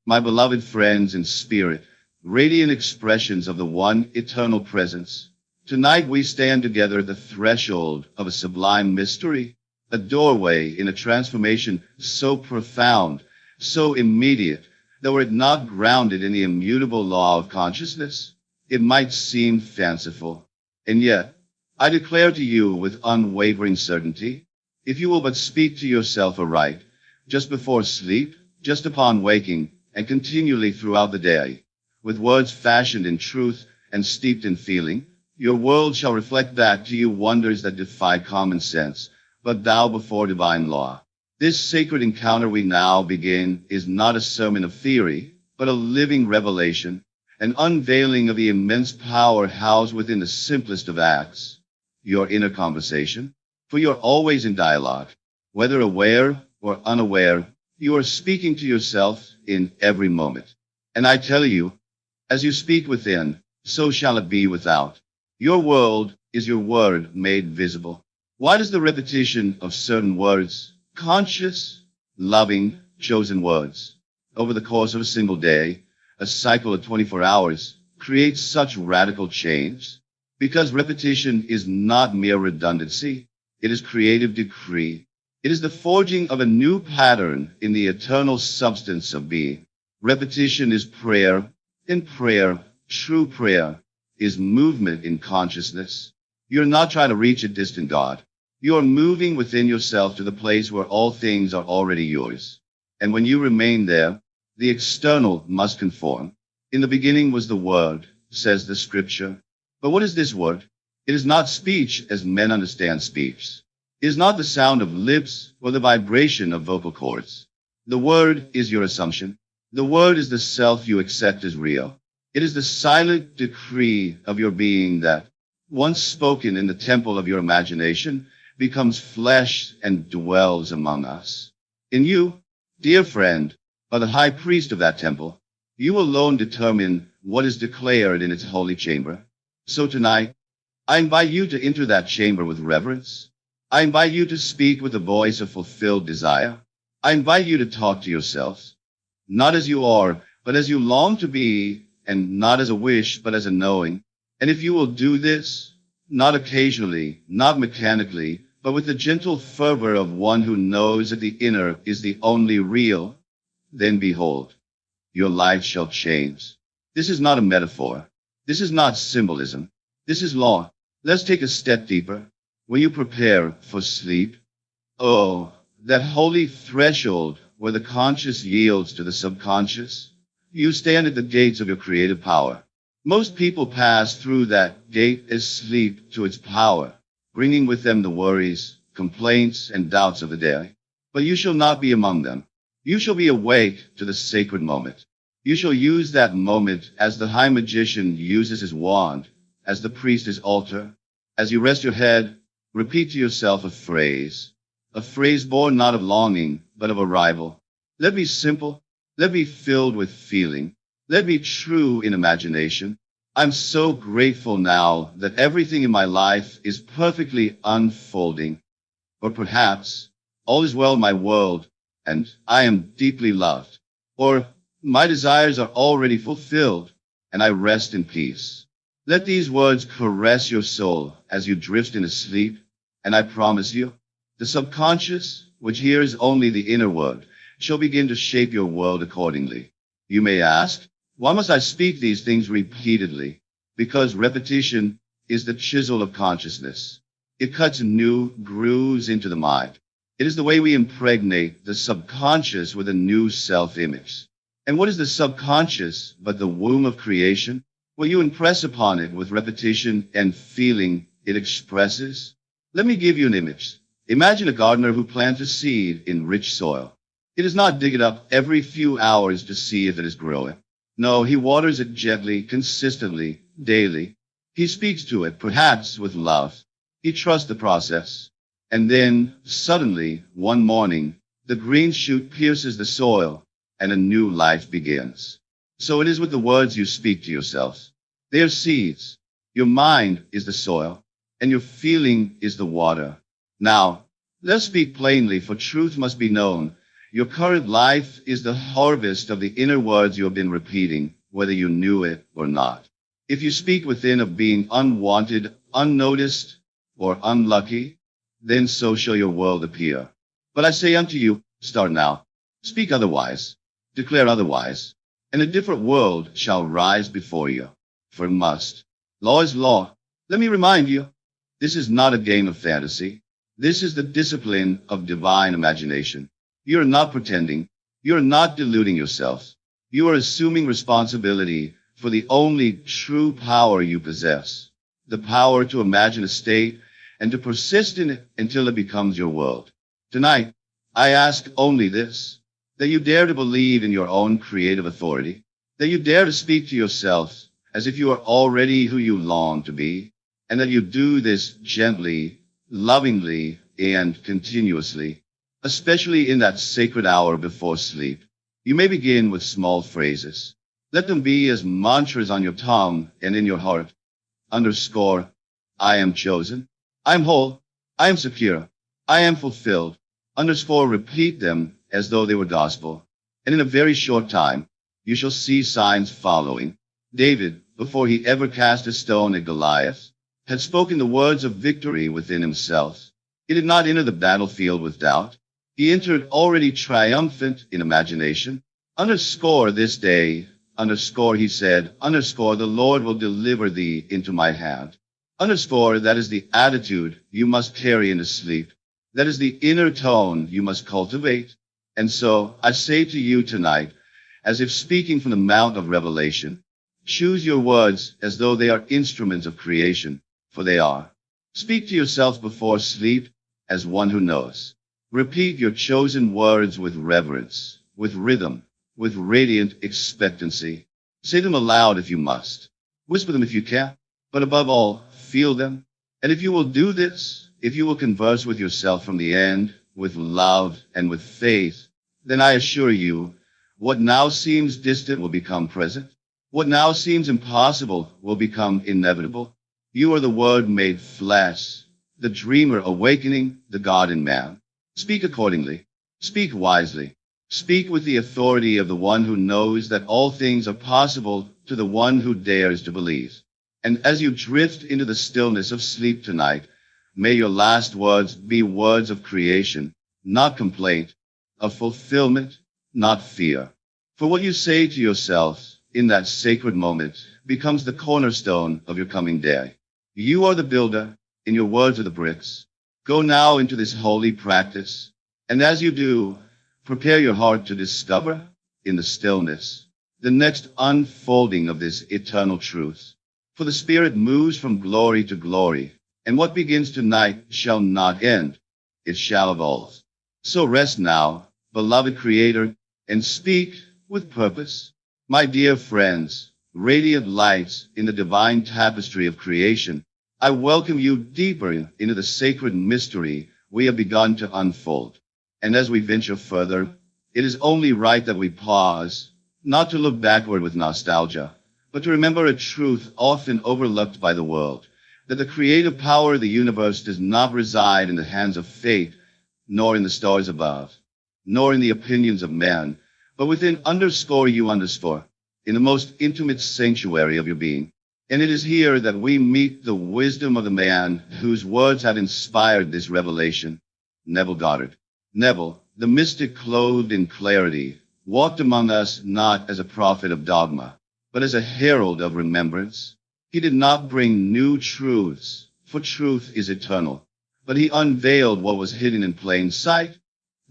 my beloved friends in spirit, radiant expressions of the one eternal presence. Tonight we stand together at the threshold of a sublime mystery, a doorway in a transformation so profound, so immediate, that were it not grounded in the immutable law of consciousness, it might seem fanciful. And yet, I declare to you with unwavering certainty, if you will but speak to yourself aright, just before sleep, just upon waking, and continually throughout the day, with words fashioned in truth and steeped in feeling, your world shall reflect back to you wonders that defy common sense, but bow before divine law. This sacred encounter we now begin is not a sermon of theory, but a living revelation, an unveiling of the immense power housed within the simplest of acts, your inner conversation. For you're always in dialogue. Whether aware or unaware, you are speaking to yourself in every moment. And I tell you, as you speak within, so shall it be without. Your world is your word made visible. Why does the repetition of certain words, conscious, loving, chosen words, over the course of a single day, a cycle of 24 hours, create such radical change? Because repetition is not mere redundancy. It is creative decree. It is the forging of a new pattern in the eternal substance of being. Repetition is prayer. In prayer, true prayer, is movement in consciousness. You're not trying to reach a distant God. You're moving within yourself to the place where all things are already yours. And when you remain there, the external must conform. In the beginning was the Word, says the Scripture. But what is this word? It is not speech as men understand speech. It is not the sound of lips or the vibration of vocal cords. The word is your assumption. The word is the self you accept as real. It is the silent decree of your being that, once spoken in the temple of your imagination, becomes flesh and dwells among us. In you, dear friend, are the high priest of that temple. You alone determine what is declared in its holy chamber. So tonight, I invite you to enter that chamber with reverence. I invite you to speak with the voice of fulfilled desire. I invite you to talk to yourself, not as you are, but as you long to be, and not as a wish, but as a knowing. And if you will do this, not occasionally, not mechanically, but with the gentle fervor of one who knows that the inner is the only real, then behold, your life shall change. This is not a metaphor. This is not symbolism. This is law. Let's take a step deeper. When you prepare for sleep, oh, that holy threshold where the conscious yields to the subconscious, you stand at the gates of your creative power. Most people pass through that gate as sleep to its power, bringing with them the worries, complaints, and doubts of the day. But you shall not be among them. You shall be awake to the sacred moment. You shall use that moment as the high magician uses his wand, as the priest his altar. As you rest your head, repeat to yourself a phrase born not of longing, but of arrival. Let me simple, let me filled with feeling, let me true in imagination. I'm so grateful now that everything in my life is perfectly unfolding. Or perhaps, all is well in my world, and I am deeply loved. Or, my desires are already fulfilled, and I rest in peace. Let these words caress your soul as you drift into sleep, and I promise you, the subconscious, which hears only the inner word, shall begin to shape your world accordingly. You may ask, why must I speak these things repeatedly? Because repetition is the chisel of consciousness. It cuts new grooves into the mind. It is the way we impregnate the subconscious with a new self-image. And what is the subconscious but the womb of creation? Well, you impress upon it with repetition and feeling it expresses. Let me give you an image. Imagine a gardener who plants a seed in rich soil. He does not dig it up every few hours to see if it is growing. No, he waters it gently, consistently, daily. He speaks to it, perhaps with love. He trusts the process. And then, suddenly, one morning, the green shoot pierces the soil, and a new life begins. So it is with the words you speak to yourself. They are seeds. Your mind is the soil, and your feeling is the water. Now, let's speak plainly, for truth must be known. Your current life is the harvest of the inner words you have been repeating, whether you knew it or not. If you speak within of being unwanted, unnoticed, or unlucky, then so shall your world appear. But I say unto you, start now. Speak otherwise. Declare otherwise. And a different world shall rise before you. For it must. Law is law. Let me remind you, this is not a game of fantasy. This is the discipline of divine imagination. You are not pretending. You are not deluding yourself. You are assuming responsibility for the only true power you possess. The power to imagine a state and to persist in it until it becomes your world. Tonight, I ask only this, that you dare to believe in your own creative authority, that you dare to speak to yourself as if you are already who you long to be, and that you do this gently, lovingly, and continuously. Especially in that sacred hour before sleep. You may begin with small phrases. Let them be as mantras on your tongue and in your heart. Underscore, I am chosen. I am whole. I am secure. I am fulfilled. Underscore, repeat them as though they were gospel. And in a very short time, you shall see signs following. David, before he ever cast a stone at Goliath, had spoken the words of victory within himself. He did not enter the battlefield with doubt. He entered already triumphant in imagination. Underscore this day, underscore he said, underscore the Lord will deliver thee into my hand. Underscore that is the attitude you must carry into sleep. That is the inner tone you must cultivate. And so I say to you tonight, as if speaking from the Mount of Revelation, choose your words as though they are instruments of creation, for they are. Speak to yourself before sleep as one who knows. Repeat your chosen words with reverence, with rhythm, with radiant expectancy. Say them aloud if you must. Whisper them if you can. But above all, feel them. And if you will do this, if you will converse with yourself from the end, with love and with faith, then I assure you, what now seems distant will become present. What now seems impossible will become inevitable. You are the Word made flesh, the dreamer awakening the God in man. Speak accordingly. Speak wisely. Speak with the authority of the one who knows that all things are possible to the one who dares to believe. And as you drift into the stillness of sleep tonight, may your last words be words of creation, not complaint, of fulfillment, not fear. For what you say to yourself in that sacred moment becomes the cornerstone of your coming day. You are the builder, and your words are the bricks. Go now into this holy practice, and as you do, prepare your heart to discover, in the stillness, the next unfolding of this eternal truth. For the Spirit moves from glory to glory, and what begins tonight shall not end, it shall evolve. So rest now, beloved Creator, and speak with purpose. My dear friends, radiant lights in the divine tapestry of creation, I welcome you deeper into the sacred mystery we have begun to unfold. And as we venture further, it is only right that we pause, not to look backward with nostalgia, but to remember a truth often overlooked by the world, that the creative power of the universe does not reside in the hands of fate, nor in the stars above, nor in the opinions of men, but within underscore you underscore, in the most intimate sanctuary of your being. And it is here that we meet the wisdom of the man whose words have inspired this revelation, Neville Goddard. Neville, the mystic clothed in clarity, walked among us not as a prophet of dogma, but as a herald of remembrance. He did not bring new truths, for truth is eternal, but he unveiled what was hidden in plain sight.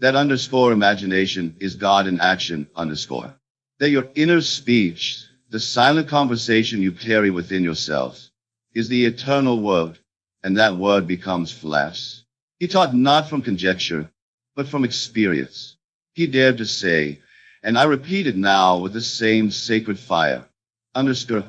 That underscore imagination is God in action underscore. That your inner speech, the silent conversation you carry within yourself, is the eternal word, and that word becomes flesh. He taught not from conjecture, but from experience. He dared to say, and I repeat it now with the same sacred fire, underscore,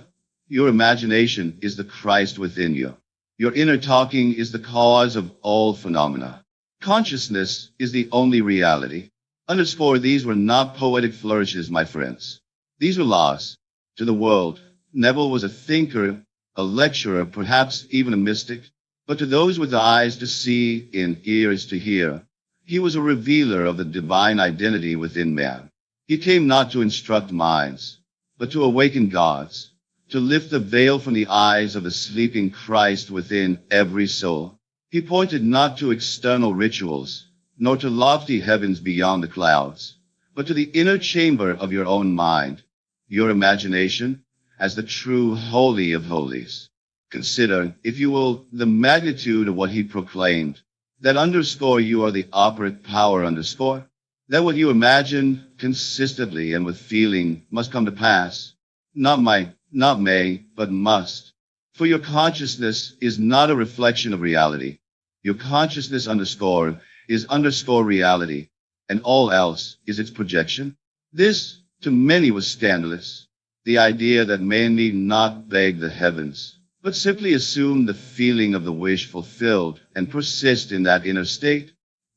your imagination is the Christ within you. Your inner talking is the cause of all phenomena. Consciousness is the only reality. Underscore, these were not poetic flourishes, my friends. These were laws. To the world, Neville was a thinker, a lecturer, perhaps even a mystic. But to those with eyes to see and ears to hear, He was a revealer of the divine identity within man. He came not to instruct minds, but to awaken gods, to lift the veil from the eyes of the sleeping Christ within every soul. He pointed not to external rituals, nor to lofty heavens beyond the clouds, but to the inner chamber of your own mind, your imagination, as the true Holy of Holies. Consider, if you will, the magnitude of what he proclaimed. That underscore you are the operate power underscore. That what you imagine consistently and with feeling must come to pass. Not might, not may, but must. For your consciousness is not a reflection of reality. Your consciousness underscore is underscore reality, and all else is its projection. This, to many, was scandalous. The idea that man need not beg the heavens, but simply assume the feeling of the wish fulfilled and persist in that inner state.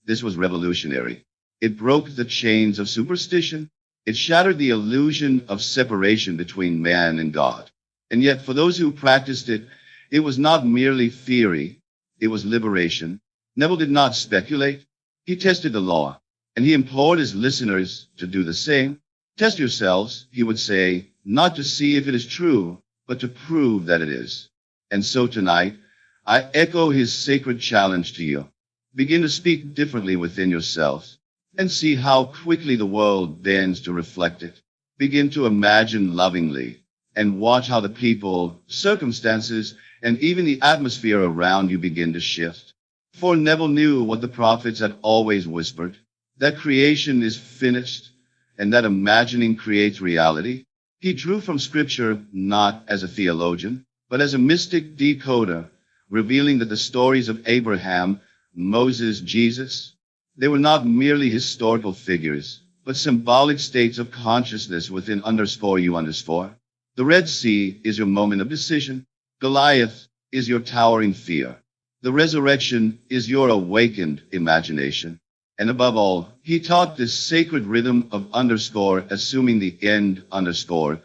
This was revolutionary. It broke the chains of superstition. It shattered the illusion of separation between man and God. And yet, for those who practiced it, it was not merely theory, it was liberation. Neville did not speculate. He tested the law, and he implored his listeners to do the same. Test yourselves, he would say, not to see if it is true, but to prove that it is. And so tonight, I echo his sacred challenge to you. Begin to speak differently within yourselves, and see how quickly the world bends to reflect it. Begin to imagine lovingly, and watch how the people, circumstances, and even the atmosphere around you begin to shift. For Neville knew what the prophets had always whispered, that creation is finished, and that imagining creates reality. He drew from Scripture not as a theologian, but as a mystic decoder, revealing that the stories of Abraham, Moses, Jesus, they were not merely historical figures, but symbolic states of consciousness within underscore you underscore. The Red Sea is your moment of decision. Goliath is your towering fear. The resurrection is your awakened imagination. And above all, he taught this sacred rhythm of underscore, assuming the end underscore,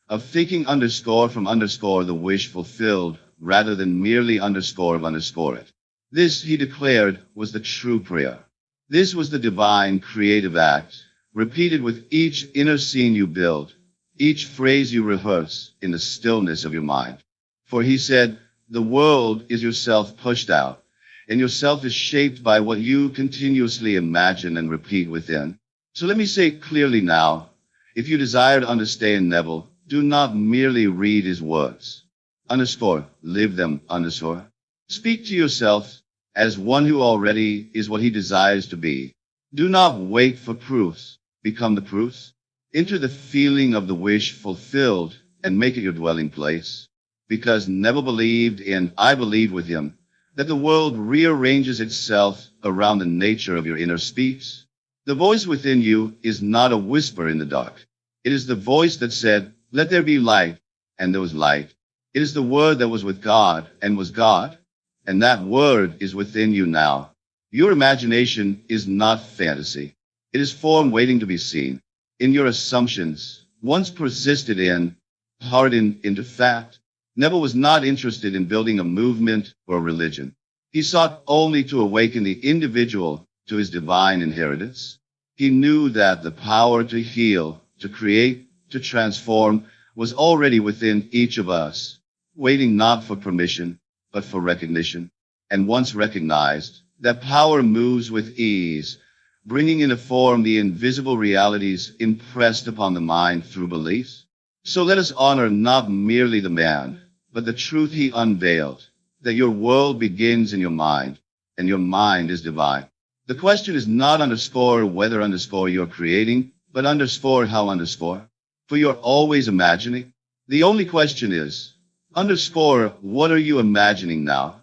of thinking underscore from underscore the wish fulfilled, rather than merely underscore of underscore it. This, he declared, was the true prayer. This was the divine creative act, repeated with each inner scene you build, each phrase you rehearse in the stillness of your mind. For he said, the world is yourself pushed out, and yourself is shaped by what you continuously imagine and repeat within. So let me say clearly now, if you desire to understand Neville, do not merely read his words. Underscore, live them, underscore. Speak to yourself as one who already is what he desires to be. Do not wait for proofs. Become the proofs. Enter the feeling of the wish fulfilled and make it your dwelling place. Because Neville believed, and I believe with him, that the world rearranges itself around the nature of your inner speech. The voice within you is not a whisper in the dark. It is the voice that said, let there be light, and there was light. It is the word that was with God, and was God, and that word is within you now. Your imagination is not fantasy. It is form waiting to be seen. In your assumptions, once persisted in, hardened into fact. Neville was not interested in building a movement or a religion. He sought only to awaken the individual to his divine inheritance. He knew that the power to heal, to create, to transform was already within each of us, waiting not for permission, but for recognition. And once recognized, that power moves with ease, bringing into form the invisible realities impressed upon the mind through beliefs. So let us honor not merely the man, but the truth he unveiled, that your world begins in your mind, and your mind is divine. The question is not underscore whether underscore you're creating, but underscore how underscore. For you're always imagining. The only question is, underscore what are you imagining now?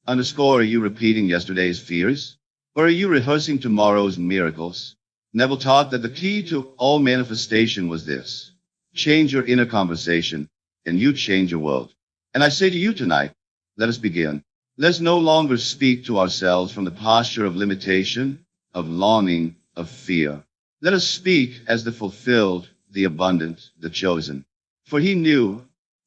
Underscore are you repeating yesterday's fears? Or are you rehearsing tomorrow's miracles? Neville taught that the key to all manifestation was this. Change your inner conversation, and you change your world. And I say to you tonight, let us begin. Let's no longer speak to ourselves from the posture of limitation, of longing, of fear. Let us speak as the fulfilled, the abundant, the chosen. For he knew,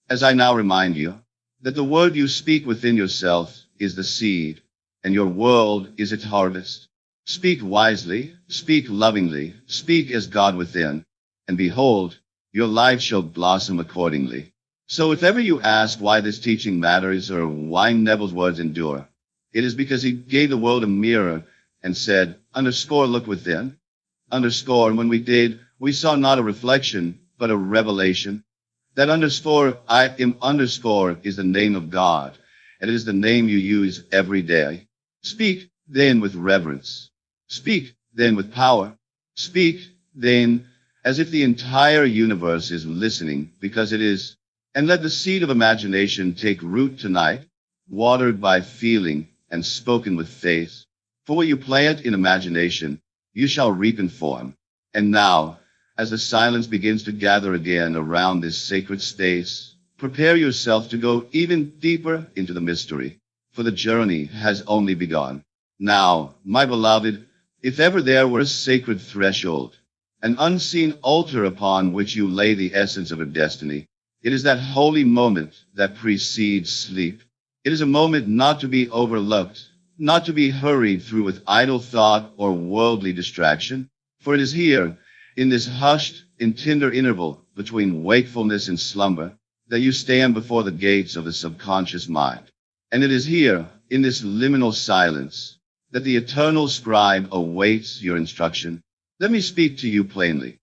as I now remind you, that the word you speak within yourself is the seed, and your world is its harvest. Speak wisely, speak lovingly, speak as God within, and behold, your life shall blossom accordingly. So if ever you ask why this teaching matters or why Neville's words endure, it is because he gave the world a mirror and said, underscore look within, underscore, and when we did, we saw not a reflection, but a revelation. That underscore, I am underscore, is the name of God, and it is the name you use every day. Speak, then, with reverence. Speak, then, with power. Speak, then, as if the entire universe is listening, because it is. And let the seed of imagination take root tonight, watered by feeling and spoken with faith. For what you plant in imagination, you shall reap in form. And now, as the silence begins to gather again around this sacred space, prepare yourself to go even deeper into the mystery, for the journey has only begun. Now, my beloved, if ever there were a sacred threshold, an unseen altar upon which you lay the essence of your destiny, it is that holy moment that precedes sleep. It is a moment not to be overlooked, not to be hurried through with idle thought or worldly distraction, for it is here, in this hushed, in tender interval between wakefulness and slumber, that you stand before the gates of the subconscious mind. And it is here, in this liminal silence, that the eternal scribe awaits your instruction. Let me speak to you plainly.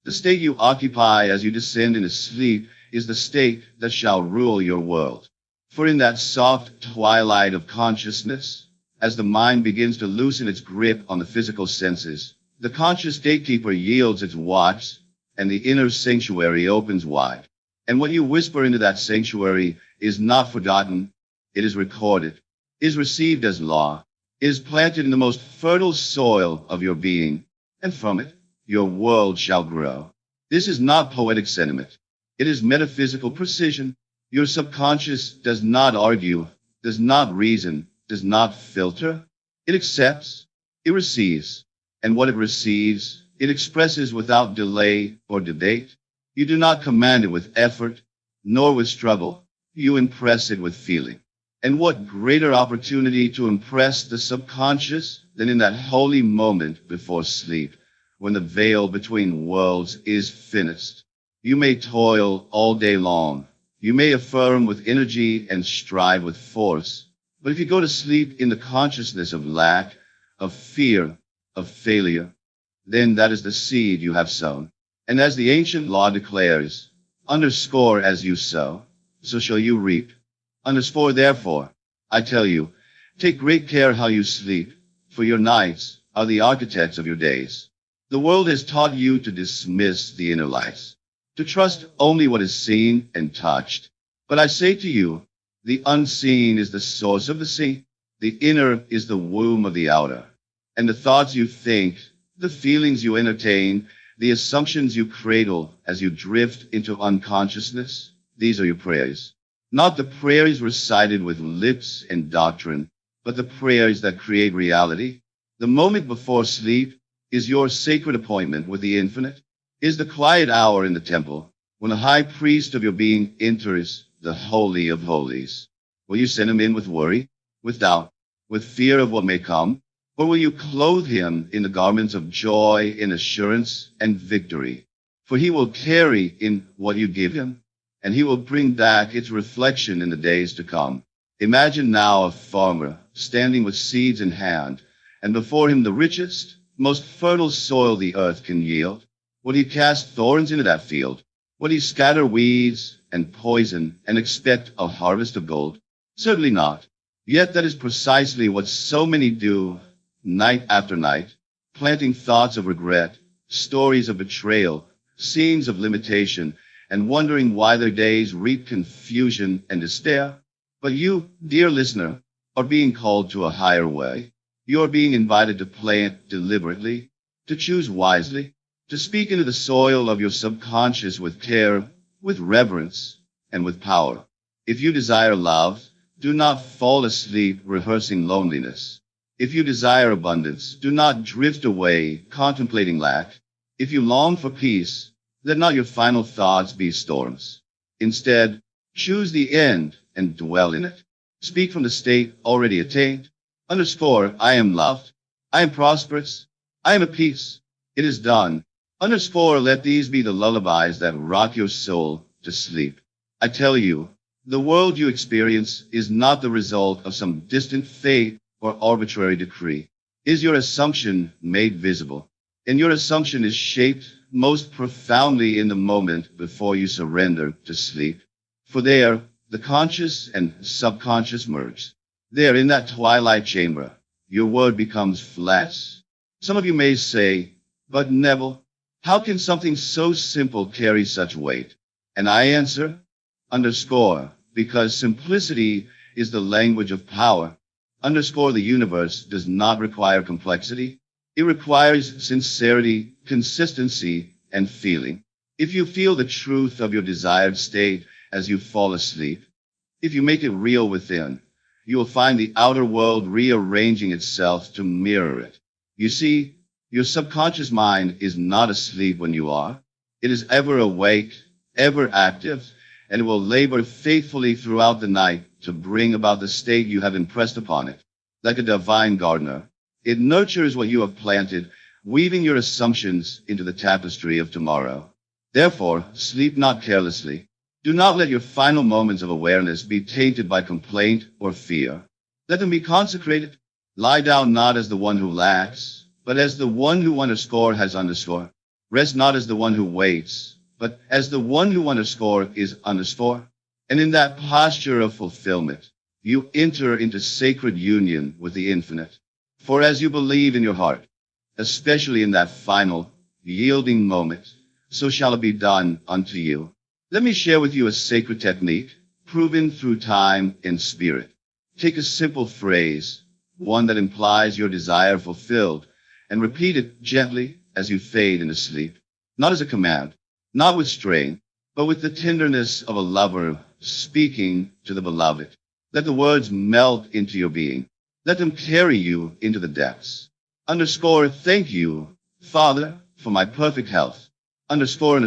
The state you occupy as you descend into sleep is the state that shall rule your world. For in that soft twilight of consciousness, as the mind begins to loosen its grip on the physical senses, the conscious gatekeeper yields its watch, and the inner sanctuary opens wide. And what you whisper into that sanctuary is not forgotten, it is recorded, is received as law, is planted in the most fertile soil of your being, and from it, your world shall grow. This is not poetic sentiment. It is metaphysical precision. Your subconscious does not argue, does not reason, does not filter. It accepts, it receives, and what it receives, it expresses without delay or debate. You do not command it with effort, nor with struggle. You impress it with feeling. And what greater opportunity to impress the subconscious than in that holy moment before sleep, when the veil between worlds is finished. You may toil all day long. You may affirm with energy and strive with force. But if you go to sleep in the consciousness of lack, of fear, of failure, then that is the seed you have sown. And as the ancient law declares, underscore as you sow, so shall you reap. Underscore therefore, I tell you, take great care how you sleep, for your nights are the architects of your days. The world has taught you to dismiss the inner lights, to trust only what is seen and touched. But I say to you, the unseen is the source of the seen, the inner is the womb of the outer. And the thoughts you think, the feelings you entertain, the assumptions you cradle as you drift into unconsciousness, these are your prayers. Not the prayers recited with lips and doctrine, but the prayers that create reality. The moment before sleep is your sacred appointment with the infinite, is the quiet hour in the temple, when the high priest of your being enters the holy of holies. Will you send him in with worry, with doubt, with fear of what may come? Or will you clothe him in the garments of joy, in assurance, and victory? For he will carry in what you give him, and he will bring back its reflection in the days to come. Imagine now a farmer standing with seeds in hand, and before him the richest, most fertile soil the earth can yield. Would he cast thorns into that field? Would he scatter weeds and poison and expect a harvest of gold? Certainly not. Yet that is precisely what so many do, night after night, planting thoughts of regret, stories of betrayal, scenes of limitation, and wondering why their days reap confusion and despair. But you, dear listener, are being called to a higher way. You are being invited to plant deliberately, to choose wisely, to speak into the soil of your subconscious with care, with reverence, and with power. If you desire love, do not fall asleep rehearsing loneliness. If you desire abundance, do not drift away contemplating lack. If you long for peace, let not your final thoughts be storms. Instead, choose the end and dwell in it. Speak from the state already attained. Underscore, I am loved. I am prosperous. I am at peace. It is done. Underscore, let these be the lullabies that rock your soul to sleep. I tell you, the world you experience is not the result of some distant fate or arbitrary decree. Is your assumption made visible? And your assumption is shaped most profoundly in the moment before you surrender to sleep. For there, the conscious and subconscious merge. There, in that twilight chamber, your word becomes flesh. Some of you may say, but Neville, how can something so simple carry such weight? And I answer, underscore, because simplicity is the language of power. Underscore, the universe does not require complexity. It requires sincerity, consistency, and feeling. If you feel the truth of your desired state as you fall asleep, if you make it real within, you will find the outer world rearranging itself to mirror it. You see, your subconscious mind is not asleep when you are. It is ever awake, ever active, and it will labor faithfully throughout the night to bring about the state you have impressed upon it. Like a divine gardener, it nurtures what you have planted, weaving your assumptions into the tapestry of tomorrow. Therefore, sleep not carelessly. Do not let your final moments of awareness be tainted by complaint or fear. Let them be consecrated. Lie down not as the one who lacks, but as the one who underscore has underscore. Rest not as the one who waits, but as the one who underscore is underscore. And in that posture of fulfillment, you enter into sacred union with the infinite. For as you believe in your heart, especially in that final, yielding moment, so shall it be done unto you. Let me share with you a sacred technique, proven through time and spirit. Take a simple phrase, one that implies your desire fulfilled, and repeat it gently as you fade into sleep. Not as a command, not with strain, but with the tenderness of a lover speaking to the beloved. Let the words melt into your being. Let them carry you into the depths. Underscore, thank you, Father, for my perfect health. Underscore,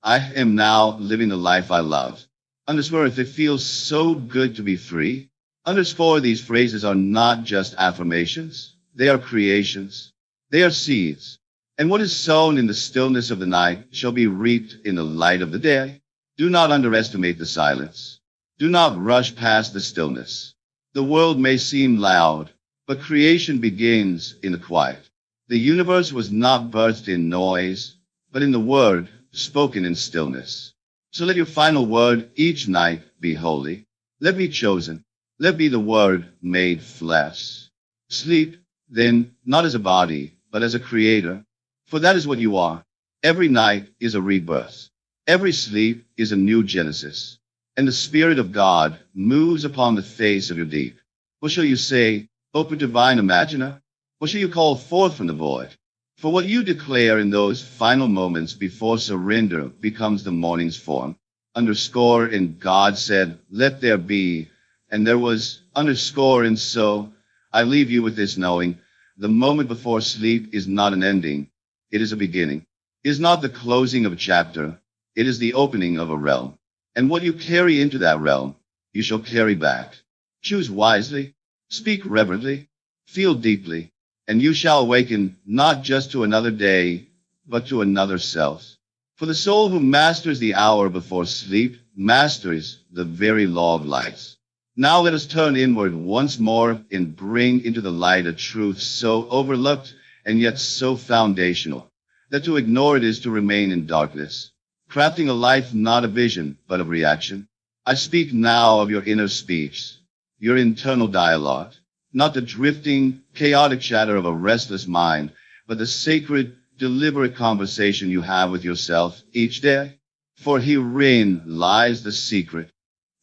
I am now living the life I love. Underscore, if it feels so good to be free. Underscore, these phrases are not just affirmations. They are creations. They are seeds. And what is sown in the stillness of the night shall be reaped in the light of the day. Do not underestimate the silence. Do not rush past the stillness. The world may seem loud, but creation begins in the quiet. The universe was not birthed in noise, but in the word spoken in stillness. So let your final word each night be holy. Let be chosen. Let be the word made flesh. Sleep, then, not as a body, but as a creator. For that is what you are. Every night is a rebirth. Every sleep is a new genesis. And the Spirit of God moves upon the face of your deep. What shall you say, O divine imaginer? What shall you call forth from the void? For what you declare in those final moments before surrender becomes the morning's form. Underscore, and God said, let there be. And there was, underscore, and so I leave you with this knowing. The moment before sleep is not an ending. It is a beginning. It is not the closing of a chapter. It is the opening of a realm. And what you carry into that realm, you shall carry back. Choose wisely. Speak reverently. Feel deeply. And you shall awaken not just to another day, but to another self. For the soul who masters the hour before sleep masters the very law of life. Now let us turn inward once more and bring into the light a truth so overlooked and yet so foundational, that to ignore it is to remain in darkness, crafting a life not a vision, but of reaction. I speak now of your inner speech, your internal dialogue, not the drifting, chaotic chatter of a restless mind, but the sacred, deliberate conversation you have with yourself each day. For herein lies the secret.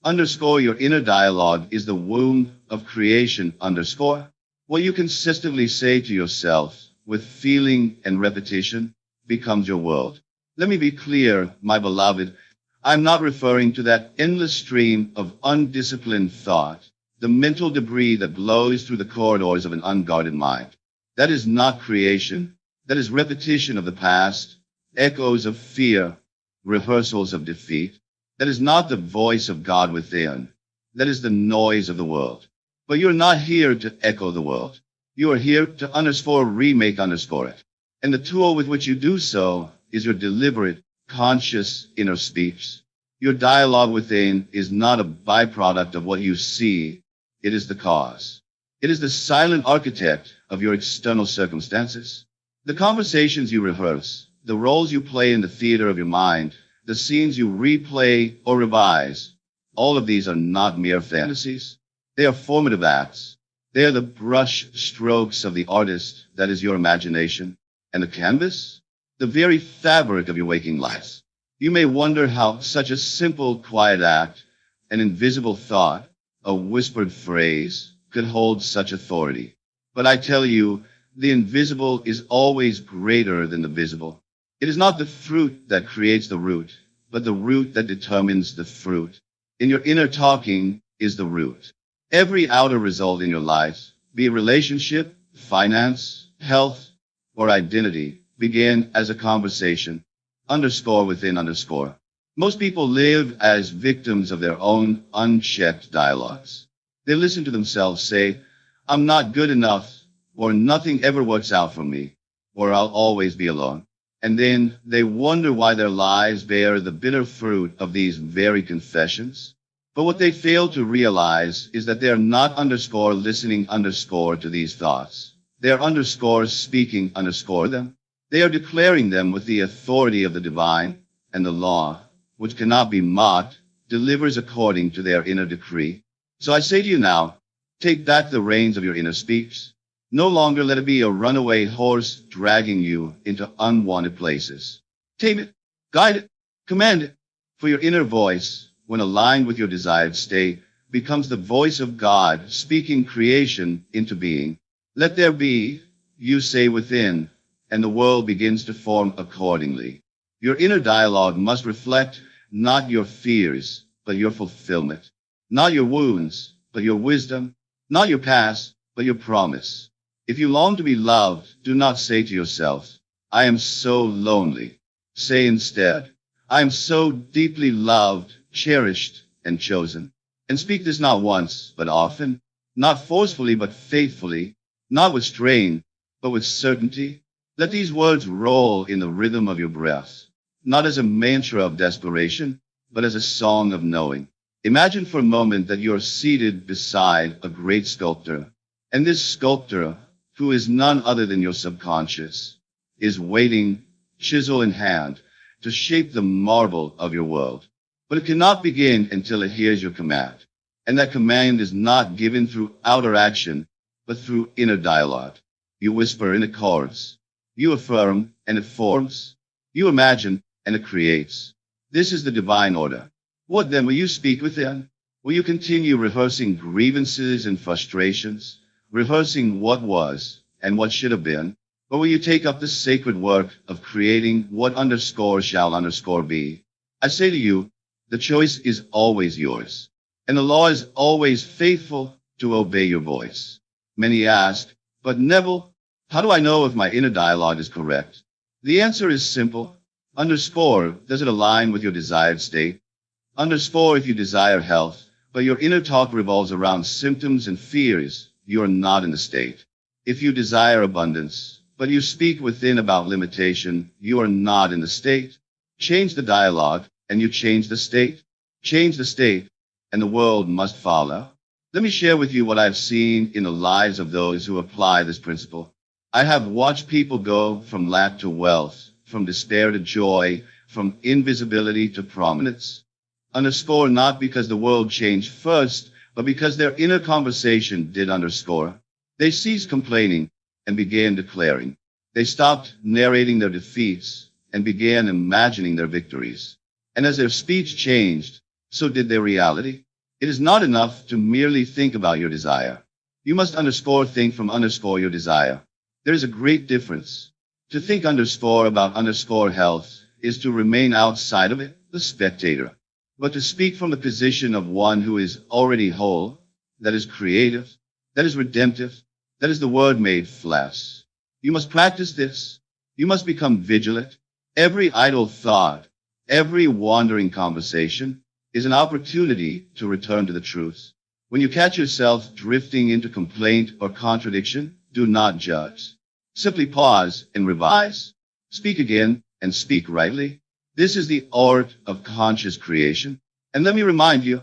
Underscore, your inner dialogue is the womb of creation. Underscore, what you consistently say to yourself with feeling and repetition becomes your world. Let me be clear, my beloved. I'm not referring to that endless stream of undisciplined thought, the mental debris that blows through the corridors of an unguarded mind. That is not creation. That is repetition of the past, echoes of fear, rehearsals of defeat. That is not the voice of God within. That is the noise of the world. But you're not here to echo the world. You are here to underscore remake underscore it. And the tool with which you do so is your deliberate, conscious inner speech. Your dialogue within is not a byproduct of what you see. It is the cause. It is the silent architect of your external circumstances. The conversations you rehearse, the roles you play in the theater of your mind, the scenes you replay or revise, all of these are not mere fantasies. They are formative acts. They are the brush strokes of the artist that is your imagination. And the canvas? The very fabric of your waking lives. You may wonder how such a simple, quiet act, an invisible thought, a whispered phrase, could hold such authority. But I tell you, the invisible is always greater than the visible. It is not the fruit that creates the root, but the root that determines the fruit. In your inner talking is the root. Every outer result in your life, be it relationship, finance, health, or identity, begin as a conversation, underscore within underscore. Most people live as victims of their own unchecked dialogues. They listen to themselves say, I'm not good enough, or nothing ever works out for me, or I'll always be alone. And then they wonder why their lives bear the bitter fruit of these very confessions. But what they fail to realize is that they are not underscore listening underscore to these thoughts. They are underscore speaking underscore them. They are declaring them with the authority of the divine, and the law, which cannot be mocked, delivers according to their inner decree. So I say to you now, take back the reins of your inner speech. No longer let it be a runaway horse dragging you into unwanted places. Tame it, guide it, command it, for your inner voice, when aligned with your desired state, becomes the voice of God speaking creation into being. Let there be, you say within, and the world begins to form accordingly. Your inner dialogue must reflect not your fears, but your fulfillment. Not your wounds, but your wisdom. Not your past, but your promise. If you long to be loved, do not say to yourself, I am so lonely. Say instead, I am so deeply loved, cherished, and chosen. And speak this not once, but often. Not forcefully, but faithfully. Not with strain, but with certainty. Let these words roll in the rhythm of your breath, not as a mantra of desperation, but as a song of knowing. Imagine for a moment that you are seated beside a great sculptor, and this sculptor, who is none other than your subconscious, is waiting, chisel in hand, to shape the marble of your world. But it cannot begin until it hears your command. And that command is not given through outer action, but through inner dialogue. You whisper and it chords. You affirm and it forms. You imagine and it creates. This is the divine order. What then will you speak within? Will you continue rehearsing grievances and frustrations, rehearsing what was and what should have been? Or will you take up the sacred work of creating what underscore shall underscore be? I say to you, the choice is always yours, and the law is always faithful to obey your voice. Many ask, but Neville, how do I know if my inner dialogue is correct? The answer is simple. Underscore, does it align with your desired state? Underscore if you desire health, but your inner talk revolves around symptoms and fears, you are not in the state. If you desire abundance, but you speak within about limitation, you are not in the state. Change the dialogue, and you change the state. Change the state, and the world must follow. Let me share with you what I've seen in the lives of those who apply this principle. I have watched people go from lack to wealth, from despair to joy, from invisibility to prominence. Underscore not because the world changed first, but because their inner conversation did underscore. They ceased complaining and began declaring. They stopped narrating their defeats and began imagining their victories. And as their speech changed, so did their reality. It is not enough to merely think about your desire. You must underscore think from underscore your desire. There is a great difference. To think underscore about underscore health is to remain outside of it, the spectator. But to speak from the position of one who is already whole, that is creative, that is redemptive, that is the word made flesh. You must practice this. You must become vigilant. Every idle thought, every wandering conversation is an opportunity to return to the truth. When you catch yourself drifting into complaint or contradiction, Do not judge. Simply pause and revise. Speak again and speak rightly. This is the art of conscious creation. And let me remind you,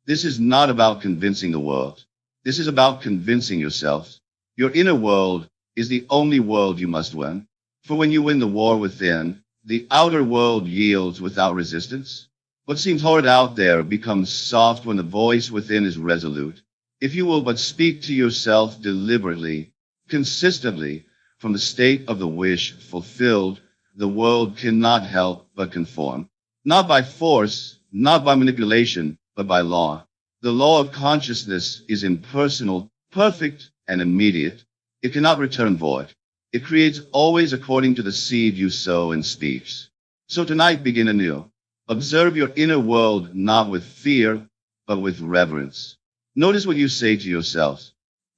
this is not about convincing the world. This is about convincing yourself. Your inner world is the only world you must win. For when you win the war within, the outer world yields without resistance. What seems hard out there becomes soft when the voice within is resolute. If you will but speak to yourself deliberately, consistently, from the state of the wish fulfilled, the world cannot help but conform. Not by force, not by manipulation, but by law. The law of consciousness is impersonal, perfect, and immediate. It cannot return void. It creates always according to the seed you sow in speech. So tonight begin anew. Observe your inner world not with fear, but with reverence. Notice what you say to yourself.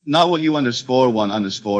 Not what you underscore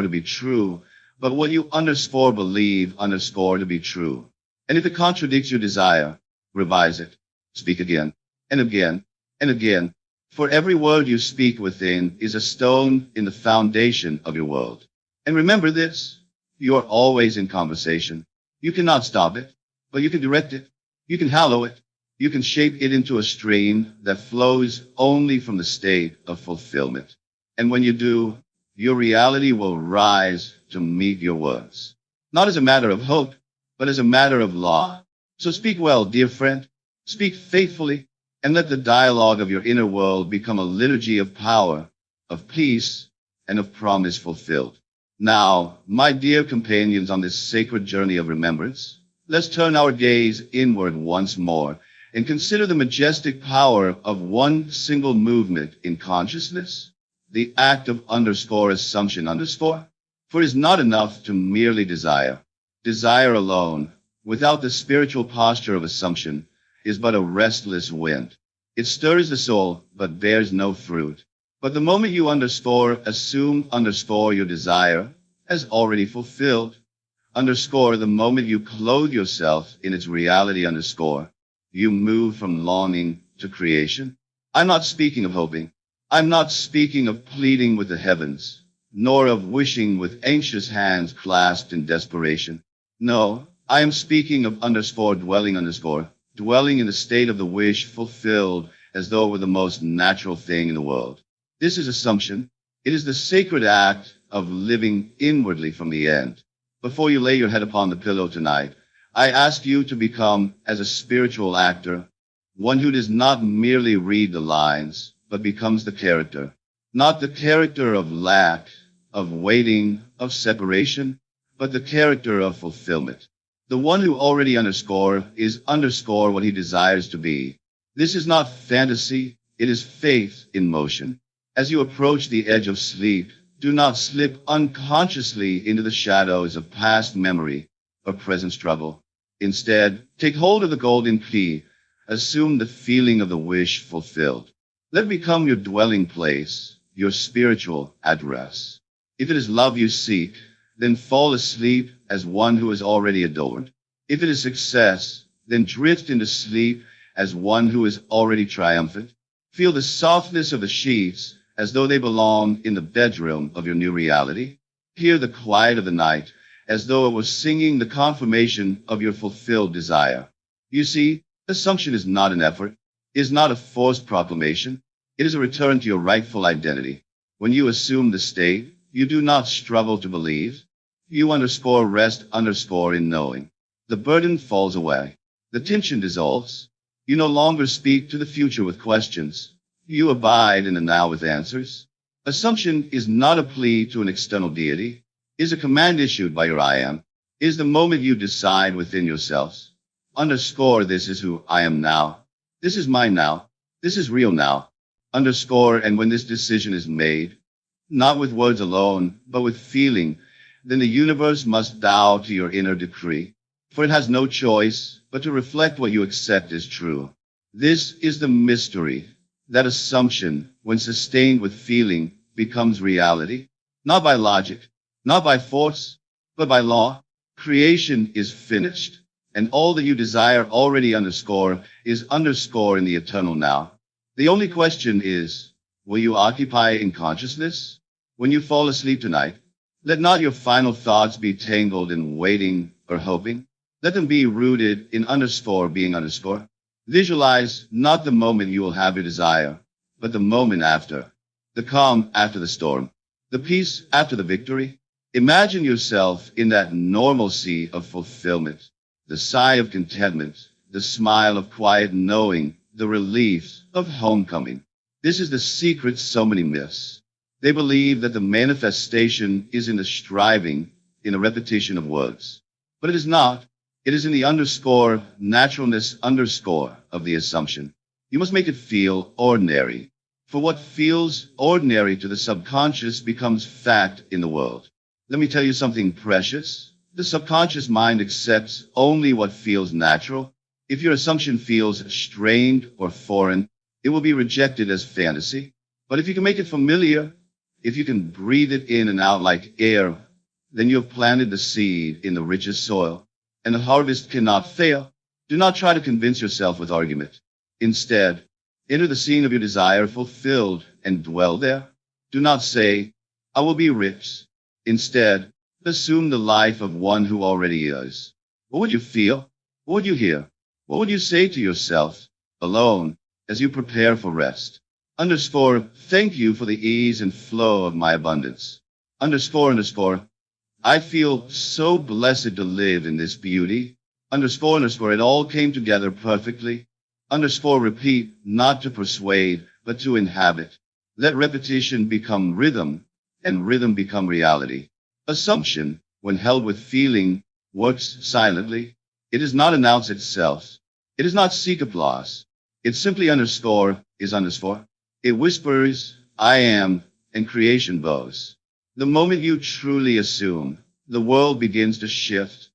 to be true, but what you believe to be true. And if it contradicts your desire, revise it. Speak again, and again, and again. For every word you speak within is a stone in the foundation of your world. And remember this, you are always in conversation. You cannot stop it, but you can direct it. You can hallow it. You can shape it into a stream that flows only from the state of fulfillment. And when you do, your reality will rise to meet your words. Not as a matter of hope, but as a matter of law. So speak well, dear friend. Speak faithfully, and let the dialogue of your inner world become a liturgy of power, of peace, and of promise fulfilled. Now, my dear companions on this sacred journey of remembrance, let's turn our gaze inward once more and consider the majestic power of one single movement in consciousness, the act of assumption. For it is not enough to merely desire. Desire alone, without the spiritual posture of assumption, is but a restless wind. It stirs the soul, but bears no fruit. But the moment you assume your desire as already fulfilled, the moment you clothe yourself in its reality you move from longing to creation. I'm not speaking of hoping. I'm not speaking of pleading with the heavens, nor of wishing with anxious hands clasped in desperation. No, I am speaking of dwelling in the state of the wish fulfilled as though it were the most natural thing in the world. This is assumption. It is the sacred act of living inwardly from the end. Before you lay your head upon the pillow tonight, I ask you to become, as a spiritual actor, one who does not merely read the lines, but becomes the character. Not the character of lack, of waiting, of separation, but the character of fulfillment. The one who already is what he desires to be. This is not fantasy, it is faith in motion. As you approach the edge of sleep, do not slip unconsciously into the shadows of past memory or present struggle. Instead, take hold of the golden key. Assume the feeling of the wish fulfilled. Let it become your dwelling place, your spiritual address. If it is love you seek, then fall asleep as one who is already adored. If it is success, then drift into sleep as one who is already triumphant. Feel the softness of the sheets as though they belong in the bedroom of your new reality. Hear the quiet of the night as though it was singing the confirmation of your fulfilled desire. You see, assumption is not an effort, is not a forced proclamation. It is a return to your rightful identity. When you assume the state, you do not struggle to believe. You rest in knowing. The burden falls away. The tension dissolves. You no longer speak to the future with questions. You abide in the now with answers. Assumption is not a plea to an external deity. It is a command issued by your I am. It is the moment you decide within yourselves. This is who I am now. This is mine now. This is real now. And when this decision is made, not with words alone, but with feeling, then the universe must bow to your inner decree, for it has no choice but to reflect what you accept as true. This is the mystery, that assumption, when sustained with feeling, becomes reality, not by logic, not by force, but by law. Creation is finished, and all that you desire already is in the eternal now. The only question is, will you occupy in consciousness? When you fall asleep tonight, Let not your final thoughts be tangled in waiting or hoping. Let them be rooted in underscore being underscore. Visualize not the moment you will have your desire, but the moment after. The calm after the storm. The peace after the victory. Imagine yourself in that normalcy of fulfillment. The sigh of contentment. The smile of quiet knowing. The relief of homecoming. This is the secret so many miss. They believe that the manifestation is in the striving, in a repetition of words. But it is not. It is in the underscore, naturalness underscore of the assumption. You must make it feel ordinary. For what feels ordinary to the subconscious becomes fact in the world. Let me tell you something precious. The subconscious mind accepts only what feels natural. If your assumption feels strained or foreign, it will be rejected as fantasy. But if you can make it familiar, if you can breathe it in and out like air, then you have planted the seed in the richest soil, and the harvest cannot fail. Do not try to convince yourself with argument. Instead, enter the scene of your desire fulfilled and dwell there. Do not say, I will be rich. Instead, assume the life of one who already is. What would you feel? What would you hear? What would you say to yourself, alone, as you prepare for rest? Underscore, thank you for the ease and flow of my abundance. Underscore, I feel so blessed to live in this beauty. Underscore, it all came together perfectly. Underscore, repeat, not to persuade, but to inhabit. Let repetition become rhythm, and rhythm become reality. Assumption, when held with feeling, works silently. It does not announce itself. It does not seek applause. It simply is underscore. It whispers, I am, and creation bows. The moment you truly assume, the world begins to shift.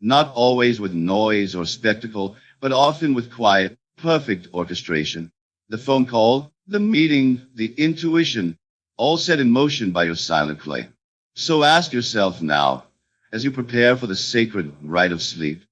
Not always with noise or spectacle, but often with quiet, perfect orchestration. The phone call, the meeting, the intuition, all set in motion by your silent claim. So ask yourself now, as you prepare for the sacred rite of sleep,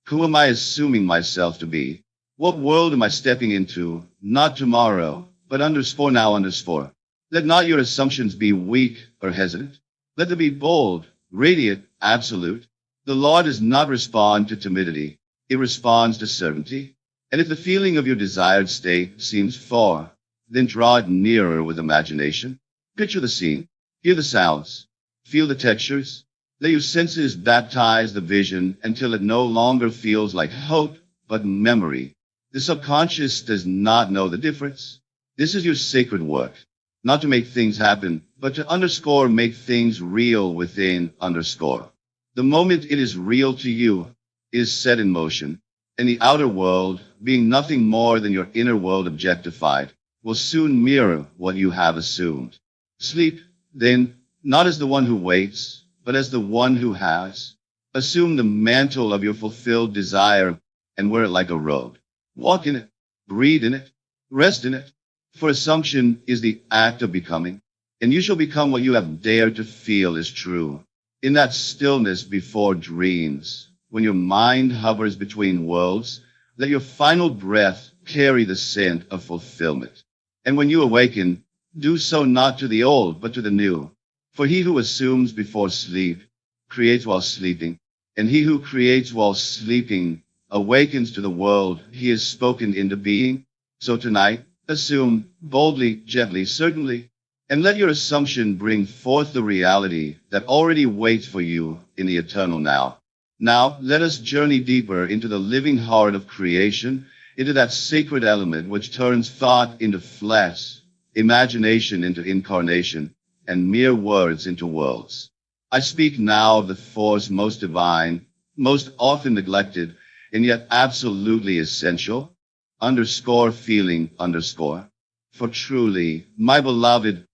who am I assuming myself to be? What world am I stepping into? Not tomorrow, but now. Let not your assumptions be weak or hesitant. Let them be bold, radiant, absolute. The law does not respond to timidity. It responds to certainty. And if the feeling of your desired state seems far, then draw it nearer with imagination. Picture the scene. Hear the sounds. Feel the textures. Let your senses baptize the vision until it no longer feels like hope, but memory. The subconscious does not know the difference. This is your sacred work. Not to make things happen, but to make things real within underscore. The moment it is real to you, is set in motion, and the outer world, being nothing more than your inner world objectified, will soon mirror what you have assumed. Sleep, then, not as the one who waits, but as the one who has. Assume the mantle of your fulfilled desire and wear it like a robe. Walk in it, breathe in it, rest in it. For assumption is the act of becoming, and you shall become what you have dared to feel is true. In that stillness before dreams, when your mind hovers between worlds, let your final breath carry the scent of fulfillment. And when you awaken, do so not to the old, but to the new. For he who assumes before sleep, creates while sleeping, and he who creates while sleeping, awakens to the world he has spoken into being. So tonight, assume, boldly, gently, certainly, and let your assumption bring forth the reality that already waits for you in the eternal now. Now, let us journey deeper into the living heart of creation, into that sacred element which turns thought into flesh, imagination into incarnation, and mere words into worlds. I speak now of the force most divine, most often neglected, and yet absolutely essential. Feeling. For truly, my beloved,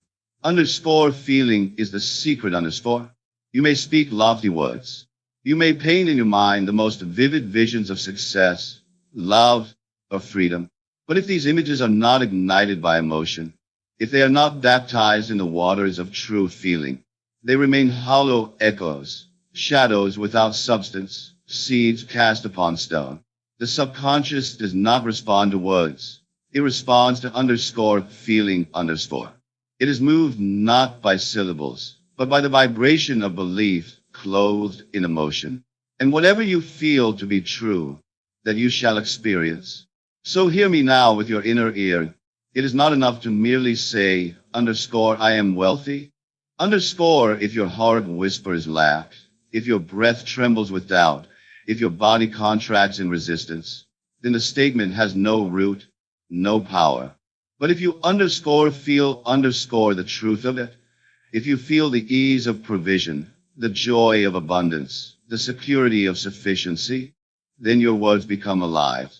feeling is the secret. You may speak lofty words. You may paint in your mind the most vivid visions of success, love, or freedom. But if these images are not ignited by emotion, if they are not baptized in the waters of true feeling, they remain hollow echoes, shadows without substance, seeds cast upon stone. The subconscious does not respond to words. It responds to feeling. It is moved not by syllables, but by the vibration of belief clothed in emotion. And whatever you feel to be true, that you shall experience. So hear me now with your inner ear. It is not enough to merely say, I am wealthy. If your heart whispers lack, if your breath trembles with doubt, if your body contracts in resistance, then the statement has no root, no power. But if you feel the truth of it, if you feel the ease of provision, the joy of abundance, the security of sufficiency, then your words become alive.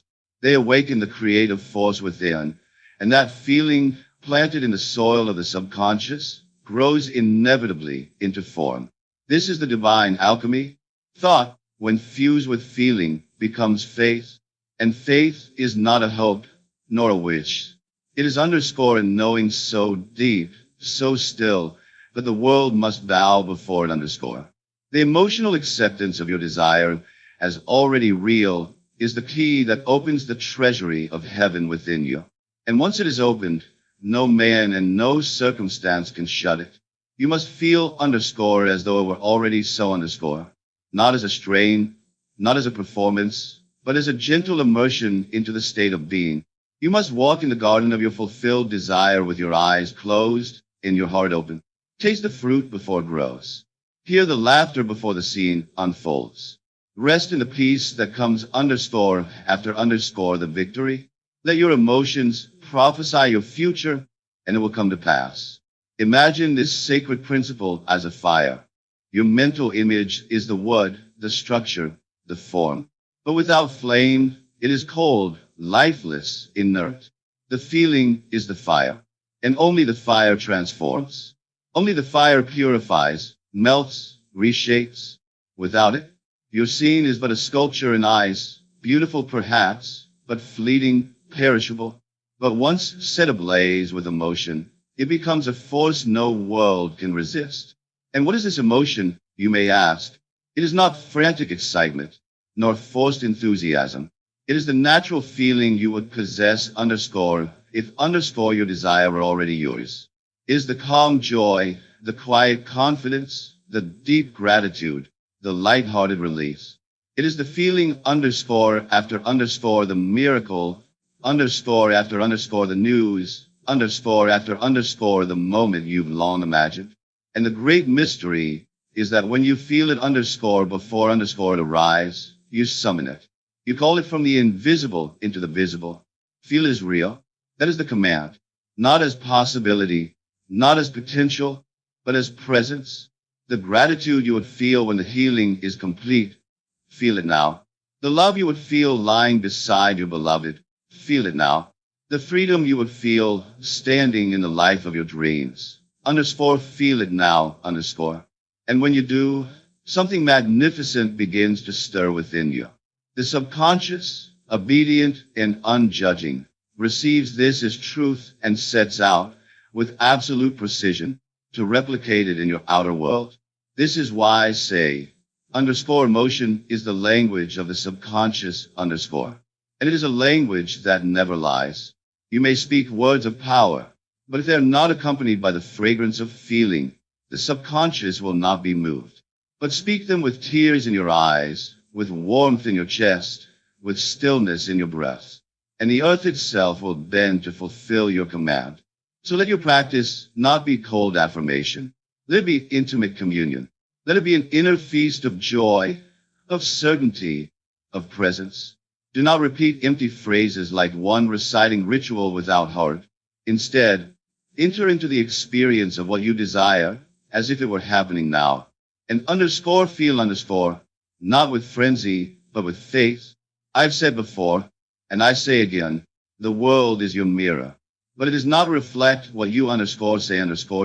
They awaken the creative force within, and that feeling, planted in the soil of the subconscious, grows inevitably into form. This is the divine alchemy. Thought, when fused with feeling, becomes faith, and faith is not a hope, nor a wish. It is a knowing so deep, so still, that the world must bow before it. The emotional acceptance of your desire as already real is the key that opens the treasury of heaven within you. And once it is opened, no man and no circumstance can shut it. You must feel as though it were already so. Not as a strain, not as a performance, but as a gentle immersion into the state of being. You must walk in the garden of your fulfilled desire with your eyes closed and your heart open. Taste the fruit before it grows. Hear the laughter before the scene unfolds. Rest in the peace that comes after the victory. Let your emotions prophesy your future, and it will come to pass. Imagine this sacred principle as a fire. Your mental image is the wood, the structure, the form. But without flame, it is cold, lifeless, inert. The feeling is the fire, and only the fire transforms. Only the fire purifies, melts, reshapes. Without it, your scene is but a sculpture in ice, beautiful perhaps, but fleeting, perishable. But once set ablaze with emotion, it becomes a force no world can resist. And what is this emotion, you may ask? It is not frantic excitement, nor forced enthusiasm. It is the natural feeling you would possess if your desire were already yours. It is the calm joy, the quiet confidence, the deep gratitude, the light-hearted release. It is the feeling after the miracle, after the news, after the moment you've long imagined. And the great mystery is that when you feel it before it arrives, you summon it. You call it from the invisible into the visible. Feel is real. That is the command. Not as possibility, not as potential, but as presence. The gratitude you would feel when the healing is complete, feel it now. The love you would feel lying beside your beloved, feel it now. The freedom you would feel standing in the life of your dreams, feel it now, And when you do, something magnificent begins to stir within you. The subconscious, obedient and unjudging, receives this as truth and sets out, with absolute precision, to replicate it in your outer world. This is why I say, emotion is the language of the subconscious, and it is a language that never lies. You may speak words of power, but if they are not accompanied by the fragrance of feeling, the subconscious will not be moved. But speak them with tears in your eyes, with warmth in your chest, with stillness in your breath, and the earth itself will bend to fulfill your command. So let your practice not be cold affirmation. Let it be intimate communion. Let it be an inner feast of joy, of certainty, of presence. Do not repeat empty phrases like one reciting ritual without heart. Instead, enter into the experience of what you desire as if it were happening now. And feel not with frenzy, but with faith. I've said before, and I say again, the world is your mirror. But it does not reflect what you say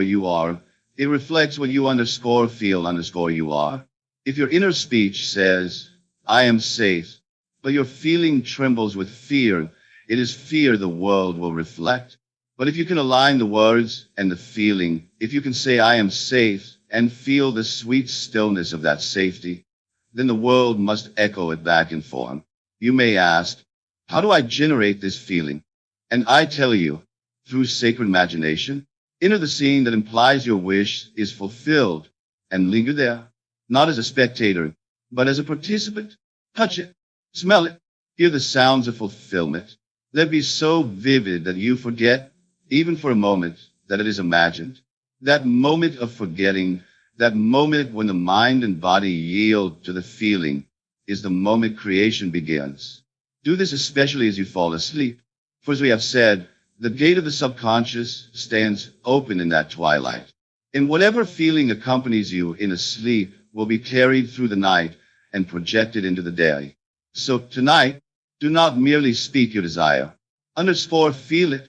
you are. It reflects what you feel you are. If your inner speech says, I am safe, but your feeling trembles with fear, it is fear the world will reflect. But if you can align the words and the feeling, if you can say I am safe and feel the sweet stillness of that safety, then the world must echo it back in form. You may ask, how do I generate this feeling? And I tell you, through sacred imagination. Enter the scene that implies your wish is fulfilled and linger there, not as a spectator, but as a participant. Touch it, smell it, hear the sounds of fulfillment. Let it be so vivid that you forget, even for a moment, that it is imagined. That moment of forgetting, that moment when the mind and body yield to the feeling, is the moment creation begins. Do this especially as you fall asleep. For as we have said, the gate of the subconscious stands open in that twilight. And whatever feeling accompanies you in a sleep will be carried through the night and projected into the day. So tonight, do not merely speak your desire. Underscore feel it.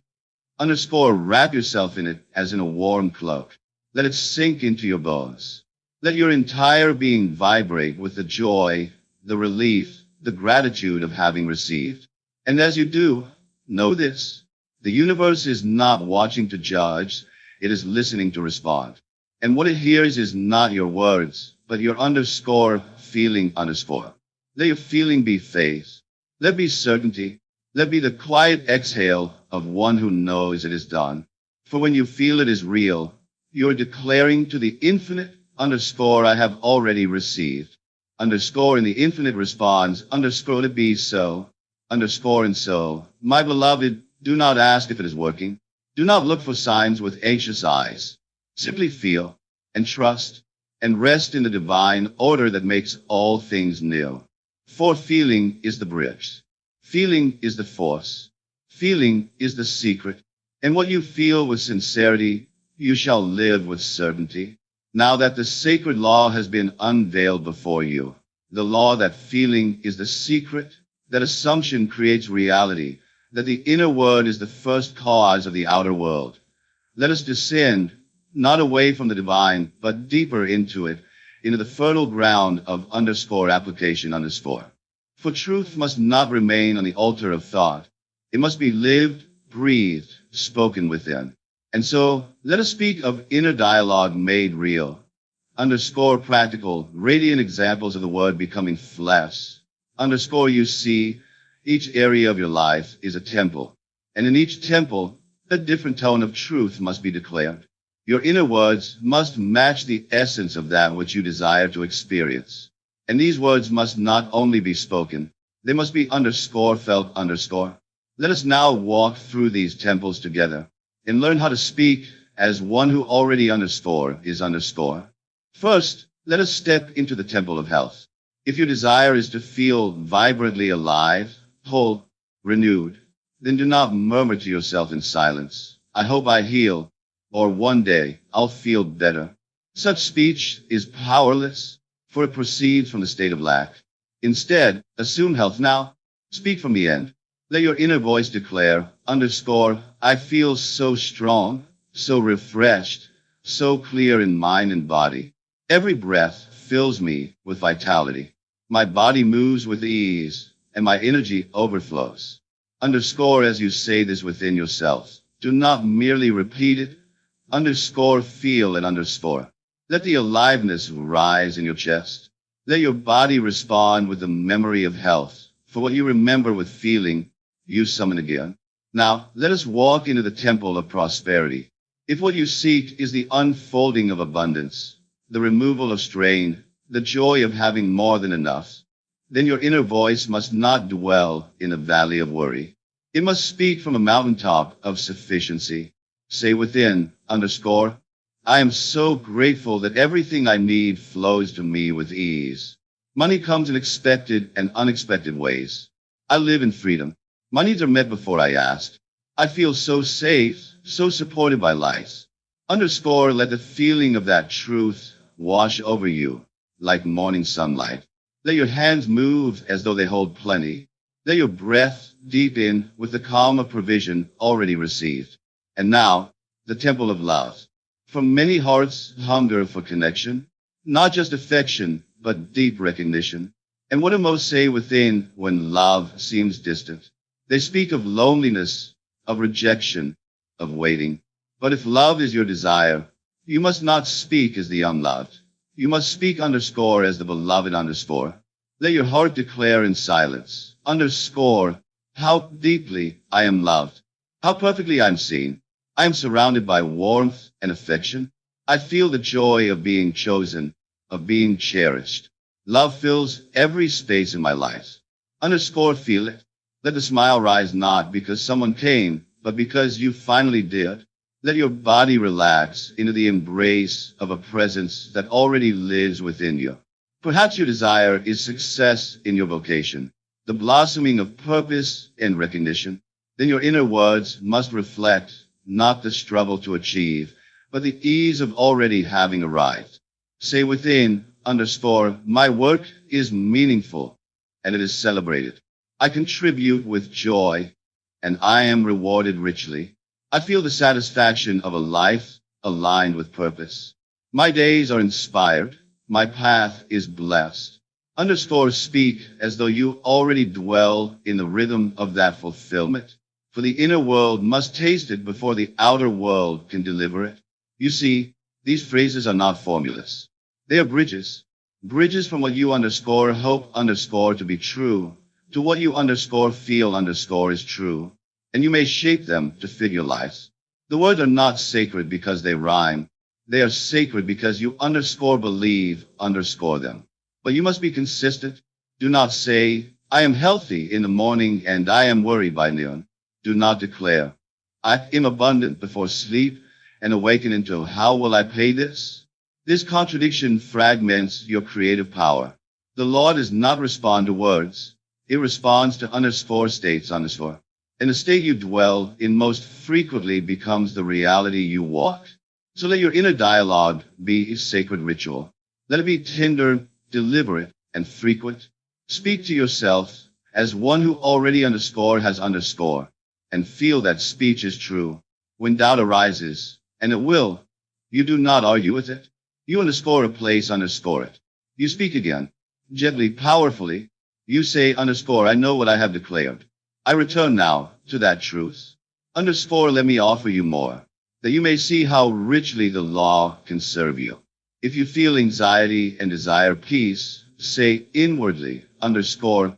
Underscore wrap yourself in it as in a warm cloak. Let it sink into your bones. Let your entire being vibrate with the joy, the relief, the gratitude of having received. And as you do, know this. The universe is not watching to judge, it is listening to respond. And what it hears is not your words, but your underscore feeling underscore. Let your feeling be faith. Let be certainty. Let be the quiet exhale of one who knows it is done. For when you feel it is real, you're declaring to the infinite, underscore I have already received. Underscore and the infinite responds, underscore let it be so. Underscore and so. My beloved, do not ask if it is working. Do not look for signs with anxious eyes. Simply feel and trust and rest in the divine order that makes all things new. For feeling is the bridge. Feeling is the force. Feeling is the secret. And what you feel with sincerity, you shall live with certainty. Now that the sacred law has been unveiled before you, the law that feeling is the secret, that assumption creates reality, that the inner world is the first cause of the outer world. Let us descend, not away from the divine, but deeper into it, into the fertile ground of underscore application underscore. For truth must not remain on the altar of thought. It must be lived, breathed, spoken within. And so, let us speak of inner dialogue made real. Underscore practical, radiant examples of the word becoming flesh. Underscore you see, each area of your life is a temple. And in each temple, a different tone of truth must be declared. Your inner words must match the essence of that which you desire to experience. And these words must not only be spoken, they must be underscore felt underscore. Let us now walk through these temples together and learn how to speak as one who already underscore is underscore. First, let us step into the temple of health. If your desire is to feel vibrantly alive, whole, renewed, then do not murmur to yourself in silence. I hope I heal, or one day I'll feel better. Such speech is powerless, for it proceeds from the state of lack. Instead, assume health now. Speak from the end. Let your inner voice declare, underscore, I feel so strong, so refreshed, so clear in mind and body. Every breath fills me with vitality. My body moves with ease, and my energy overflows. Underscore as you say this within yourself. Do not merely repeat it. Underscore feel and underscore. Let the aliveness rise in your chest. Let your body respond with the memory of health. For what you remember with feeling, you summon again. Now, let us walk into the temple of prosperity. If what you seek is the unfolding of abundance, the removal of strain, the joy of having more than enough, then your inner voice must not dwell in a valley of worry. It must speak from a mountaintop of sufficiency. Say within, underscore, I am so grateful that everything I need flows to me with ease. Money comes in expected and unexpected ways. I live in freedom. My needs are met before I ask. I feel so safe, so supported by life. Underscore, let the feeling of that truth wash over you like morning sunlight. Let your hands move as though they hold plenty. Let your breath deepen with the calm of provision already received. And now, the temple of love. For many hearts hunger for connection, not just affection, but deep recognition. And what do most say within when love seems distant? They speak of loneliness, of rejection, of waiting. But if love is your desire, you must not speak as the unloved. You must speak underscore as the beloved underscore. Let your heart declare in silence, underscore, how deeply I am loved, how perfectly I'm seen, I am surrounded by warmth and affection. I feel the joy of being chosen, of being cherished. Love fills every space in my life. Underscore feel it. Let the smile rise not because someone came, but because you finally did. Let your body relax into the embrace of a presence that already lives within you. Perhaps your desire is success in your vocation, the blossoming of purpose and recognition. Then your inner words must reflect not the struggle to achieve, but the ease of already having arrived. Say within, underscore, my work is meaningful and it is celebrated. I contribute with joy and I am rewarded richly. I feel the satisfaction of a life aligned with purpose. My days are inspired. My path is blessed. Underscore speak as though you already dwell in the rhythm of that fulfillment. For the inner world must taste it before the outer world can deliver it. You see, these phrases are not formulas. They are bridges. Bridges from what you underscore hope underscore to be true to what you underscore feel underscore is true. And you may shape them to fit your lives. The words are not sacred because they rhyme. They are sacred because you underscore believe underscore them. But you must be consistent. Do not say, I am healthy in the morning and I am worried by noon. Do not declare, I am abundant before sleep and awaken into how will I pay this? This contradiction fragments your creative power. The law does not respond to words. It responds to underscore states underscore. And the state you dwell in most frequently becomes the reality you walk. So let your inner dialogue be a sacred ritual. Let it be tender, deliberate, and frequent. Speak to yourself as one who already underscore has underscore, and feel that speech is true. When doubt arises, and it will, you do not argue with it. You underscore a place underscore it. You speak again, gently, powerfully. You say underscore, I know what I have declared. I return now to that truth. Underscore, let me offer you more, that you may see how richly the law can serve you. If you feel anxiety and desire peace, say inwardly, underscore,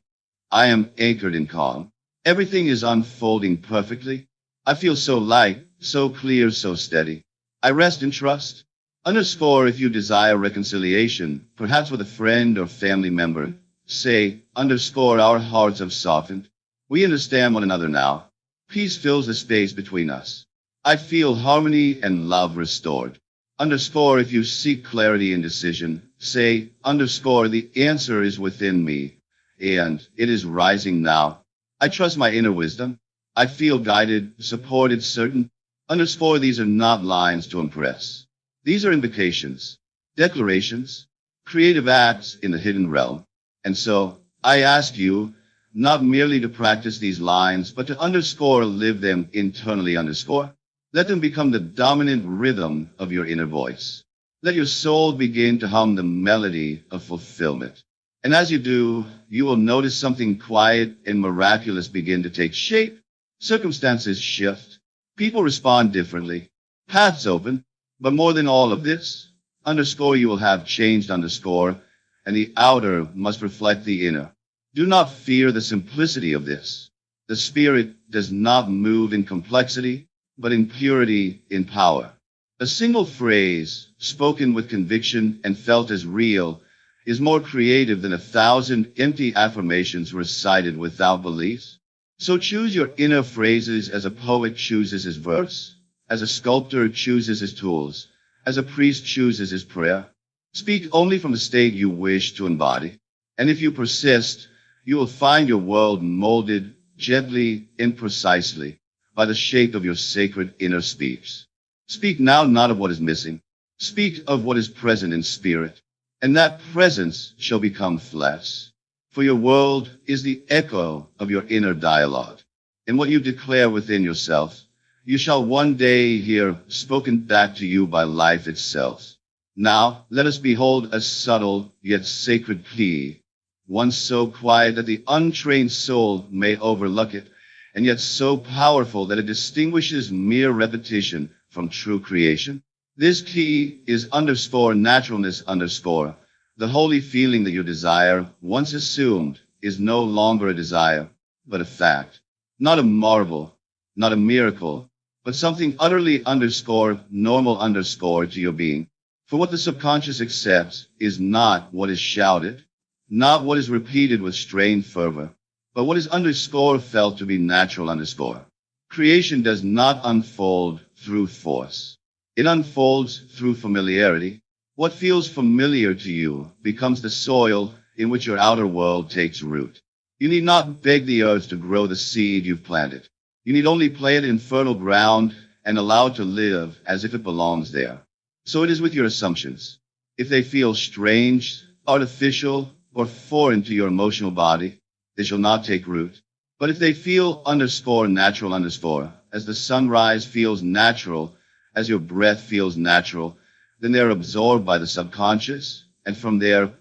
I am anchored in calm. Everything is unfolding perfectly. I feel so light, so clear, so steady. I rest in trust. Underscore, if you desire reconciliation, perhaps with a friend or family member, say, underscore, our hearts have softened. We understand one another now. Peace fills the space between us. I feel harmony and love restored. Underscore, if you seek clarity and decision, say, underscore, the answer is within me, and it is rising now. I trust my inner wisdom. I feel guided, supported, certain. Underscore, these are not lines to impress. These are invocations, declarations, creative acts in the hidden realm. And so, I ask you, not merely to practice these lines, but to underscore, live them internally underscore. Let them become the dominant rhythm of your inner voice. Let your soul begin to hum the melody of fulfillment. And as you do, you will notice something quiet and miraculous begin to take shape. Circumstances shift. People respond differently. Paths open. But more than all of this, underscore, you will have changed underscore, and the outer must reflect the inner. Do not fear the simplicity of this. The spirit does not move in complexity, but in purity, in power. A single phrase, spoken with conviction and felt as real, is more creative than 1,000 empty affirmations recited without belief. So choose your inner phrases as a poet chooses his verse, as a sculptor chooses his tools, as a priest chooses his prayer. Speak only from the state you wish to embody. And if you persist, you will find your world molded gently and precisely by the shape of your sacred inner speech. Speak now not of what is missing. Speak of what is present in spirit, and that presence shall become flesh. For your world is the echo of your inner dialogue. And what you declare within yourself, you shall one day hear spoken back to you by life itself. Now, let us behold a subtle yet sacred plea, one so quiet that the untrained soul may overlook it, and yet so powerful that it distinguishes mere repetition from true creation. This key is underscore naturalness underscore. The holy feeling that you desire, once assumed, is no longer a desire, but a fact. Not a marvel, not a miracle, but something utterly underscore normal underscore to your being. For what the subconscious accepts is not what is shouted, not what is repeated with strained fervor, but what is underscore felt to be natural underscore. Creation does not unfold through force. It unfolds through familiarity. What feels familiar to you becomes the soil in which your outer world takes root. You need not beg the earth to grow the seed you've planted. You need only plant it in fertile ground and allow it to live as if it belongs there. So it is with your assumptions. If they feel strange, artificial, or foreign to your emotional body, they shall not take root. But if they feel underscore natural underscore, as the sunrise feels natural, as your breath feels natural, then they are absorbed by the subconscious, and from there,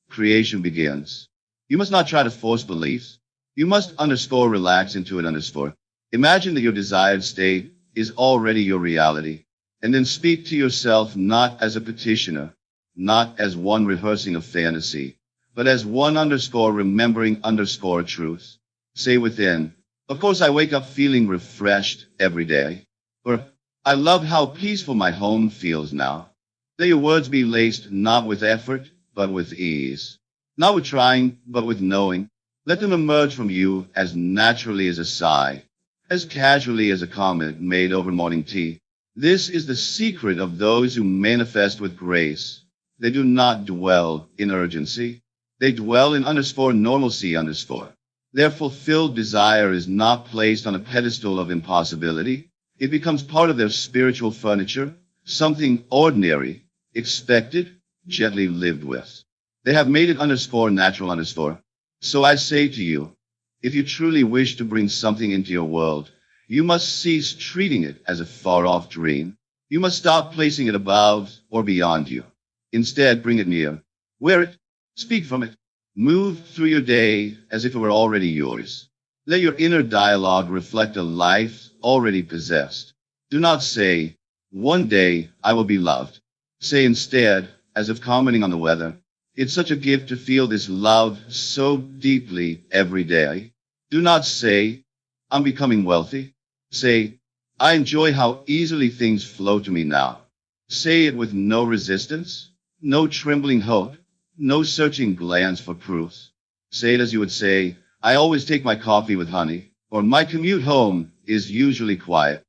creation begins. You must not try to force beliefs. You must underscore relax into it underscore. Imagine that your desired state is already your reality, and then speak to yourself not as a petitioner, not as one rehearsing a fantasy, but as one underscore remembering underscore truth. Say within, of course I wake up feeling refreshed every day. Or, I love how peaceful my home feels now. Let your words be laced not with effort, but with ease. Not with trying, but with knowing. Let them emerge from you as naturally as a sigh, as casually as a comment made over morning tea. This is the secret of those who manifest with grace. They do not dwell in urgency. They dwell in underscore normalcy underscore. Their fulfilled desire is not placed on a pedestal of impossibility. It becomes part of their spiritual furniture, something ordinary, expected, gently lived with. They have made it underscore natural underscore. So I say to you, if you truly wish to bring something into your world, you must cease treating it as a far-off dream. You must stop placing it above or beyond you. Instead, bring it near. Wear it. Speak from it. Move through your day as if it were already yours. Let your inner dialogue reflect a life already possessed. Do not say, one day I will be loved. Say instead, as if commenting on the weather, it's such a gift to feel this love so deeply every day. Do not say, I'm becoming wealthy. Say, I enjoy how easily things flow to me now. Say it with no resistance, no trembling hope, no searching glance for proofs. Say it as you would say, I always take my coffee with honey, or my commute home is usually quiet.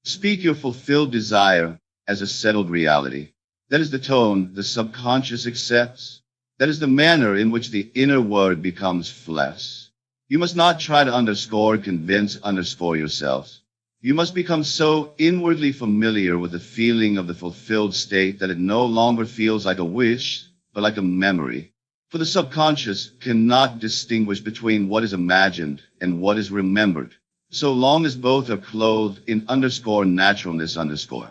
Speak your fulfilled desire as a settled reality. That is the tone the subconscious accepts. That is the manner in which the inner word becomes flesh. You must not try to underscore, convince, underscore yourself. You must become so inwardly familiar with the feeling of the fulfilled state that it no longer feels like a wish, but like a memory. For the subconscious cannot distinguish between what is imagined and what is remembered, so long as both are clothed in underscore naturalness underscore.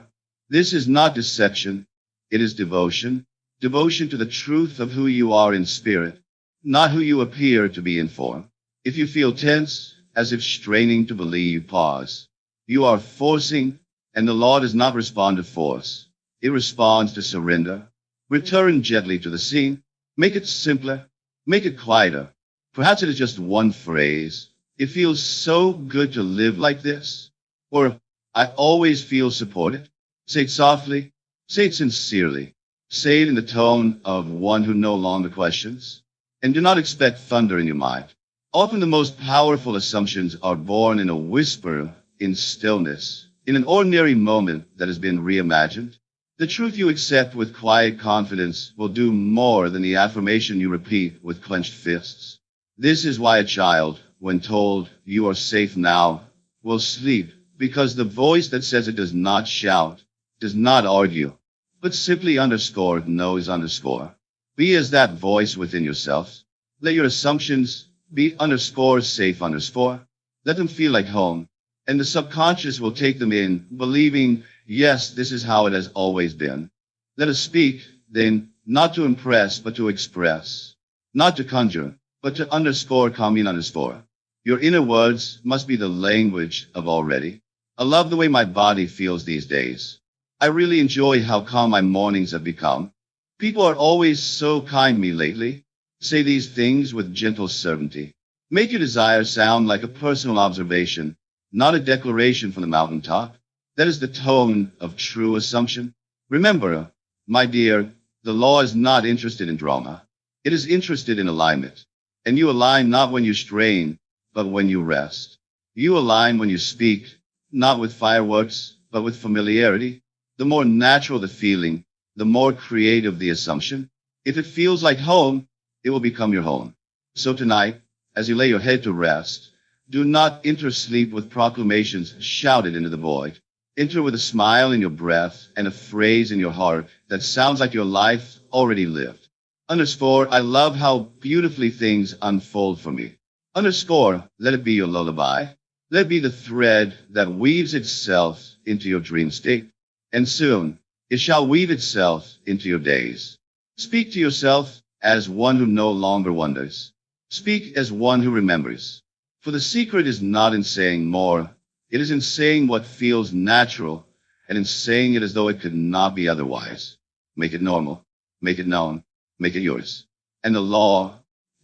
This is not deception, it is devotion. Devotion to the truth of who you are in spirit, not who you appear to be in form. If you feel tense, as if straining to believe, pause. You are forcing, and the law does not respond to force. It responds to surrender. Return gently to the scene. Make it simpler. Make it quieter. Perhaps it is just one phrase. It feels so good to live like this. Or, I always feel supported. Say it softly. Say it sincerely. Say it in the tone of one who no longer questions. And do not expect thunder in your mind. Often the most powerful assumptions are born in a whisper, in stillness, in an ordinary moment that has been reimagined. The truth you accept with quiet confidence will do more than the affirmation you repeat with clenched fists. This is why a child, when told, you are safe now, will sleep, because the voice that says it does not shout, does not argue, but simply underscore knows underscore. Be as that voice within yourself. Let your assumptions be underscore safe underscore. Let them feel like home. And the subconscious will take them in, believing, yes, this is how it has always been. Let us speak, then, not to impress, but to express. Not to conjure, but to underscore commune underscore. Your inner words must be the language of already. I love the way my body feels these days. I really enjoy how calm my mornings have become. People are always so kind to me lately. Say these things with gentle certainty. Make your desire sound like a personal observation, not a declaration from the mountaintop. That is the tone of true assumption. Remember, my dear, the law is not interested in drama. It is interested in alignment. And you align not when you strain, but when you rest. You align when you speak, not with fireworks, but with familiarity. The more natural the feeling, the more creative the assumption. If it feels like home, it will become your home. So tonight, as you lay your head to rest, do not enter sleep with proclamations shouted into the void. Enter with a smile in your breath and a phrase in your heart that sounds like your life already lived. Underscore, I love how beautifully things unfold for me. Underscore, let it be your lullaby. Let it be the thread that weaves itself into your dream state. And soon, it shall weave itself into your days. Speak to yourself as one who no longer wonders. Speak as one who remembers. For the secret is not in saying more. It is in saying what feels natural and in saying it as though it could not be otherwise. Make it normal. Make it known. Make it yours. And the law,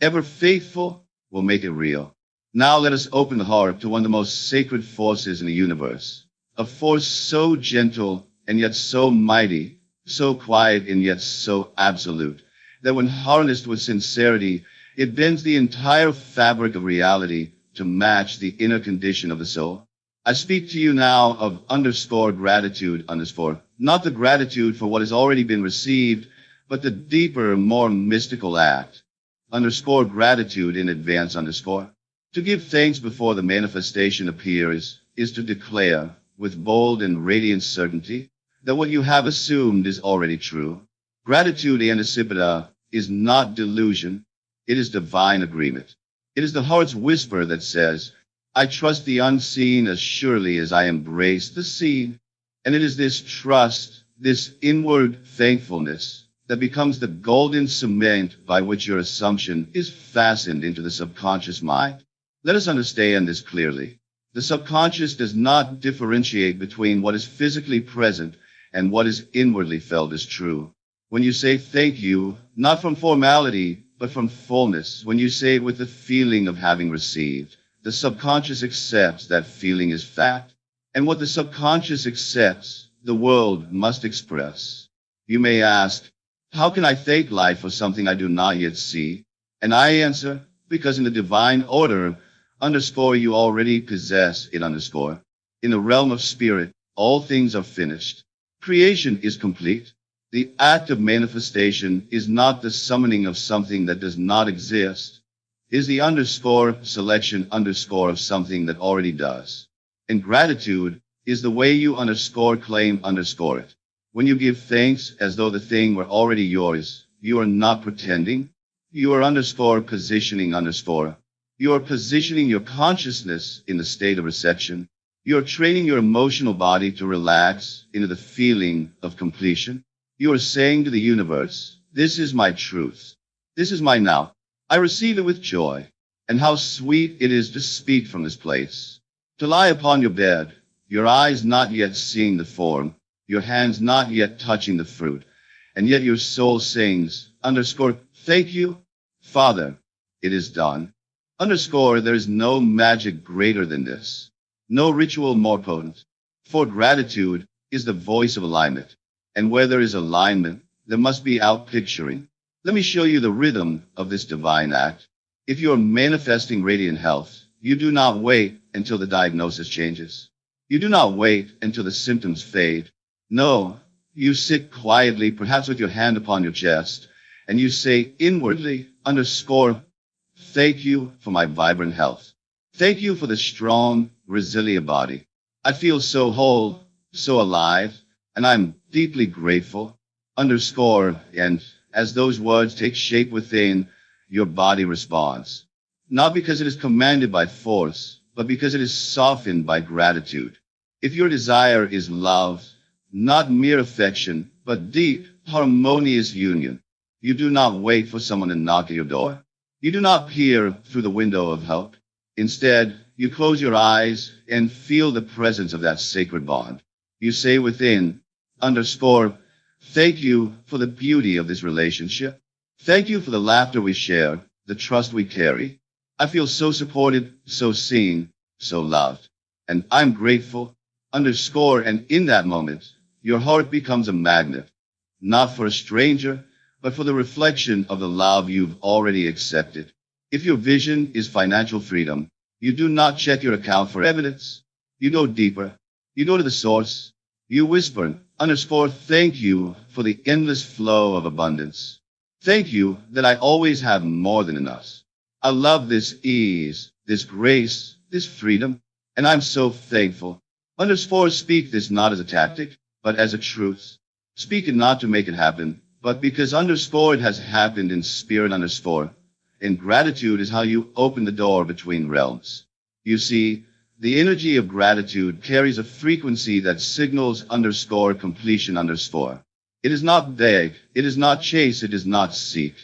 ever faithful, will make it real. Now let us open the heart to one of the most sacred forces in the universe. A force so gentle and yet so mighty, so quiet and yet so absolute, that when harnessed with sincerity, it bends the entire fabric of reality to match the inner condition of the soul. I speak to you now of underscore gratitude underscore, not the gratitude for what has already been received, but the deeper, more mystical act. Underscore gratitude in advance underscore. To give thanks before the manifestation appears is to declare with bold and radiant certainty that what you have assumed is already true. Gratitude anticipita is not delusion. It is divine agreement. It is the heart's whisper that says, I trust the unseen as surely as I embrace the seen. And it is this trust, this inward thankfulness, that becomes the golden cement by which your assumption is fastened into the subconscious mind. Let us understand this clearly. The subconscious does not differentiate between what is physically present and what is inwardly felt as true. When you say thank you, not from formality, but from fullness, when you say it with the feeling of having received, the subconscious accepts that feeling is fact. And what the subconscious accepts, the world must express. You may ask, how can I thank life for something I do not yet see? And I answer, because in the divine order, underscore you already possess it underscore. In the realm of spirit, all things are finished. Creation is complete. The act of manifestation is not the summoning of something that does not exist. It is the underscore selection underscore of something that already does. And gratitude is the way you underscore claim underscore it. When you give thanks as though the thing were already yours, you are not pretending. You are underscore positioning underscore. You are positioning your consciousness in the state of reception. You are training your emotional body to relax into the feeling of completion. You are saying to the universe, this is my truth. This is my now. I receive it with joy. And how sweet it is to speak from this place. To lie upon your bed, your eyes not yet seeing the form, your hands not yet touching the fruit, and yet your soul sings, underscore, thank you, Father, it is done. Underscore, there is no magic greater than this. No ritual more potent. For gratitude is the voice of alignment. And where there is alignment, there must be outpicturing. Let me show you the rhythm of this divine act. If you are manifesting radiant health, you do not wait until the diagnosis changes. You do not wait until the symptoms fade. No, you sit quietly, perhaps with your hand upon your chest, and you say inwardly, underscore, thank you for my vibrant health. Thank you for the strong, resilient body. I feel so whole, so alive, and I'm deeply grateful. Underscore, and as those words take shape within, your body responds. Not because it is commanded by force, but because it is softened by gratitude. If your desire is love, not mere affection, but deep, harmonious union, you do not wait for someone to knock at your door. You do not peer through the window of hope. Instead, you close your eyes and feel the presence of that sacred bond. You say within, underscore, thank you for the beauty of this relationship. Thank you for the laughter we share, the trust we carry. I feel so supported, so seen, so loved. And I'm grateful. underscore, and in that moment, your heart becomes a magnet, not for a stranger, but for the reflection of the love you've already accepted. If your vision is financial freedom, you do not check your account for evidence. You go deeper. You go to the source. You whisper, underscore, thank you for the endless flow of abundance. Thank you that I always have more than enough. I love this ease, this grace, this freedom, and I'm so thankful. Underscore, speak this not as a tactic, but as a truth. Speak it not to make it happen, but because underscore it has happened in spirit underscore. And gratitude is how you open the door between realms. You see, the energy of gratitude carries a frequency that signals underscore completion underscore. It is not beg, it is not chase, it is not seek.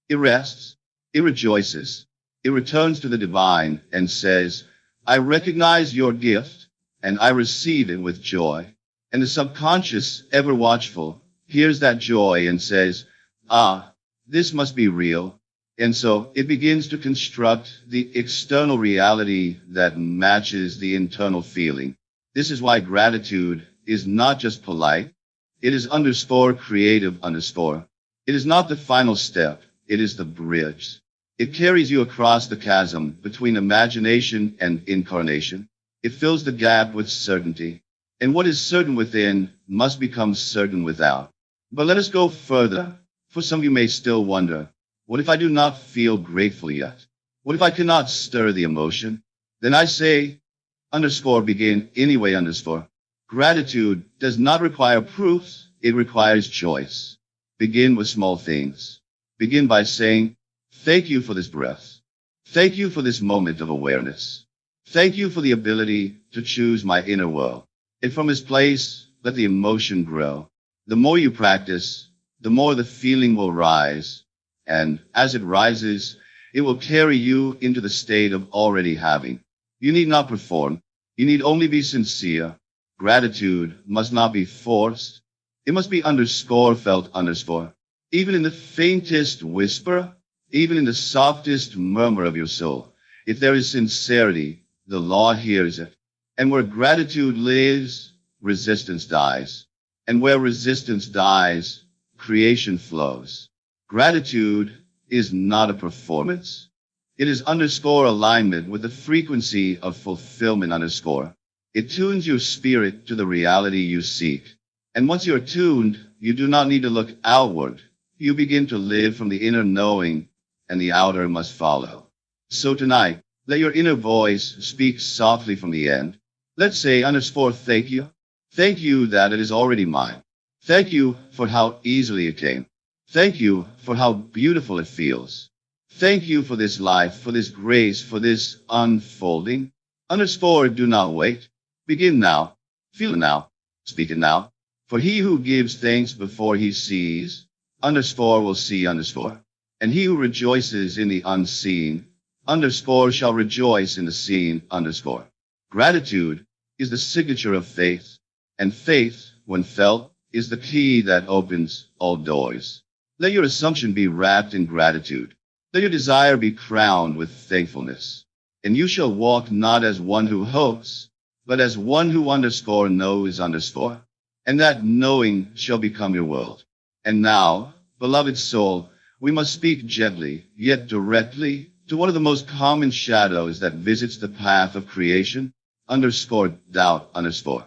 It rests, it rejoices, it returns to the divine and says, I recognize your gift, and I receive it with joy. And the subconscious, ever watchful, hears that joy and says, ah, this must be real. And so it begins to construct the external reality that matches the internal feeling. This is why gratitude is not just polite. It is underscore creative underscore. It is not the final step. It is the bridge. It carries you across the chasm between imagination and incarnation. It fills the gap with certainty. And what is certain within must become certain without. But let us go further, for some of you may still wonder, what if I do not feel grateful yet? What if I cannot stir the emotion? Then I say, underscore begin anyway underscore. Gratitude does not require proofs, it requires choice. Begin with small things. Begin by saying, thank you for this breath. Thank you for this moment of awareness. Thank you for the ability to choose my inner world. And from this place, let the emotion grow. The more you practice, the more the feeling will rise. And as it rises, it will carry you into the state of already having. You need not perform. You need only be sincere. Gratitude must not be forced. It must be underscore felt underscore. Even in the faintest whisper, even in the softest murmur of your soul, if there is sincerity, the law hears it. And where gratitude lives, resistance dies. And where resistance dies, creation flows. Gratitude is not a performance. It is underscore alignment with the frequency of fulfillment underscore. It tunes your spirit to the reality you seek. And once you're tuned, you do not need to look outward. You begin to live from the inner knowing, and the outer must follow. So tonight, let your inner voice speak softly from the end. Let's say underscore thank you. Thank you that it is already mine. Thank you for how easily it came. Thank you for how beautiful it feels. Thank you for this life, for this grace, for this unfolding. Underscore do not wait. Begin now. Feel it now. Speak it now. For he who gives thanks before he sees, underscore will see underscore. And he who rejoices in the unseen, underscore shall rejoice in the seen underscore. Gratitude is the signature of faith. And faith, when felt, is the key that opens all doors. Let your assumption be wrapped in gratitude. Let your desire be crowned with thankfulness. And you shall walk not as one who hopes, but as one who underscore knows underscore. And that knowing shall become your world. And now, beloved soul, we must speak gently, yet directly, to one of the most common shadows that visits the path of creation, underscore doubt underscore.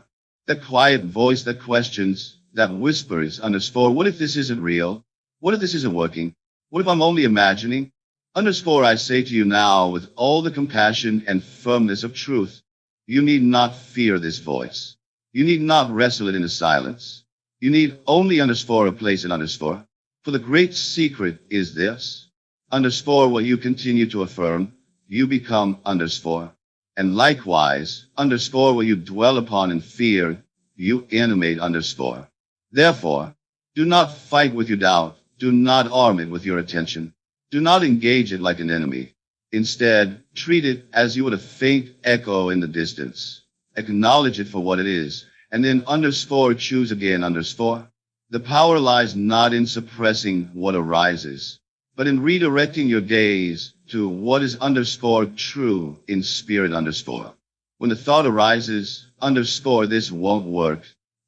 That quiet voice that questions, that whispers underscore, what if this isn't real? What if this isn't working? What if I'm only imagining? Underscore, I say to you now with all the compassion and firmness of truth, you need not fear this voice. You need not wrestle it into silence. You need only underscore a place in underscore. For the great secret is this. Underscore what you continue to affirm, you become underscore. And likewise, underscore what you dwell upon in fear, you animate underscore. Therefore, do not fight with your doubt. Do not arm it with your attention. Do not engage it like an enemy. Instead, treat it as you would a faint echo in the distance. Acknowledge it for what it is, and then underscore choose again underscore. The power lies not in suppressing what arises, but in redirecting your gaze to what is underscore true in spirit underscore. When the thought arises, Underscore this won't work.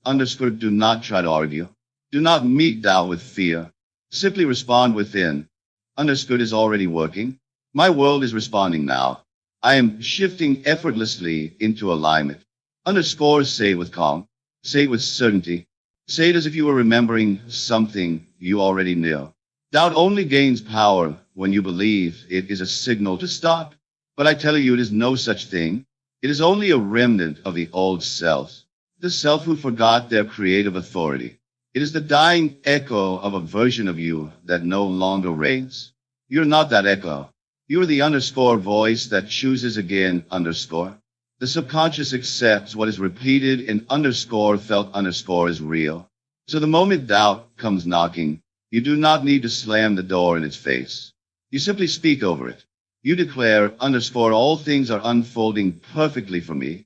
Underscore do not try to argue. Do not meet doubt with fear. Simply respond within. Underscore is already working. My world is responding now. I am shifting effortlessly into alignment. Underscore say it with calm. Say it with certainty. Say it as if you were remembering something you already knew. Doubt only gains power when you believe it is a signal to stop. But I tell you, it is no such thing. It is only a remnant of the old self, the self who forgot their creative authority. It is the dying echo of a version of you that no longer reigns. You're not that echo. You're the underscore voice that chooses again underscore. The subconscious accepts what is repeated and underscore felt underscore is real. So the moment doubt comes knocking, you do not need to slam the door in its face. You simply speak over it. You declare underscore all things are unfolding perfectly for me.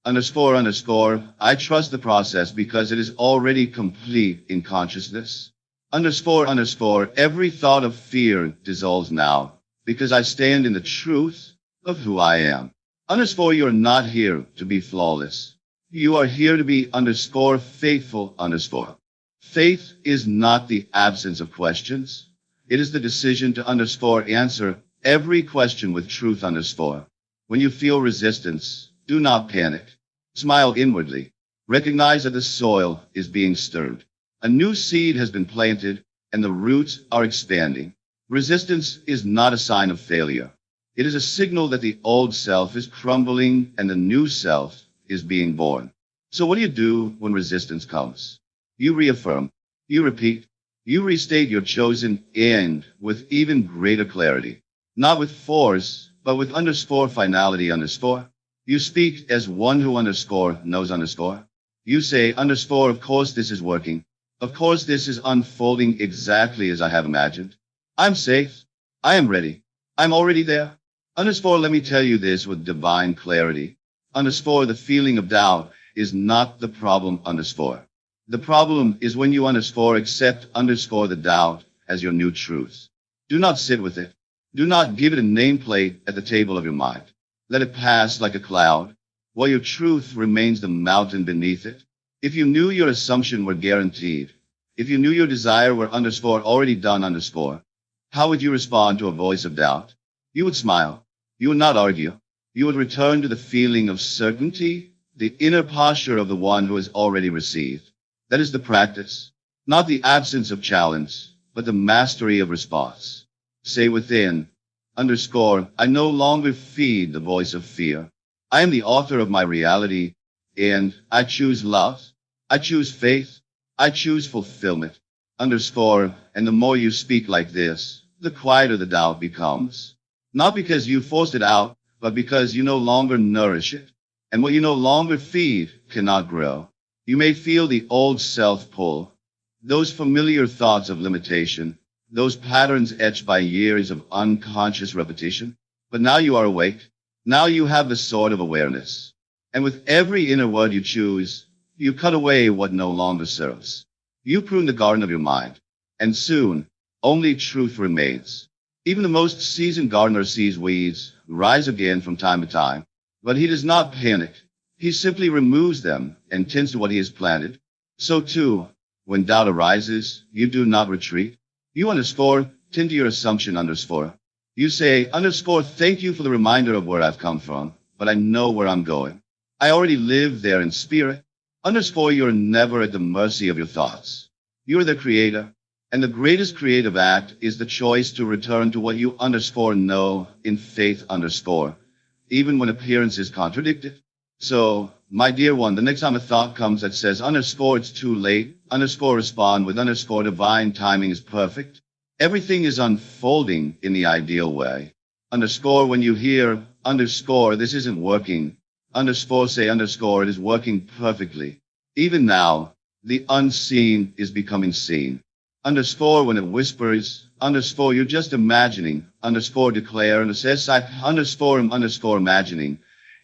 Underscore underscore I trust the process because it is already complete in consciousness. Underscore underscore every thought of fear dissolves now because I stand in the truth of who I am. Underscore you're not here to be flawless. You are here to be underscore faithful underscore. Faith is not the absence of questions. It is the decision to underscore answer every question with truth underscore. When you feel resistance, do not panic. Smile inwardly. Recognize that the soil is being stirred. A new seed has been planted and the roots are expanding. Resistance is not a sign of failure. It is a signal that the old self is crumbling and the new self is being born. So what do you do when resistance comes? You reaffirm. You repeat. You restate your chosen end with even greater clarity. Not with force, but with underscore finality underscore. You speak as one who underscore knows underscore. You say underscore, of course this is working. Of course this is unfolding exactly as I have imagined. I'm safe. I am ready. I'm already there. Underscore, let me tell you this with divine clarity. Underscore, the feeling of doubt is not the problem underscore. The problem is when you underscore accept underscore the doubt as your new truth. Do not sit with it. Do not give it a nameplate at the table of your mind. Let it pass like a cloud, while your truth remains the mountain beneath it. If you knew your assumption were guaranteed, if you knew your desire were underscore already done underscore, how would you respond to a voice of doubt? You would smile. You would not argue. You would return to the feeling of certainty, the inner posture of the one who has already received. That is the practice, not the absence of challenge, but the mastery of response. Say within, underscore, I no longer feed the voice of fear. I am the author of my reality, and I choose love. I choose faith. I choose fulfillment. Underscore, and the more you speak like this, the quieter the doubt becomes. Not because you forced it out, but because you no longer nourish it. And what you no longer feed cannot grow. You may feel the old self pull, those familiar thoughts of limitation, those patterns etched by years of unconscious repetition. But now you are awake. Now you have the sword of awareness. And with every inner word you choose, you cut away what no longer serves. You prune the garden of your mind. And soon, only truth remains. Even the most seasoned gardener sees weeds rise again from time to time. But he does not panic. He simply removes them and tends to what he has planted. So too, when doubt arises, you do not retreat. You underscore, tend to your assumption underscore. You say underscore, thank you for the reminder of where I've come from, but I know where I'm going. I already live there in spirit. Underscore, you're never at the mercy of your thoughts. You're the creator, and the greatest creative act is the choice to return to what you underscore know in faith underscore, even when appearances contradict it. So, my dear one, the next time a thought comes that says underscore it's too late, underscore respond with underscore divine timing is perfect. Everything is unfolding in the ideal way. Underscore when you hear underscore this isn't working, underscore say underscore it is working perfectly. Even now, the unseen is becoming seen. Underscore when it whispers, underscore you're just imagining, underscore declare, and it says underscore imagining,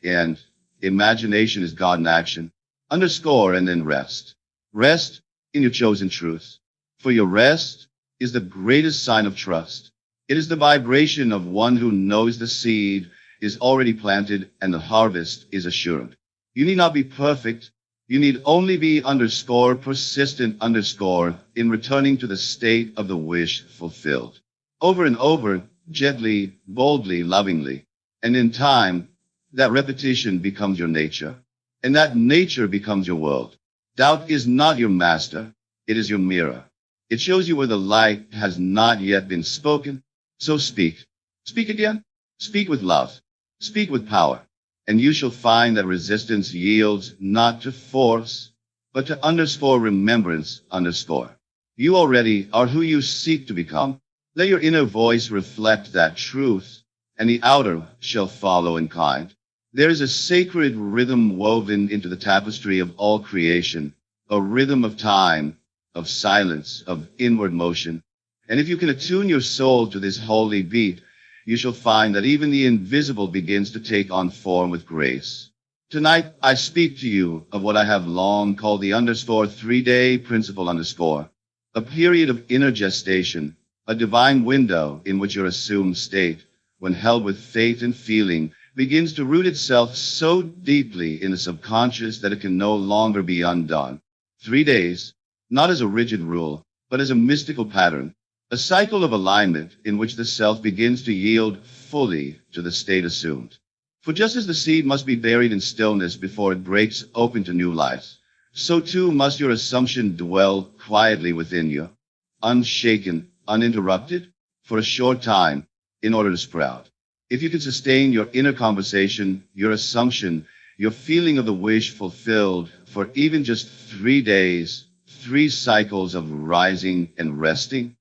and imagination is God in action. Underscore and then rest. Rest in your chosen truth. For your rest is the greatest sign of trust. It is the vibration of one who knows the seed is already planted and the harvest is assured. You need not be perfect. You need only be underscore persistent underscore in returning to the state of the wish fulfilled. Over and over, gently, boldly, lovingly. And in time, that repetition becomes your nature. And that nature becomes your world. Doubt is not your master. It is your mirror. It shows you where the light has not yet been spoken. So speak. Speak again. Speak with love. Speak with power. And you shall find that resistance yields not to force, but to underscore remembrance underscore. You already are who you seek to become. Let your inner voice reflect that truth, and the outer shall follow in kind. There is a sacred rhythm woven into the tapestry of all creation, a rhythm of time, of silence, of inward motion. And if you can attune your soul to this holy beat, you shall find that even the invisible begins to take on form with grace. Tonight, I speak to you of what I have long called the underscore 3-day principle underscore, a period of inner gestation, a divine window in which your assumed state, when held with faith and feeling, begins to root itself so deeply in the subconscious that it can no longer be undone. 3 days, not as a rigid rule, but as a mystical pattern, a cycle of alignment in which the self begins to yield fully to the state assumed. For just as the seed must be buried in stillness before it breaks open to new life, so too must your assumption dwell quietly within you, unshaken, uninterrupted, for a short time, in order to sprout. If you can sustain your inner conversation, your assumption, your feeling of the wish fulfilled for even just 3 days, 3 cycles of rising and resting,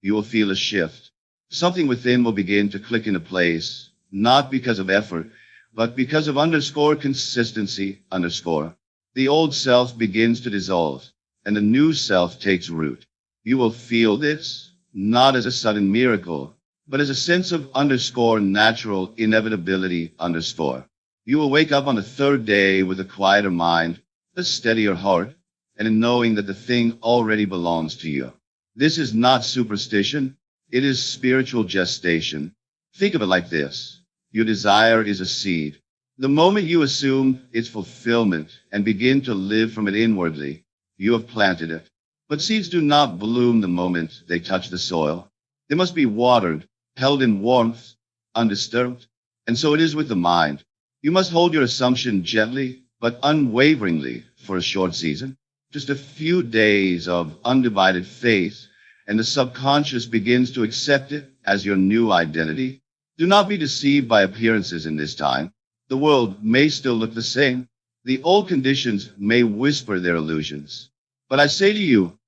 you will feel a shift. Something within will begin to click into place, not because of effort, but because of underscore consistency underscore. The old self begins to dissolve, and the new self takes root. You will feel this, not as a sudden miracle, but as a sense of underscore natural inevitability underscore. You will wake up on the 3rd day with a quieter mind, a steadier heart, and in knowing that the thing already belongs to you. This is not superstition. It is spiritual gestation. Think of it like this. Your desire is a seed. The moment you assume its fulfillment and begin to live from it inwardly, you have planted it. But seeds do not bloom the moment they touch the soil. They must be watered, held in warmth, undisturbed. And so it is with the mind. You must hold your assumption gently, but unwaveringly for a short season. Just a few days of undivided faith, and the subconscious begins to accept it as your new identity. Do not be deceived by appearances in this time. The world may still look the same. The old conditions may whisper their illusions. But I say to you,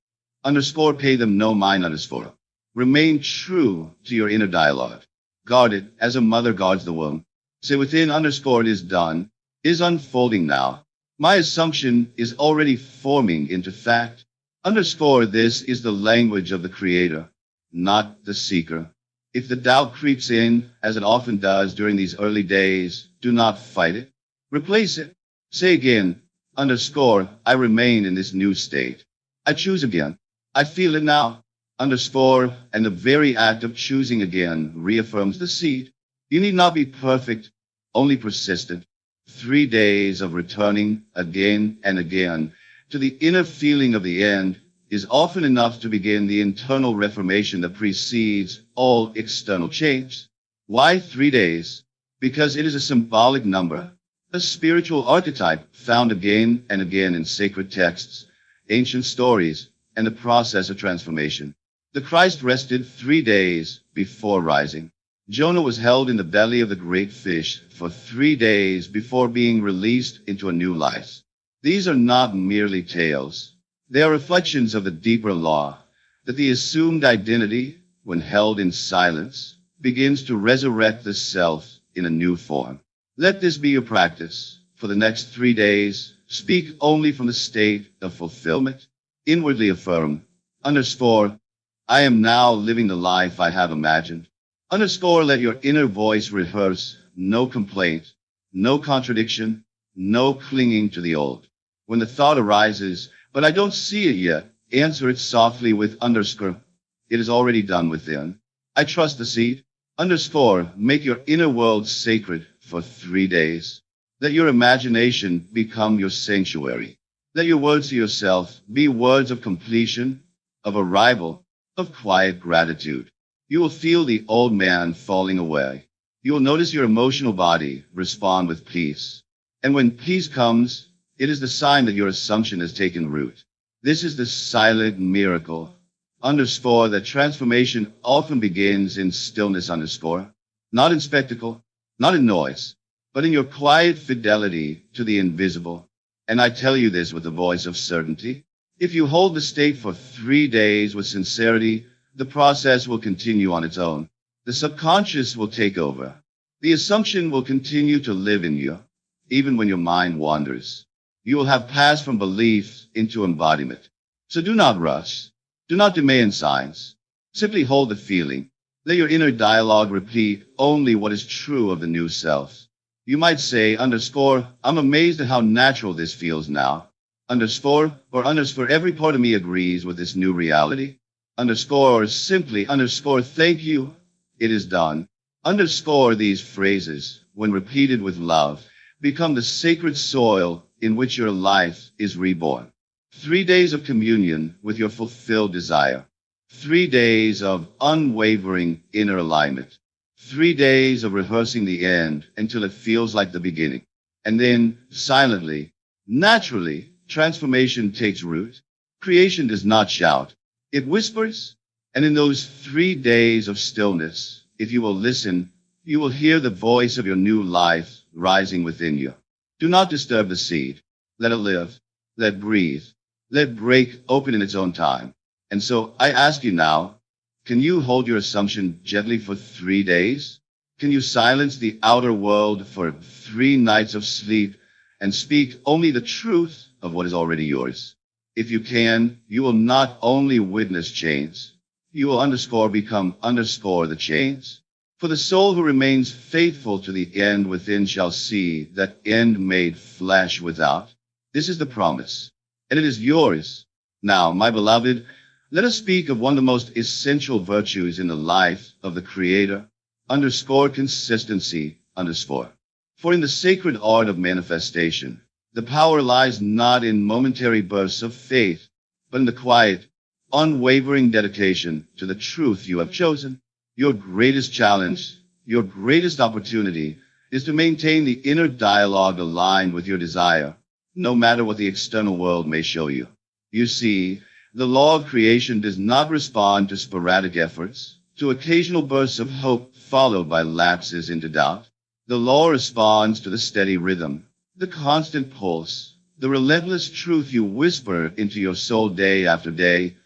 underscore pay them no mind underscore. Remain true to your inner dialogue. Guard it as a mother guards the womb. Say within underscore it is done, is unfolding now. My assumption is already forming into fact. Underscore this is the language of the creator, not the seeker. If the doubt creeps in, as it often does during these early days, do not fight it. Replace it. Say again, underscore, I remain in this new state. I choose again. I feel it now. Underscore, and the very act of choosing again reaffirms the seed. You need not be perfect, only persistent. 3 days of returning again and again to the inner feeling of the end is often enough to begin the internal reformation that precedes all external change. Why 3 days? Because it is a symbolic number, a spiritual archetype found again and again in sacred texts, ancient stories, and the process of transformation. The Christ rested 3 days before rising. Jonah was held in the belly of the great fish for 3 days before being released into a new life. These are not merely tales. They are reflections of the deeper law, that the assumed identity, when held in silence, begins to resurrect the self in a new form. Let this be your practice. For the next 3 days, speak only from the state of fulfillment. Inwardly affirm, underscore, I am now living the life I have imagined. Underscore, let your inner voice rehearse, no complaint, no contradiction, no clinging to the old. When the thought arises, but I don't see it yet, answer it softly with underscore, it is already done within. I trust the seed. Underscore, make your inner world sacred for 3 days. Let your imagination become your sanctuary. Let your words to yourself be words of completion, of arrival, of quiet gratitude. You will feel the old man falling away. You will notice your emotional body respond with peace. And when peace comes, it is the sign that your assumption has taken root. This is the silent miracle. Underscore that transformation often begins in stillness underscore. Not in spectacle, not in noise, but in your quiet fidelity to the invisible. And I tell you this with a voice of certainty. If you hold the state for 3 days with sincerity, the process will continue on its own. The subconscious will take over. The assumption will continue to live in you, even when your mind wanders. You will have passed from belief into embodiment. So do not rush. Do not demand signs. Simply hold the feeling. Let your inner dialogue repeat only what is true of the new self. You might say, underscore, I'm amazed at how natural this feels now. Underscore, or underscore, every part of me agrees with this new reality. Underscore, or simply underscore, thank you. It is done. Underscore these phrases, when repeated with love, become the sacred soil in which your life is reborn. 3 days of communion with your fulfilled desire. 3 days of unwavering inner alignment. 3 days of rehearsing the end until it feels like the beginning. And then, silently, naturally, transformation takes root. Creation does not shout. It whispers. And in those 3 days of stillness, if you will listen, you will hear the voice of your new life rising within you. Do not disturb the seed. Let it live. Let it breathe. Let it break open in its own time. And so I ask you now, can you hold your assumption gently for 3 days? Can you silence the outer world for 3 nights of sleep and speak only the truth of what is already yours? If you can, you will not only witness change, you will underscore become underscore the change. For the soul who remains faithful to the end within shall see that end made flesh without. This is the promise, and it is yours. Now, my beloved, let us speak of one of the most essential virtues in the life of the Creator, underscore consistency, underscore. For in the sacred art of manifestation, the power lies not in momentary bursts of faith, but in the quiet, unwavering dedication to the truth you have chosen. Your greatest challenge, your greatest opportunity, is to maintain the inner dialogue aligned with your desire, no matter what the external world may show you. You see, the law of creation does not respond to sporadic efforts, to occasional bursts of hope followed by lapses into doubt. The law responds to the steady rhythm, the constant pulse, the relentless truth you whisper into your soul day after day,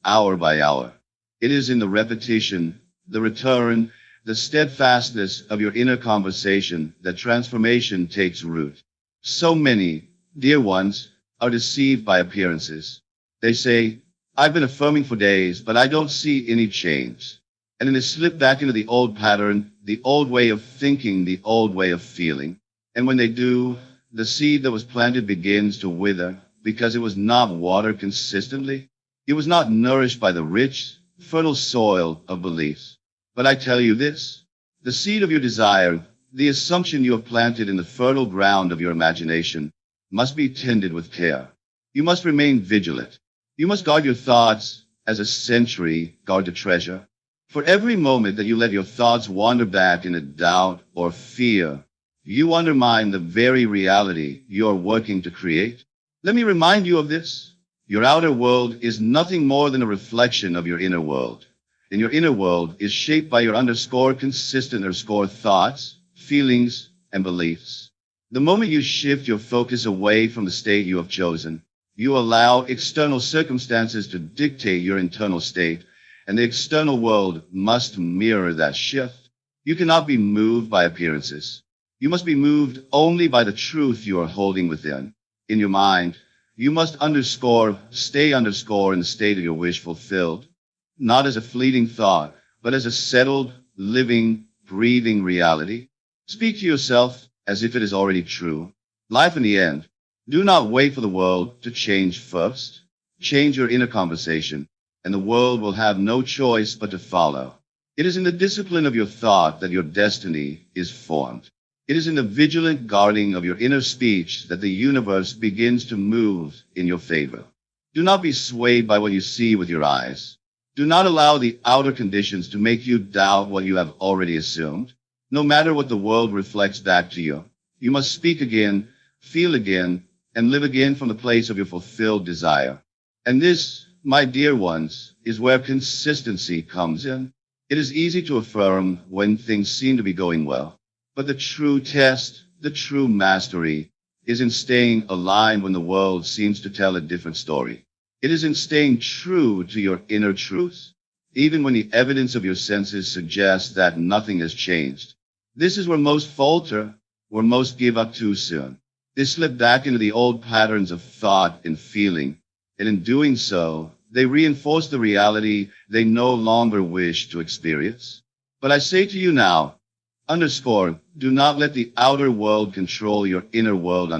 hour by hour. It is in the repetition, the return, the steadfastness of your inner conversation that transformation takes root. So many, dear ones, are deceived by appearances. They say, I've been affirming for days, but I don't see any change. And then they slip back into the old pattern, the old way of thinking, the old way of feeling. And when they do, the seed that was planted begins to wither because it was not watered consistently. It was not nourished by the rich, fertile soil of beliefs. But I tell you this, the seed of your desire, the assumption you have planted in the fertile ground of your imagination, must be tended with care. You must remain vigilant. You must guard your thoughts as a sentry guard a treasure. For every moment that you let your thoughts wander back into doubt or fear, you undermine the very reality you are working to create. Let me remind you of this. Your outer world is nothing more than a reflection of your inner world. And your inner world is shaped by your underscore consistent underscore thoughts, feelings, and beliefs. The moment you shift your focus away from the state you have chosen, you allow external circumstances to dictate your internal state, and the external world must mirror that shift. You cannot be moved by appearances. You must be moved only by the truth you are holding within. In your mind, you must stay underscore in the state of your wish fulfilled, not as a fleeting thought, but as a settled, living, breathing reality. Speak to yourself as if it is already true. Life in the end. Do not wait for the world to change first. Change your inner conversation, and the world will have no choice but to follow. It is in the discipline of your thought that your destiny is formed. It is in the vigilant guarding of your inner speech that the universe begins to move in your favor. Do not be swayed by what you see with your eyes. Do not allow the outer conditions to make you doubt what you have already assumed. No matter what the world reflects back to you, you must speak again, feel again, and live again from the place of your fulfilled desire. And this, my dear ones, is where consistency comes in. It is easy to affirm when things seem to be going well, but the true test, the true mastery, is in staying aligned when the world seems to tell a different story. It is in staying true to your inner truth, even when the evidence of your senses suggests that nothing has changed. This is where most falter, where most give up too soon. They slip back into the old patterns of thought and feeling, and in doing so, they reinforce the reality they no longer wish to experience. But I say to you now, do not let the outer world control your inner world,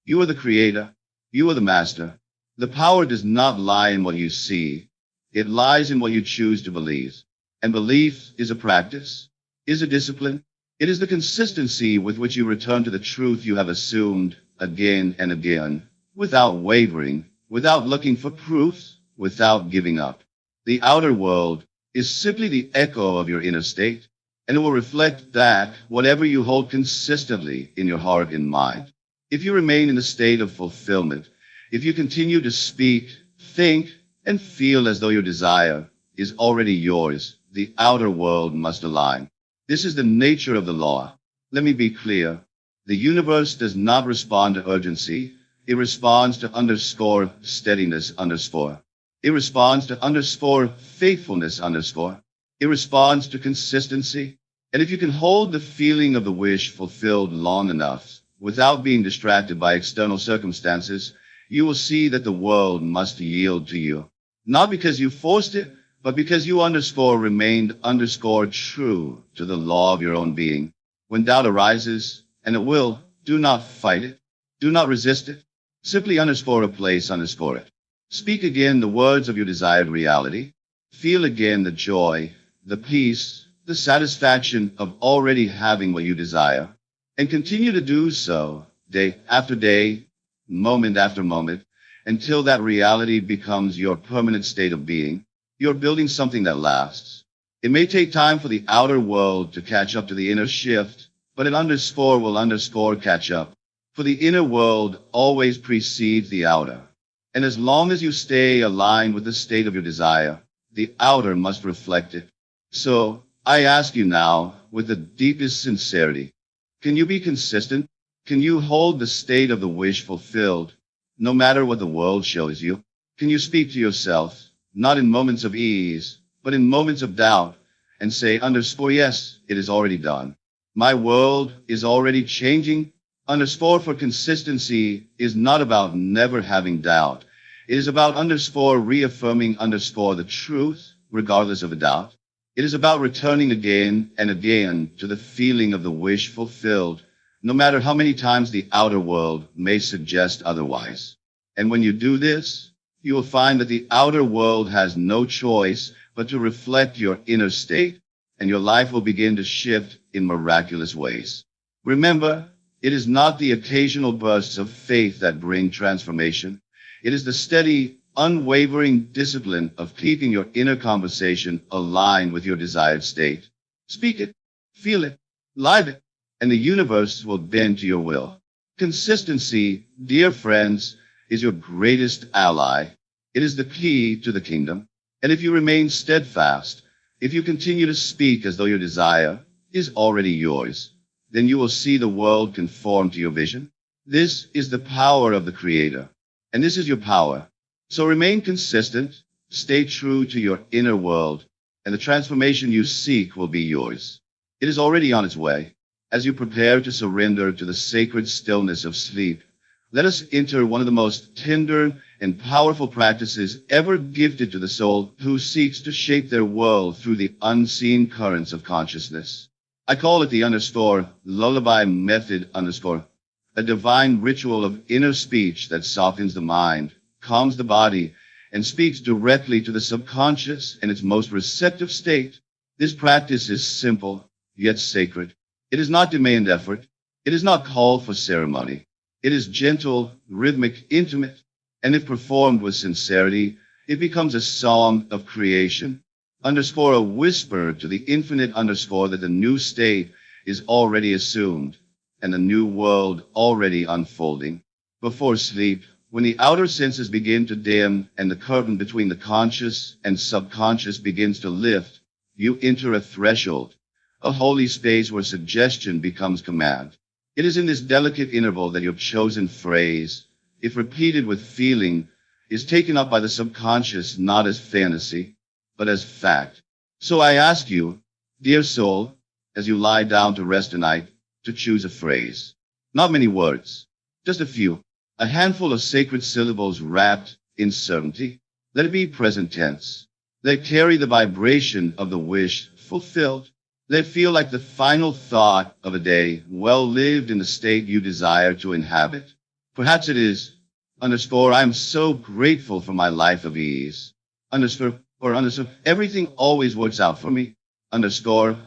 You are the creator. You are the master. The power does not lie in what you see. It lies in what you choose to believe. And belief is a practice, is a discipline. It is the consistency with which you return to the truth you have assumed again and again, without wavering, without looking for proof, without giving up. The outer world is simply the echo of your inner state, and it will reflect back whatever you hold consistently in your heart and mind. If you remain in the state of fulfillment, if you continue to speak, think, and feel as though your desire is already yours, the outer world must align. This is the nature of the law. Let me be clear. The universe does not respond to urgency. It responds to steadiness. It responds to faithfulness. It responds to consistency. And if you can hold the feeling of the wish fulfilled long enough, without being distracted by external circumstances, you will see that the world must yield to you. Not because you forced it, but because you remained true to the law of your own being. When doubt arises, and it will, do not fight it. Do not resist it. Simply replace it. Speak again the words of your desired reality. Feel again the joy, the peace, the satisfaction of already having what you desire. And continue to do so, day after day, moment after moment, until that reality becomes your permanent state of being. You're building something that lasts. It may take time for the outer world to catch up to the inner shift, but it will catch up. For the inner world always precedes the outer. And as long as you stay aligned with the state of your desire, the outer must reflect it. So, I ask you now, with the deepest sincerity, can you be consistent? Can you hold the state of the wish fulfilled, no matter what the world shows you? Can you speak to yourself, not in moments of ease, but in moments of doubt, and say, yes, it is already done. My world is already changing. For consistency is not about never having doubt. It is about reaffirming the truth, regardless of a doubt. It is about returning again and again to the feeling of the wish fulfilled, no matter how many times the outer world may suggest otherwise. And when you do this, you will find that the outer world has no choice but to reflect your inner state, and your life will begin to shift in miraculous ways. Remember, it is not the occasional bursts of faith that bring transformation. It is the steady, unwavering discipline of keeping your inner conversation aligned with your desired state. Speak it, feel it, live it, and the universe will bend to your will. Consistency, dear friends, is your greatest ally. It is the key to the kingdom. And if you remain steadfast, if you continue to speak as though your desire is already yours, then you will see the world conform to your vision. This is the power of the Creator, and this is your power. So remain consistent, stay true to your inner world, and the transformation you seek will be yours. It is already on its way. As you prepare to surrender to the sacred stillness of sleep, let us enter one of the most tender and powerful practices ever gifted to the soul who seeks to shape their world through the unseen currents of consciousness. I call it the lullaby method a divine ritual of inner speech that softens the mind, calms the body, and speaks directly to the subconscious in its most receptive state. This practice is simple, yet sacred. It is not demand effort. It is not call for ceremony. It is gentle, rhythmic, intimate, and if performed with sincerity, it becomes a song of creation. Underscore a whisper to the infinite underscore that the new state is already assumed and the new world already unfolding. Before sleep, when the outer senses begin to dim and the curtain between the conscious and subconscious begins to lift, you enter a threshold, a holy space where suggestion becomes command. It is in this delicate interval that your chosen phrase, if repeated with feeling, is taken up by the subconscious not as fantasy, but as fact. So I ask you, dear soul, as you lie down to rest tonight, to choose a phrase. Not many words, just a few, a handful of sacred syllables wrapped in certainty. Let it be present tense. Let it carry the vibration of the wish fulfilled. Let it feel like the final thought of a day well lived in the state you desire to inhabit. Perhaps it is, underscore, I am so grateful for my life of ease. Underscore, everything always works out for me. Underscore,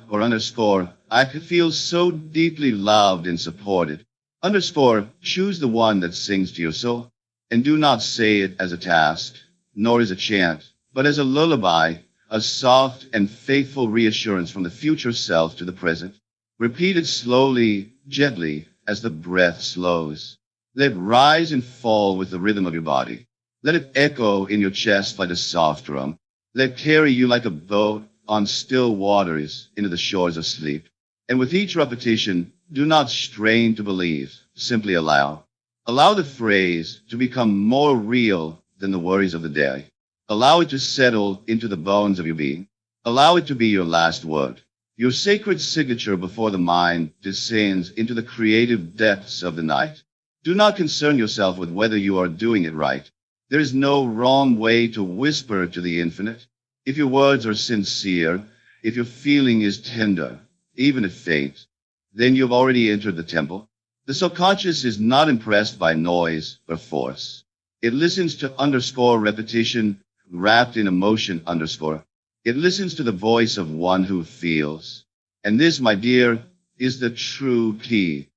I could feel so deeply loved and supported. Underscore, choose the one that sings to your soul. And do not say it as a task, nor as a chant, but as a lullaby, a soft and faithful reassurance from the future self to the present. Repeat it slowly, gently, as the breath slows. Let it rise and fall with the rhythm of your body. Let it echo in your chest like a soft drum. Let it carry you like a boat on still waters into the shores of sleep. And with each repetition, do not strain to believe, simply allow. Allow the phrase to become more real than the worries of the day. Allow it to settle into the bones of your being. Allow it to be your last word, your sacred signature before the mind descends into the creative depths of the night. Do not concern yourself with whether you are doing it right. There is no wrong way to whisper to the infinite. If your words are sincere, if your feeling is tender, even if faint, then you've already entered the temple. The subconscious is not impressed by noise or force. It listens to underscore repetition wrapped in emotion underscore. It listens to the voice of one who feels. And this, my dear, is the true key.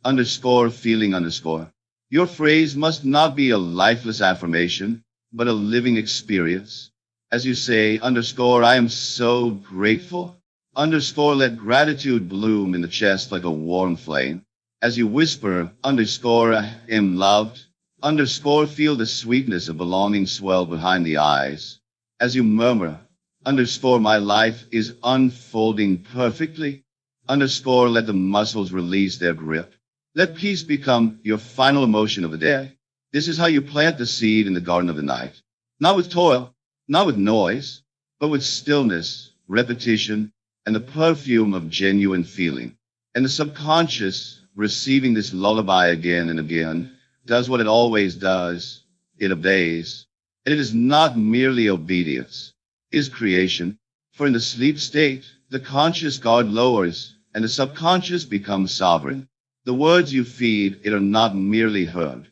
Underscore feeling underscore. Your phrase must not be a lifeless affirmation, but a living experience. As you say, underscore, I am so grateful. Underscore, let gratitude bloom in the chest like a warm flame. As you whisper, underscore, I am loved. Underscore, feel the sweetness of belonging swell behind the eyes. As you murmur, underscore, my life is unfolding perfectly. Underscore, let the muscles release their grip. Let peace become your final emotion of the day. This is how you plant the seed in the garden of the night. Not with toil, not with noise, but with stillness, repetition, and the perfume of genuine feeling. And the subconscious, receiving this lullaby again and again, does what it always does. It obeys. And it is not merely obedience. It is creation. For in the sleep state, the conscious guard lowers, and the subconscious becomes sovereign. The words you feed it are not merely heard.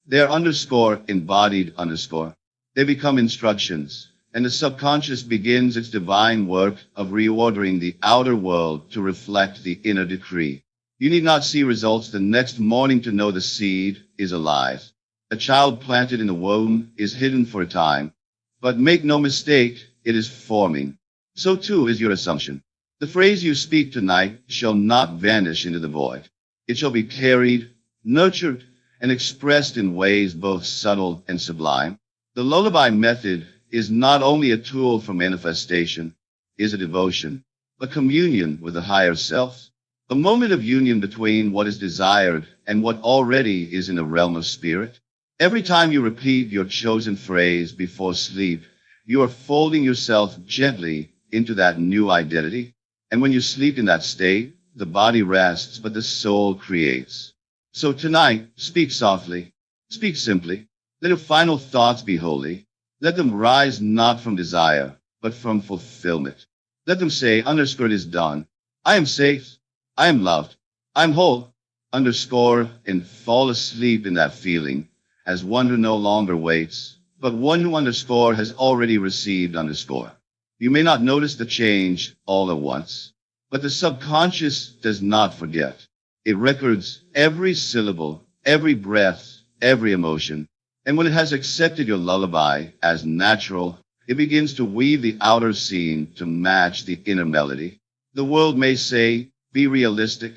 They are underscore embodied underscore. They become instructions, and the subconscious begins its divine work of reordering the outer world to reflect the inner decree. You need not see results the next morning to know the seed is alive. A child planted in the womb is hidden for a time, but make no mistake, it is forming. So too is your assumption. The phrase you speak tonight shall not vanish into the void. It shall be carried, nurtured, and expressed in ways both subtle and sublime. The lullaby method is not only a tool for manifestation, it is a devotion, a communion with the higher self, a moment of union between what is desired and what already is in the realm of spirit. Every time you repeat your chosen phrase before sleep, you are folding yourself gently into that new identity. And when you sleep in that state, the body rests, but the soul creates. So tonight, speak softly, speak simply. Let your final thoughts be holy. Let them rise not from desire, but from fulfillment. Let them say, underscore, it is done. I am safe. I am loved. I am whole. Underscore, and fall asleep in that feeling as one who no longer waits, but one who underscore has already received underscore. You may not notice the change all at once. But the subconscious does not forget. It records every syllable, every breath, every emotion. And when it has accepted your lullaby as natural, it begins to weave the outer scene to match the inner melody. The world may say, be realistic,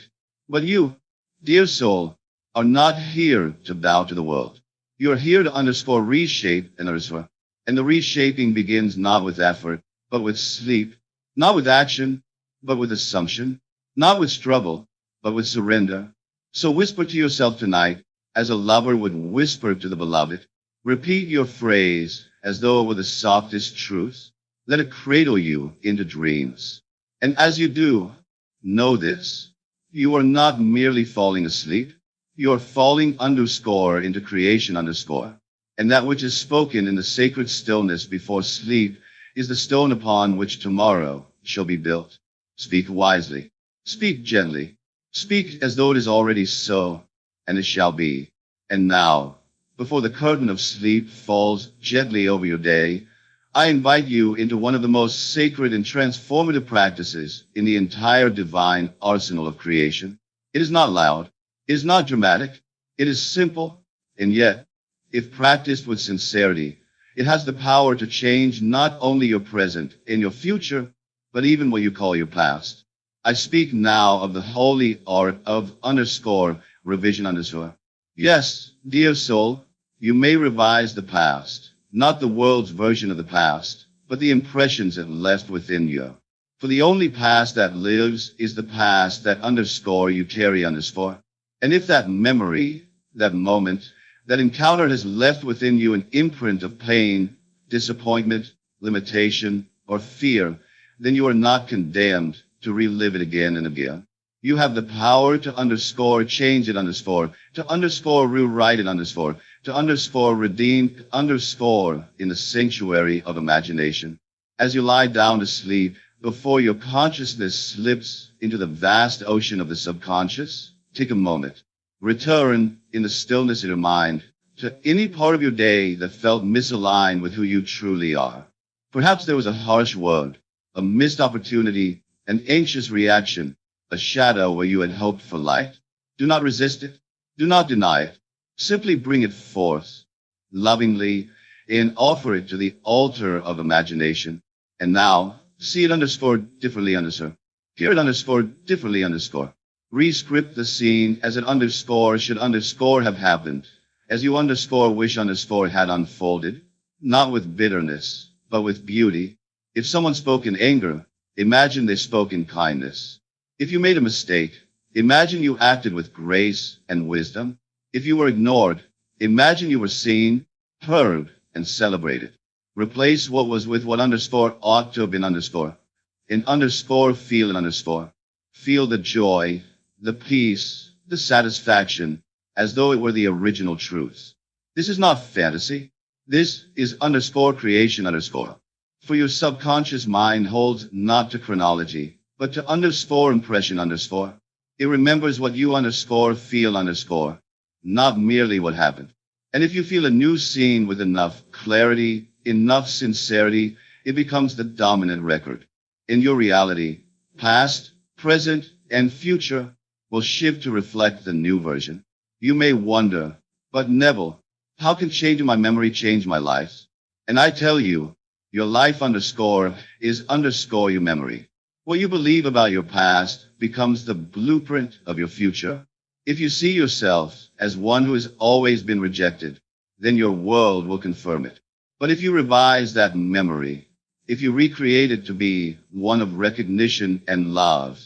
but you, dear soul, are not here to bow to the world. You are here to underscore reshape and underscore. And the reshaping begins not with effort, but with sleep, not with action, but with assumption, not with struggle, but with surrender. So whisper to yourself tonight, as a lover would whisper to the beloved. Repeat your phrase as though it were the softest truth. Let it cradle you into dreams. And as you do, know this. You are not merely falling asleep. You are falling underscore into creation underscore. And that which is spoken in the sacred stillness before sleep is the stone upon which tomorrow shall be built. Speak wisely. Speak gently. Speak as though it is already so, and it shall be. And now, before the curtain of sleep falls gently over your day, I invite you into one of the most sacred and transformative practices in the entire divine arsenal of creation. It is not loud. It is not dramatic. It is simple. And yet, if practiced with sincerity, it has the power to change not only your present and your future, but even what you call your past. I speak now of the holy art of underscore revision underscore. Yes, dear soul, you may revise the past, not the world's version of the past, but the impressions it left within you. For the only past that lives is the past that underscore you carry underscore. And if that memory, that moment, that encounter has left within you an imprint of pain, disappointment, limitation, or fear, then you are not condemned to relive it again and again. You have the power to underscore change it underscore, to underscore rewrite it underscore, to underscore redeem underscore in the sanctuary of imagination. As you lie down to sleep, before your consciousness slips into the vast ocean of the subconscious, take a moment. Return in the stillness of your mind to any part of your day that felt misaligned with who you truly are. Perhaps there was a harsh word, a missed opportunity, an anxious reaction, a shadow where you had hoped for light. Do not resist it. Do not deny it. Simply bring it forth, lovingly, and offer it to the altar of imagination. And now, see it underscore differently underscore. Hear it underscore differently underscore. Rescript the scene as it underscore should underscore have happened, as you underscore wish underscore had unfolded, not with bitterness, but with beauty. If someone spoke in anger, imagine they spoke in kindness. If you made a mistake, imagine you acted with grace and wisdom. If you were ignored, imagine you were seen, heard, and celebrated. Replace what was with what underscore ought to have been underscore. In underscore feel an underscore. Feel the joy, the peace, the satisfaction, as though it were the original truth. This is not fantasy. This is underscore creation underscore. For your subconscious mind holds not to chronology, but to underscore impression underscore. It remembers what you underscore feel underscore, not merely what happened. And if you feel a new scene with enough clarity, enough sincerity, it becomes the dominant record. In your reality, past, present, and future will shift to reflect the new version. You may wonder, but Neville, how can changing my memory change my life? And I tell you, your life underscore is underscore your memory. What you believe about your past becomes the blueprint of your future. If you see yourself as one who has always been rejected, then your world will confirm it. But if you revise that memory, if you recreate it to be one of recognition and love,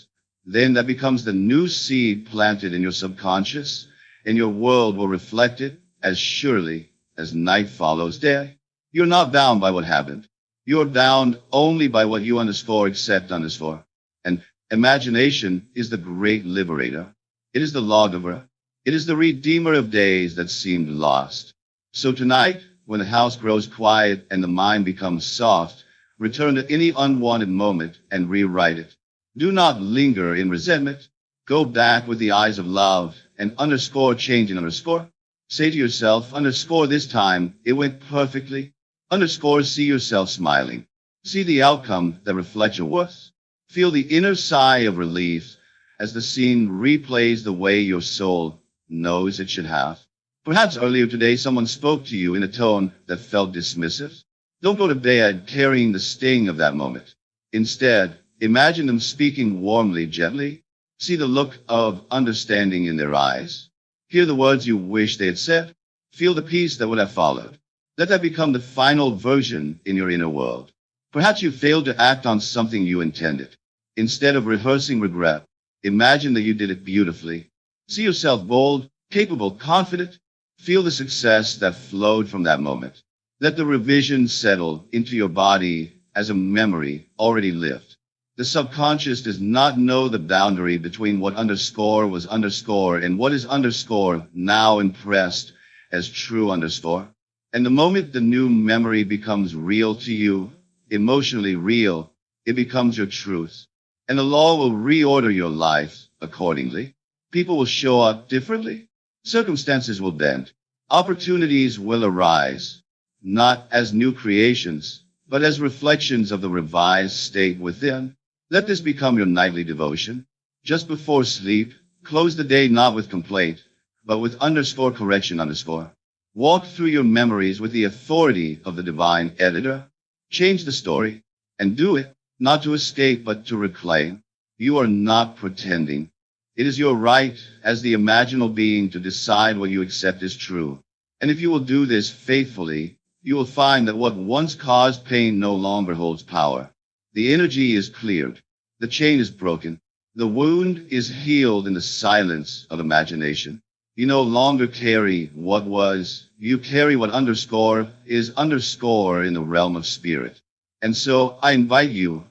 then that becomes the new seed planted in your subconscious, and your world will reflect it as surely as night follows day. You're not bound by what happened. You're bound only by what you underscore accept underscore. And imagination is the great liberator. It is the lawgiver. It is the redeemer of days that seemed lost. So tonight, when the house grows quiet and the mind becomes soft, return to any unwanted moment and rewrite it. Do not linger in resentment. Go back with the eyes of love and underscore change in underscore. Say to yourself, underscore this time, it went perfectly. Underscore see yourself smiling. See the outcome that reflects your worth. Feel the inner sigh of relief as the scene replays the way your soul knows it should have. Perhaps earlier today someone spoke to you in a tone that felt dismissive. Don't go to bed carrying the sting of that moment. Instead, imagine them speaking warmly, gently. See the look of understanding in their eyes. Hear the words you wish they had said. Feel the peace that would have followed. Let that become the final version in your inner world. Perhaps you failed to act on something you intended. Instead of rehearsing regret, imagine that you did it beautifully. See yourself bold, capable, confident. Feel the success that flowed from that moment. Let the revision settle into your body as a memory already lived. The subconscious does not know the boundary between what underscore was underscore and what is underscore now impressed as true underscore. And the moment the new memory becomes real to you, emotionally real, it becomes your truth. And the law will reorder your life accordingly. People will show up differently. Circumstances will bend. Opportunities will arise, not as new creations, but as reflections of the revised state within. Let this become your nightly devotion. Just before sleep, close the day not with complaint, but with underscore correction underscore. Walk through your memories with the authority of the divine editor. Change the story, and do it, not to escape, but to reclaim. You are not pretending. It is your right as the imaginal being to decide what you accept is true. And if you will do this faithfully, you will find that what once caused pain no longer holds power. The energy is cleared. The chain is broken. The wound is healed in the silence of imagination. You no longer carry what was. You carry what underscore is underscore in the realm of spirit. And so I invite you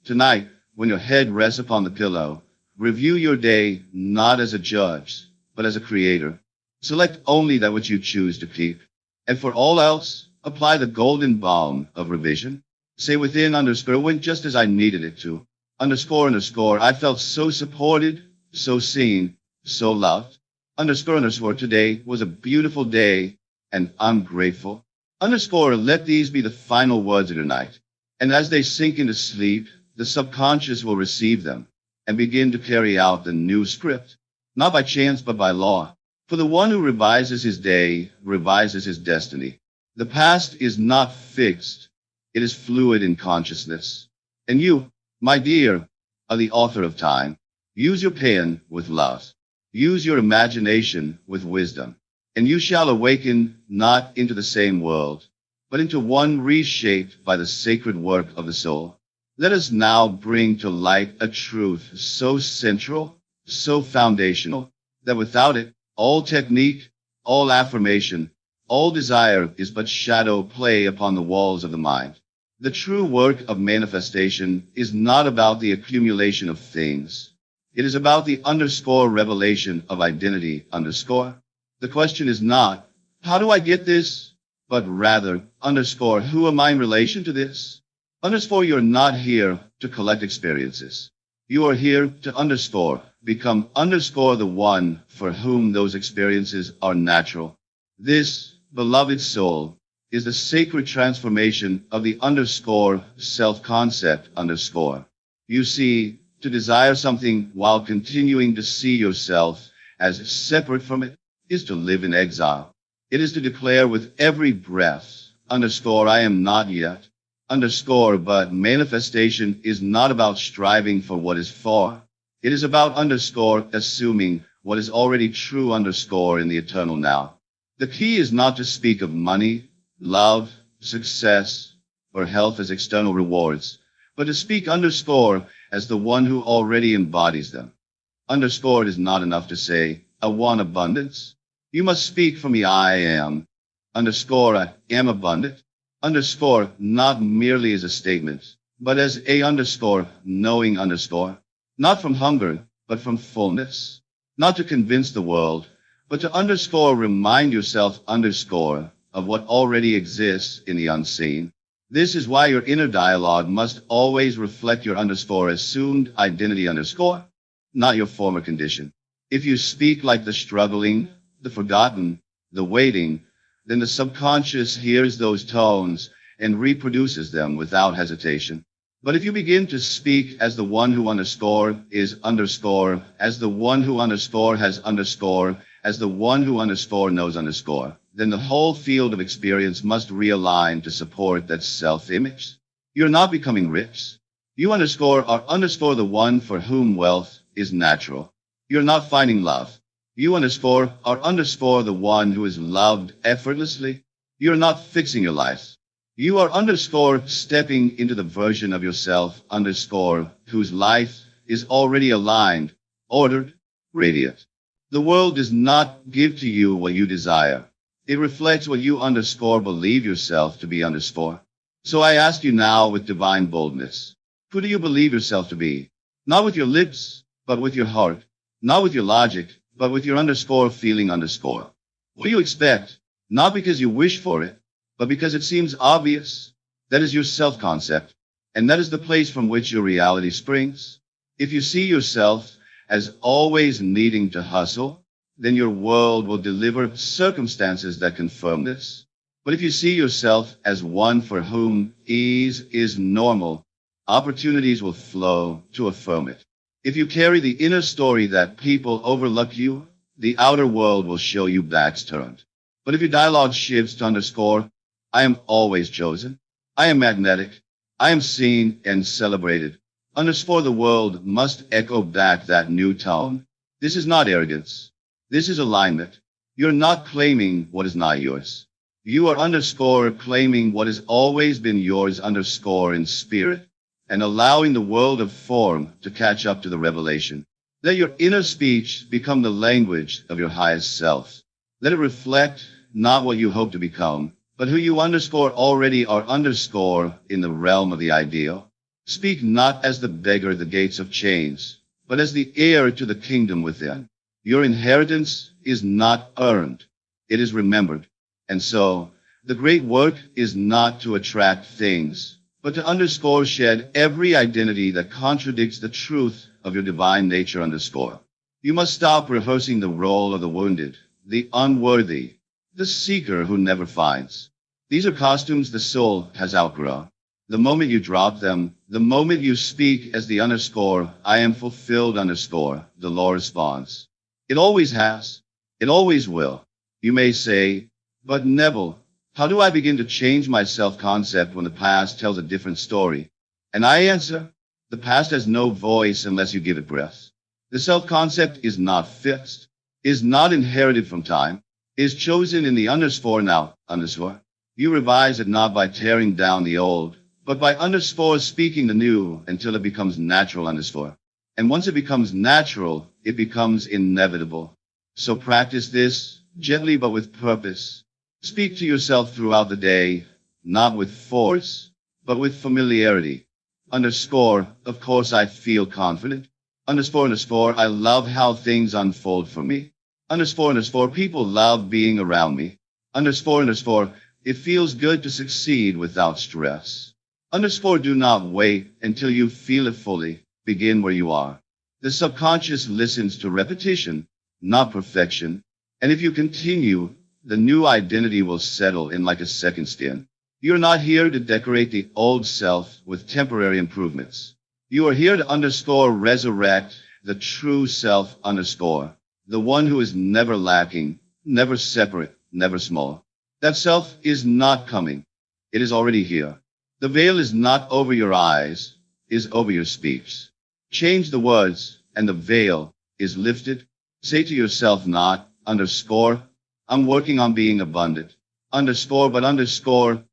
tonight, when your head rests upon the pillow, review your day not as a judge, but as a creator. Select only that which you choose to keep. And for all else, apply the golden balm of revision. Say within underscore went just as I needed it to. Underscore underscore, I felt so supported, so seen, so loved. Underscore today was a beautiful day, and I'm grateful. Underscore, let these be the final words of your night. And as they sink into sleep, the subconscious will receive them and begin to carry out the new script, not by chance, but by law. For the one who revises his day, revises his destiny. The past is not fixed. It is fluid in consciousness. And you, my dear, are the author of time. Use your pen with love. Use your imagination with wisdom. And you shall awaken not into the same world, but into one reshaped by the sacred work of the soul. Let us now bring to light a truth so central, so foundational, that without it, all technique, all affirmation, all desire is but shadow play upon the walls of the mind. The true work of manifestation is not about the accumulation of things. It is about the underscore revelation of identity underscore. The question is not, how do I get this? But rather, underscore, who am I in relation to this? Underscore, you're not here to collect experiences. You are here to underscore, become underscore the one for whom those experiences are natural. This, beloved soul, is the sacred transformation of the underscore self-concept underscore. You see, to desire something while continuing to see yourself as separate from it is to live in exile. It is to declare with every breath, underscore, I am not yet. Underscore, but manifestation is not about striving for what is for. It is about underscore assuming what is already true underscore in the eternal now. The key is not to speak of money, love, success, or health as external rewards, but to speak underscore as the one who already embodies them. Underscore is not enough to say, I want abundance. You must speak from the I am. Underscore, I am abundant. Underscore, not merely as a statement, but as a underscore, knowing underscore, not from hunger, but from fullness, not to convince the world, but to underscore, remind yourself underscore of what already exists in the unseen. This is why your inner dialogue must always reflect your underscore assumed identity underscore, not your former condition. If you speak like the struggling, the forgotten, the waiting, then the subconscious hears those tones and reproduces them without hesitation. But if you begin to speak as the one who underscore is underscore, as the one who underscore has underscore, as the one who underscore knows underscore, then the whole field of experience must realign to support that self-image. You're not becoming rich. You underscore are underscore the one for whom wealth is natural. You're not finding love. You underscore are underscore the one who is loved effortlessly. You're not fixing your life. You are underscore stepping into the version of yourself underscore whose life is already aligned, ordered, radiant. The world does not give to you what you desire. It reflects what you underscore believe yourself to be underscore. So I ask you now with divine boldness, who do you believe yourself to be? Not with your lips, but with your heart. Not with your logic, but with your underscore feeling underscore. What do you expect? Not because you wish for it, but because it seems obvious. That is your self-concept, and that is the place from which your reality springs. If you see yourself as always needing to hustle, then your world will deliver circumstances that confirm this. But if you see yourself as one for whom ease is normal, opportunities will flow to affirm it. If you carry the inner story that people overlook you, the outer world will show you backs turned. But if your dialogue shifts to underscore, I am always chosen, I am magnetic, I am seen and celebrated, underscore the world must echo back that new tone. This is not arrogance. This is alignment. You're not claiming what is not yours. You are underscore claiming what has always been yours underscore in spirit, and allowing the world of form to catch up to the revelation. Let your inner speech become the language of your highest self. Let it reflect not what you hope to become, but who you underscore already are underscore in the realm of the ideal. Speak not as the beggar the gates of chains, but as the heir to the kingdom within. Your inheritance is not earned. It is remembered. And so, the great work is not to attract things, but to underscore shed every identity that contradicts the truth of your divine nature underscore. You must stop rehearsing the role of the wounded, the unworthy, the seeker who never finds. These are costumes the soul has outgrown. The moment you drop them, the moment you speak as the underscore, I am fulfilled underscore, the law responds. It always has. It always will. You may say, but Neville, how do I begin to change my self-concept when the past tells a different story? And I answer, the past has no voice unless you give it breath. The self-concept is not fixed, is not inherited from time, is chosen in the underscore now, underscore. You revise it not by tearing down the old, but by underscore speaking the new until it becomes natural underscore. And once it becomes natural, it becomes inevitable. So practice this, gently but with purpose. Speak to yourself throughout the day, not with force, but with familiarity. Underscore, of course I feel confident. Underscore, I love how things unfold for me. Underscore, people love being around me. Underscore, it feels good to succeed without stress. Underscore, do not wait until you feel it fully. Begin where you are. The subconscious listens to repetition, not perfection. And if you continue, the new identity will settle in like a second skin. You're not here to decorate the old self with temporary improvements. You are here to underscore resurrect the true self underscore, the one who is never lacking, never separate, never small. That self is not coming. It is already here. The veil is not over your eyes, is over your speech. Change the words, and the veil is lifted. Say to yourself not, underscore, I'm working on being abundant. Underscore, but underscore,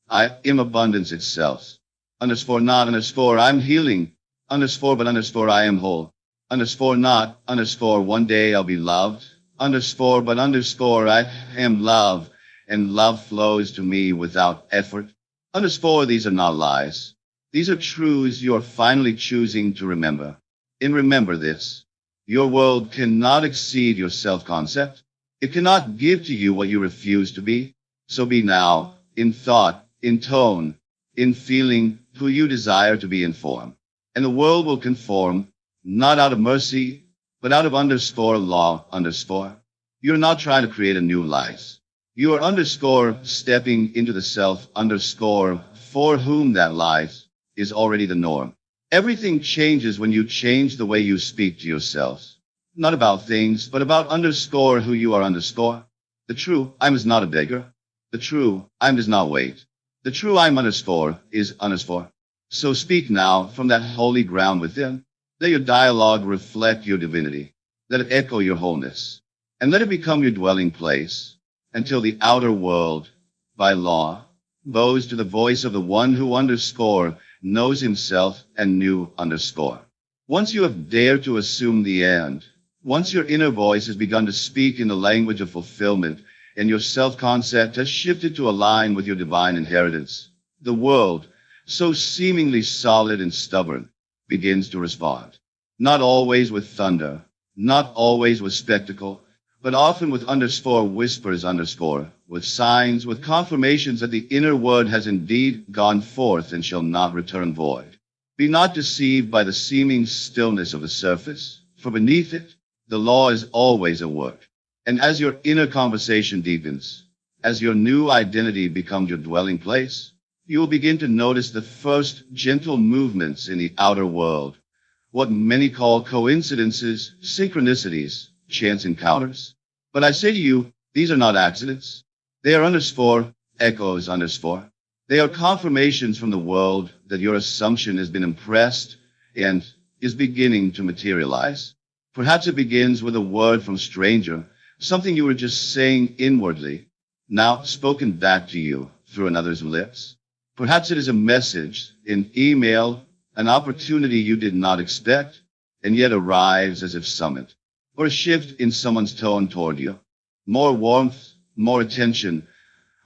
I am abundance itself. Underscore, not underscore, I'm healing. Underscore, but underscore, I am whole. Underscore, not, underscore, one day I'll be loved. Underscore, but underscore, I am love, and love flows to me without effort. Underscore, these are not lies. These are truths you are finally choosing to remember. And remember this. Your world cannot exceed your self-concept. It cannot give to you what you refuse to be. So be now, in thought, in tone, in feeling, who you desire to be in form. And the world will conform, not out of mercy, but out of underscore law underscore. You're not trying to create a new life. You are underscore stepping into the self underscore for whom that life is already the norm. Everything changes when you change the way you speak to yourselves. Not about things, but about underscore who you are underscore. The true I'm is not a beggar. The true I'm does not wait. The true I'm underscore is underscore. So speak now from that holy ground within. Let your dialogue reflect your divinity. Let it echo your wholeness. And let it become your dwelling place until the outer world, by law, bows to the voice of the one who underscore knows himself and knew underscore. Once you have dared to assume the end, once your inner voice has begun to speak in the language of fulfillment and your self-concept has shifted to align with your divine inheritance, the world, so seemingly solid and stubborn, begins to respond. Not always with thunder, not always with spectacle, but often with underscore whispers underscore, with signs, with confirmations that the inner word has indeed gone forth and shall not return void. Be not deceived by the seeming stillness of the surface, for beneath it, the law is always at work. And as your inner conversation deepens, as your new identity becomes your dwelling place, you will begin to notice the first gentle movements in the outer world, what many call coincidences, synchronicities, chance encounters. But I say to you, these are not accidents. They are underscore, echoes underscore. They are confirmations from the world that your assumption has been impressed and is beginning to materialize. Perhaps it begins with a word from a stranger, something you were just saying inwardly, now spoken back to you through another's lips. Perhaps it is a message, an email, an opportunity you did not expect, and yet arrives as if summoned. Or a shift in someone's tone toward you. More warmth, more attention,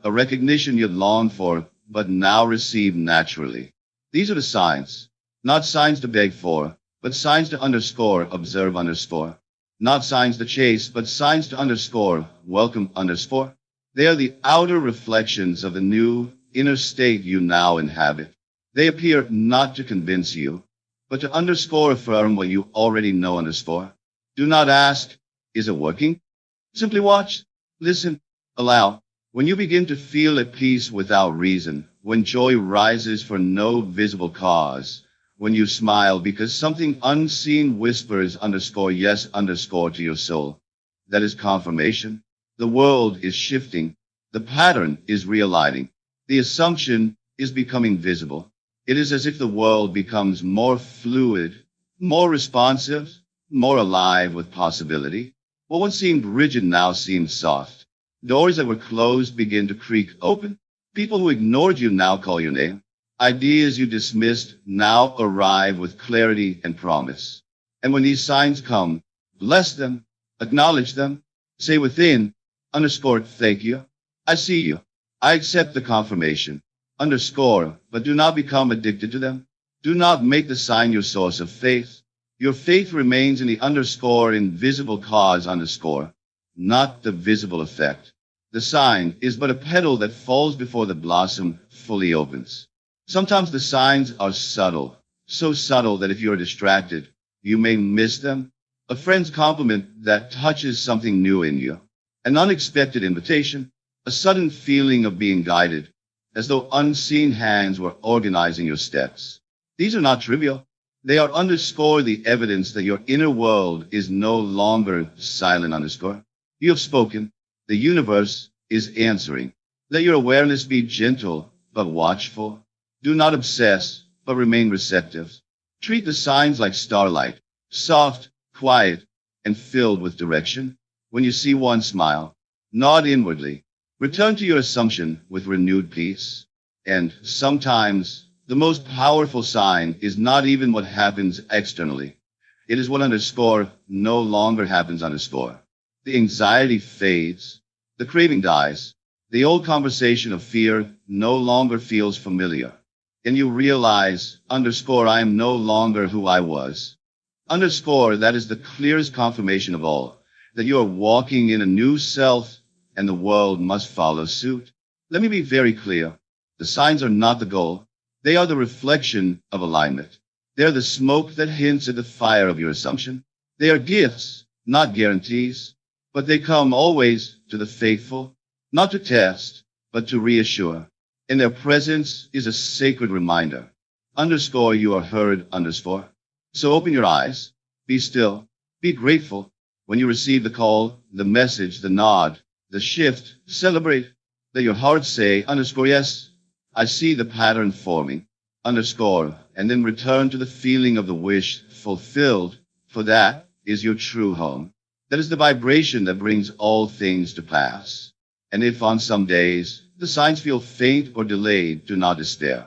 a recognition you'd longed for, but now receive naturally. These are the signs. Not signs to beg for, but signs to underscore, observe underscore. Not signs to chase, but signs to underscore, welcome underscore. They are the outer reflections of the new, inner state you now inhabit. They appear not to convince you, but to underscore affirm what you already know underscore. Do not ask, is it working? Simply watch, listen, allow. When you begin to feel at peace without reason, when joy rises for no visible cause, when you smile because something unseen whispers underscore yes underscore to your soul, that is confirmation. The world is shifting. The pattern is realigning. The assumption is becoming visible. It is as if the world becomes more fluid, more responsive, more alive with possibility. What once seemed rigid now seems soft. Doors that were closed begin to creak open. People who ignored you now call your name. Ideas you dismissed now arrive with clarity and promise. And when these signs come, bless them, acknowledge them, say within, underscore, thank you. I see you. I accept the confirmation. Underscore, but do not become addicted to them. Do not make the sign your source of faith. Your faith remains in the underscore invisible cause underscore, not the visible effect. The sign is but a petal that falls before the blossom fully opens. Sometimes the signs are subtle, so subtle that if you are distracted, you may miss them. A friend's compliment that touches something new in you. An unexpected invitation, a sudden feeling of being guided, as though unseen hands were organizing your steps. These are not trivial. They are underscore the evidence that your inner world is no longer silent underscore. You have spoken. The universe is answering. Let your awareness be gentle, but watchful. Do not obsess, but remain receptive. Treat the signs like starlight, soft, quiet, and filled with direction. When you see one smile, nod inwardly. Return to your assumption with renewed peace. And sometimes, the most powerful sign is not even what happens externally. It is what underscore no longer happens underscore. The anxiety fades. The craving dies. The old conversation of fear no longer feels familiar. And you realize, underscore, I am no longer who I was. Underscore, that is the clearest confirmation of all, that you are walking in a new self, and the world must follow suit. Let me be very clear. The signs are not the goal. They are the reflection of alignment. They are the smoke that hints at the fire of your assumption. They are gifts, not guarantees, but they come always to the faithful, not to test, but to reassure. And their presence is a sacred reminder underscore you are heard underscore. So open your eyes, be still, be grateful. When you receive the call, the message, the nod, the shift, celebrate. Let your heart say underscore yes. I see the pattern forming, underscore, and then return to the feeling of the wish fulfilled, for that is your true home. That is the vibration that brings all things to pass. And if on some days the signs feel faint or delayed, do not despair.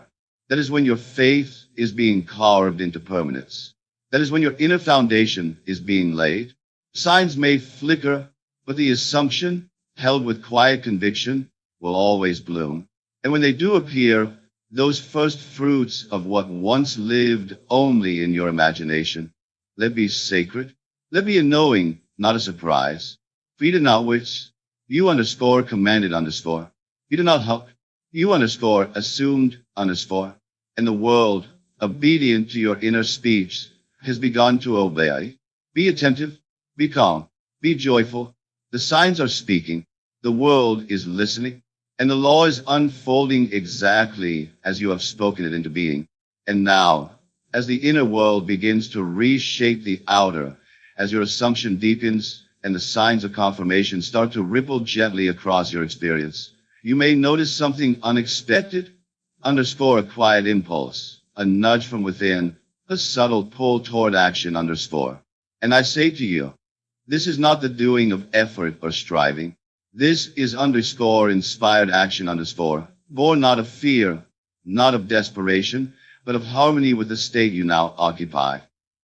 That is when your faith is being carved into permanence. That is when your inner foundation is being laid. Signs may flicker, but the assumption, held with quiet conviction, will always bloom. And when they do appear, those first fruits of what once lived only in your imagination, let be sacred. Let be a knowing, not a surprise. Feed it outwards. You underscore commanded underscore. You do not help. You underscore assumed underscore. And the world, obedient to your inner speech, has begun to obey. Be attentive. Be calm. Be joyful. The signs are speaking. The world is listening. And the law is unfolding exactly as you have spoken it into being. And now, as the inner world begins to reshape the outer, as your assumption deepens and the signs of confirmation start to ripple gently across your experience, you may notice something unexpected, underscore a quiet impulse, a nudge from within, a subtle pull toward action underscore. And I say to you, this is not the doing of effort or striving. This is underscore inspired action underscore, born not of fear, not of desperation, but of harmony with the state you now occupy.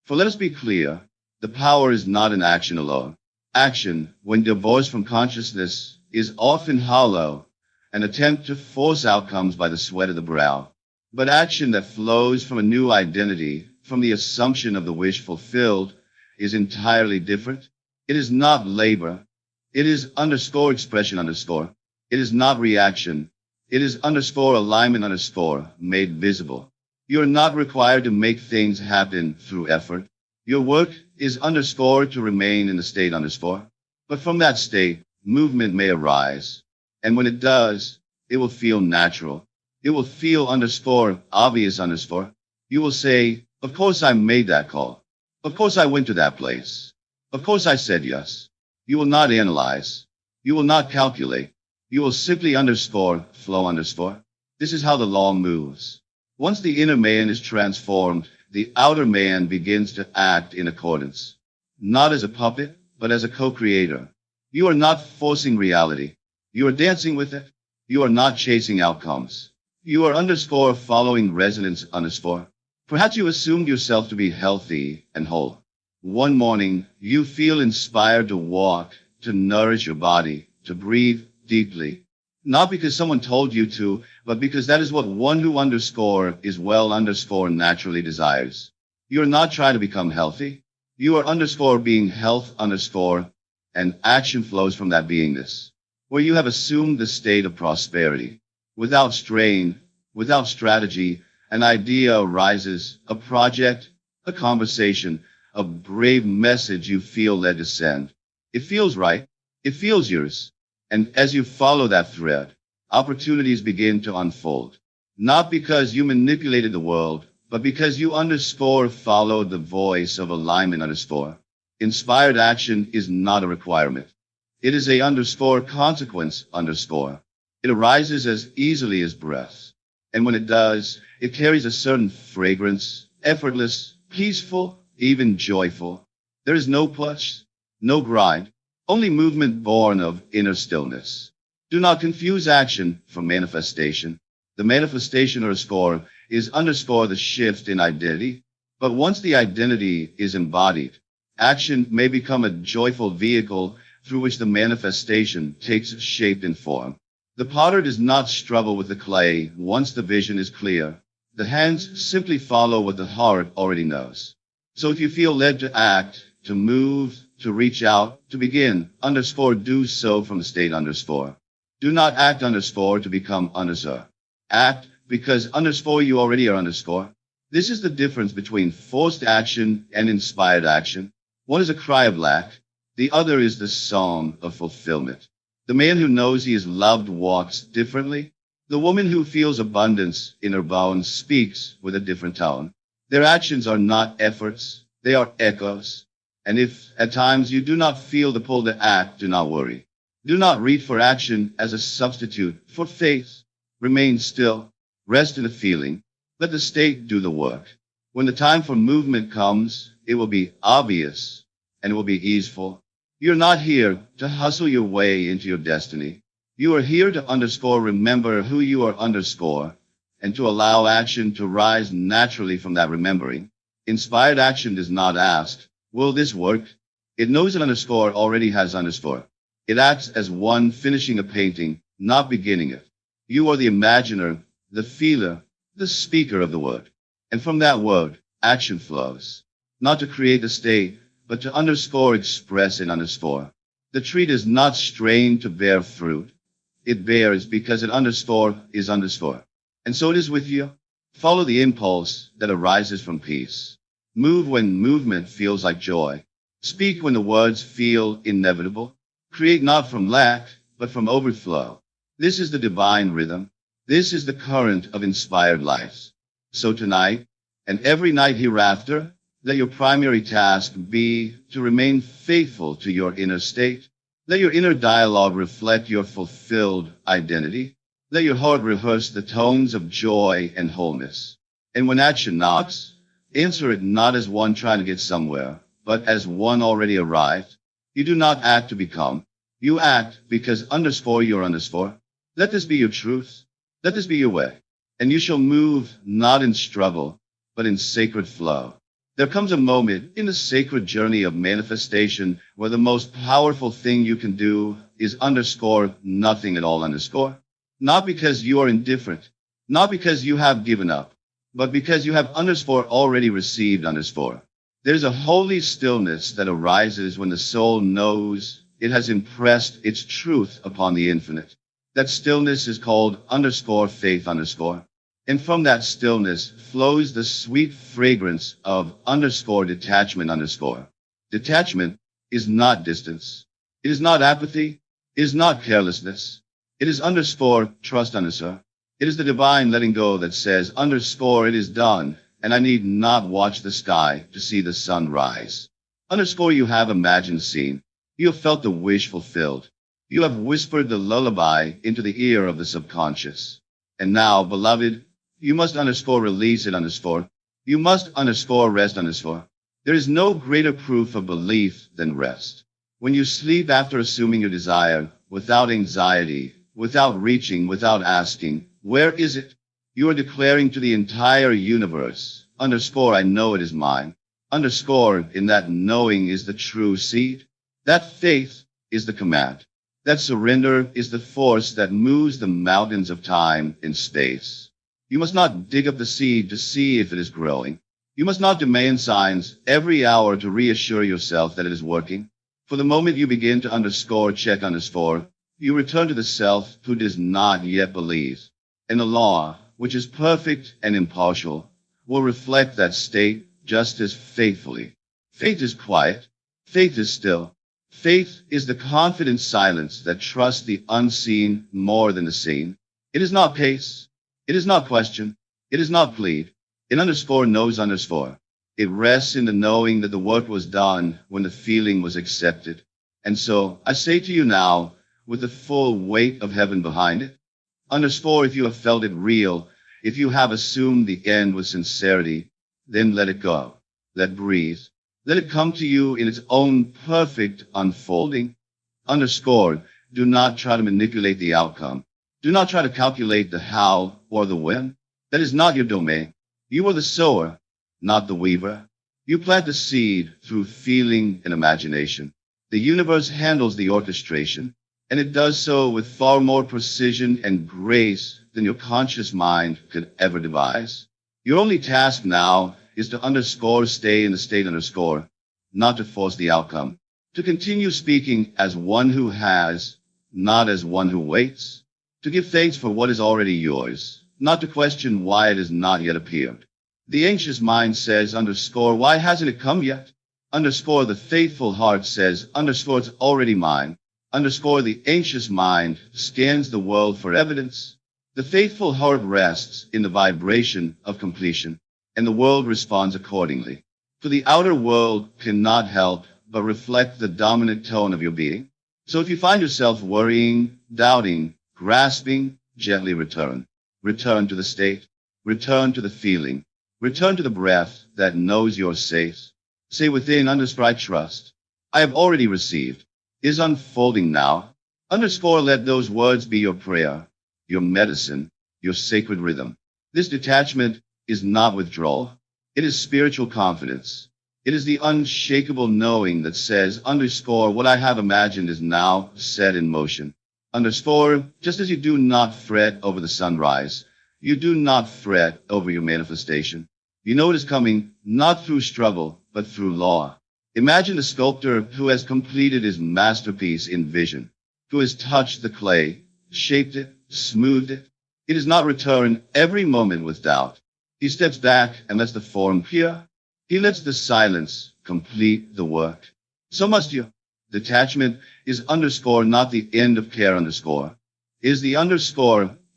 For let us be clear, the power is not in action alone. Action, when divorced from consciousness, is often hollow, an attempt to force outcomes by the sweat of the brow. But action that flows from a new identity, from the assumption of the wish fulfilled, is entirely different. It is not labor. It is underscore expression underscore. It is not reaction. It is underscore alignment underscore made visible. You are not required to make things happen through effort. Your work is underscore to remain in the state underscore. But from that state, movement may arise. And when it does, it will feel natural. It will feel underscore obvious underscore. You will say, of course I made that call. Of course I went to that place. Of course I said yes. You will not analyze. You will not calculate. You will simply underscore, flow underscore. This is how the law moves. Once the inner man is transformed, the outer man begins to act in accordance. Not as a puppet, but as a co-creator. You are not forcing reality. You are dancing with it. You are not chasing outcomes. You are underscore following resonance underscore. Perhaps you assumed yourself to be healthy and whole. One morning, you feel inspired to walk, to nourish your body, to breathe deeply. Not because someone told you to, but because that is what one who underscore is well underscore naturally desires. You are not trying to become healthy. You are underscore being health underscore, and action flows from that beingness, where you have assumed the state of prosperity. Without strain, without strategy, an idea arises, a project, a conversation, a brave message you feel led to send. It feels right. It feels yours. And as you follow that thread, opportunities begin to unfold. Not because you manipulated the world, but because you underscore followed the voice of alignment underscore. Inspired action is not a requirement. It is a underscore consequence underscore. It arises as easily as breath. And when it does, it carries a certain fragrance, effortless, peaceful, even joyful. There is no push, no grind, only movement born of inner stillness. Do not confuse action from manifestation. The manifestation underscore is underscore the shift in identity. But once the identity is embodied, action may become a joyful vehicle through which the manifestation takes shape and form. The potter does not struggle with the clay once the vision is clear. The hands simply follow what the heart already knows. So if you feel led to act, to move, to reach out, to begin, underscore do so from the state underscore. Do not act underscore to become underscore. Act because underscore you already are underscore. This is the difference between forced action and inspired action. One is a cry of lack. The other is the song of fulfillment. The man who knows he is loved walks differently. The woman who feels abundance in her bones speaks with a different tone. Their actions are not efforts, they are echoes. And if at times you do not feel the pull to act, do not worry. Do not reach for action as a substitute for faith. Remain still. Rest in the feeling. Let the state do the work. When the time for movement comes, it will be obvious and it will be easeful. You're not here to hustle your way into your destiny. You are here to underscore remember who you are underscore and to allow action to rise naturally from that remembering. Inspired action does not ask, will this work? It knows that underscore already has underscore. It acts as one finishing a painting, not beginning it. You are the imaginer, the feeler, the speaker of the word. And from that word, action flows. Not to create a state, but to underscore, express, and underscore. The tree does not strain to bear fruit. It bears because it underscore is underscore. And so it is with you. Follow the impulse that arises from peace. Move when movement feels like joy. Speak when the words feel inevitable. Create not from lack, but from overflow. This is the divine rhythm. This is the current of inspired life. So tonight, and every night hereafter, let your primary task be to remain faithful to your inner state. Let your inner dialogue reflect your fulfilled identity. Let your heart rehearse the tones of joy and wholeness. And when action knocks, answer it not as one trying to get somewhere, but as one already arrived. You do not act to become. You act because underscore your underscore. Let this be your truth. Let this be your way. And you shall move not in struggle, but in sacred flow. There comes a moment in the sacred journey of manifestation where the most powerful thing you can do is underscore nothing at all underscore. Not because you are indifferent, not because you have given up, but because you have underscore already received underscore. There's a holy stillness that arises when the soul knows it has impressed its truth upon the infinite. That stillness is called underscore faith underscore. And from that stillness flows the sweet fragrance of underscore detachment underscore. Detachment is not distance. It is not apathy. It is not carelessness. It is underscore trust underscore. It is the divine letting go that says underscore it is done, and I need not watch the sky to see the sun rise. Underscore you have imagined seen. You have felt the wish fulfilled. You have whispered the lullaby into the ear of the subconscious. And now, beloved, you must underscore release it underscore. You must underscore rest underscore. There is no greater proof of belief than rest. When you sleep after assuming your desire, without anxiety, without reaching, without asking, where is it? You are declaring to the entire universe, underscore I know it is mine. Underscore in that knowing is the true seed. That faith is the command. That surrender is the force that moves the mountains of time and space. You must not dig up the seed to see if it is growing. You must not demand signs every hour to reassure yourself that it is working. For the moment you begin to underscore, check underscore, you return to the self who does not yet believe. And the law, which is perfect and impartial, will reflect that state just as faithfully. Faith is quiet. Faith is still. Faith is the confident silence that trusts the unseen more than the seen. It is not pace. It is not question. It is not plead. It underscore knows underscore. It rests in the knowing that the work was done when the feeling was accepted. And so I say to you now, with the full weight of heaven behind it, underscore if you have felt it real, if you have assumed the end with sincerity, then let it go. Let breathe. Let it come to you in its own perfect unfolding. Underscore, do not try to manipulate the outcome. Do not try to calculate the how or the when. That is not your domain. You are the sower, not the weaver. You plant the seed through feeling and imagination. The universe handles the orchestration, and it does so with far more precision and grace than your conscious mind could ever devise. Your only task now is to underscore stay in the state underscore, not to force the outcome. To continue speaking as one who has, not as one who waits. To give thanks for what is already yours, not to question why it has not yet appeared. The anxious mind says underscore, why hasn't it come yet? Underscore the faithful heart says underscore it's already mine. Underscore the anxious mind scans the world for evidence. The faithful heart rests in the vibration of completion, and the world responds accordingly. For the outer world cannot help but reflect the dominant tone of your being. So if you find yourself worrying, doubting, grasping, gently return. Return to the state. Return to the feeling. Return to the breath that knows you're safe. Say within _ trust. I have already received. Is unfolding now. Let those words be your prayer, your medicine, your sacred rhythm. This detachment is not withdrawal. It is spiritual confidence. It is the unshakable knowing that says _ what I have imagined is now set in motion. Just as you do not fret over the sunrise, you do not fret over your manifestation. You know it is coming, not through struggle, but through law. Imagine the sculptor who has completed his masterpiece in vision, who has touched the clay, shaped it, smoothed it. He does not return every moment with doubt. He steps back and lets the form appear. He lets the silence complete the work. So must you. Detachment is _ not the end of care _ is the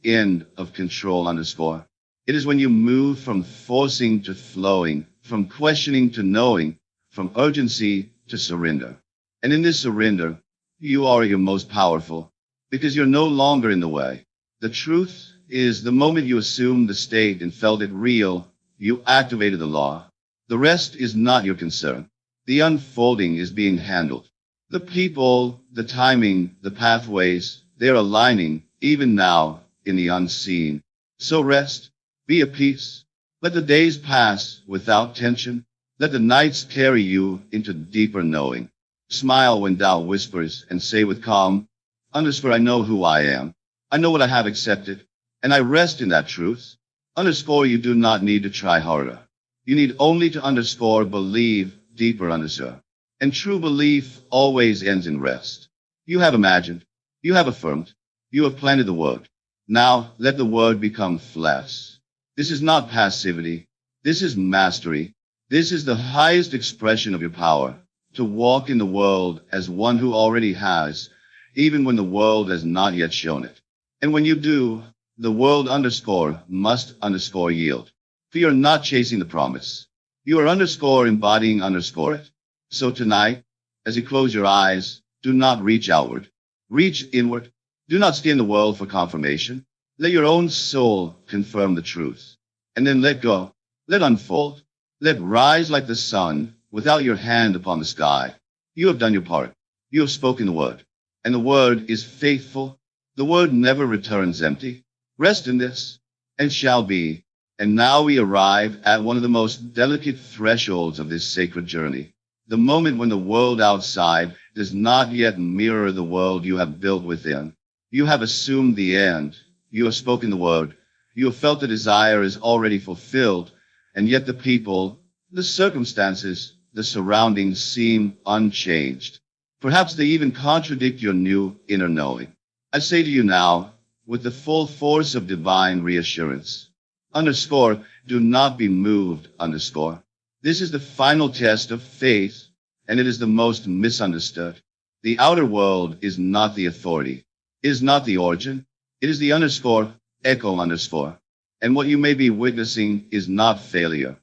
end of control _ It is when you move from forcing to flowing, from questioning to knowing, from urgency to surrender. And in this surrender, you are your most powerful, because you're no longer in the way. The truth is, the moment you assumed the state and felt it real, you activated the law. The rest is not your concern. The unfolding is being handled. The people, the timing, the pathways, they're aligning, even now, in the unseen. So rest, be at peace. Let the days pass without tension. Let the nights carry you into deeper knowing. Smile when doubt whispers and say with calm, I know who I am. I know what I have accepted, and I rest in that truth. You do not need to try harder. You need only to believe deeper _ And true belief always ends in rest. You have imagined, you have affirmed, you have planted the word. Now let the word become flesh. This is not passivity. This is mastery. This is the highest expression of your power, to walk in the world as one who already has, even when the world has not yet shown it. And when you do, the world _ must _ yield. For you're not chasing the promise. You are embodying it. So tonight, as you close your eyes, do not reach outward. Reach inward. Do not scan the world for confirmation. Let your own soul confirm the truth. And then let go. Let unfold. Let rise like the sun, without your hand upon the sky. You have done your part. You have spoken the word. And the word is faithful. The word never returns empty. Rest in this, and shall be. And now we arrive at one of the most delicate thresholds of this sacred journey. The moment when the world outside does not yet mirror the world you have built within. You have assumed the end. You have spoken the word. You have felt the desire is already fulfilled. And yet the people, the circumstances, the surroundings seem unchanged. Perhaps they even contradict your new inner knowing. I say to you now, with the full force of divine reassurance, do not be moved _ This is the final test of faith, and it is the most misunderstood. The outer world is not the authority. It is not the origin. It is the echo _ And what you may be witnessing is not failure.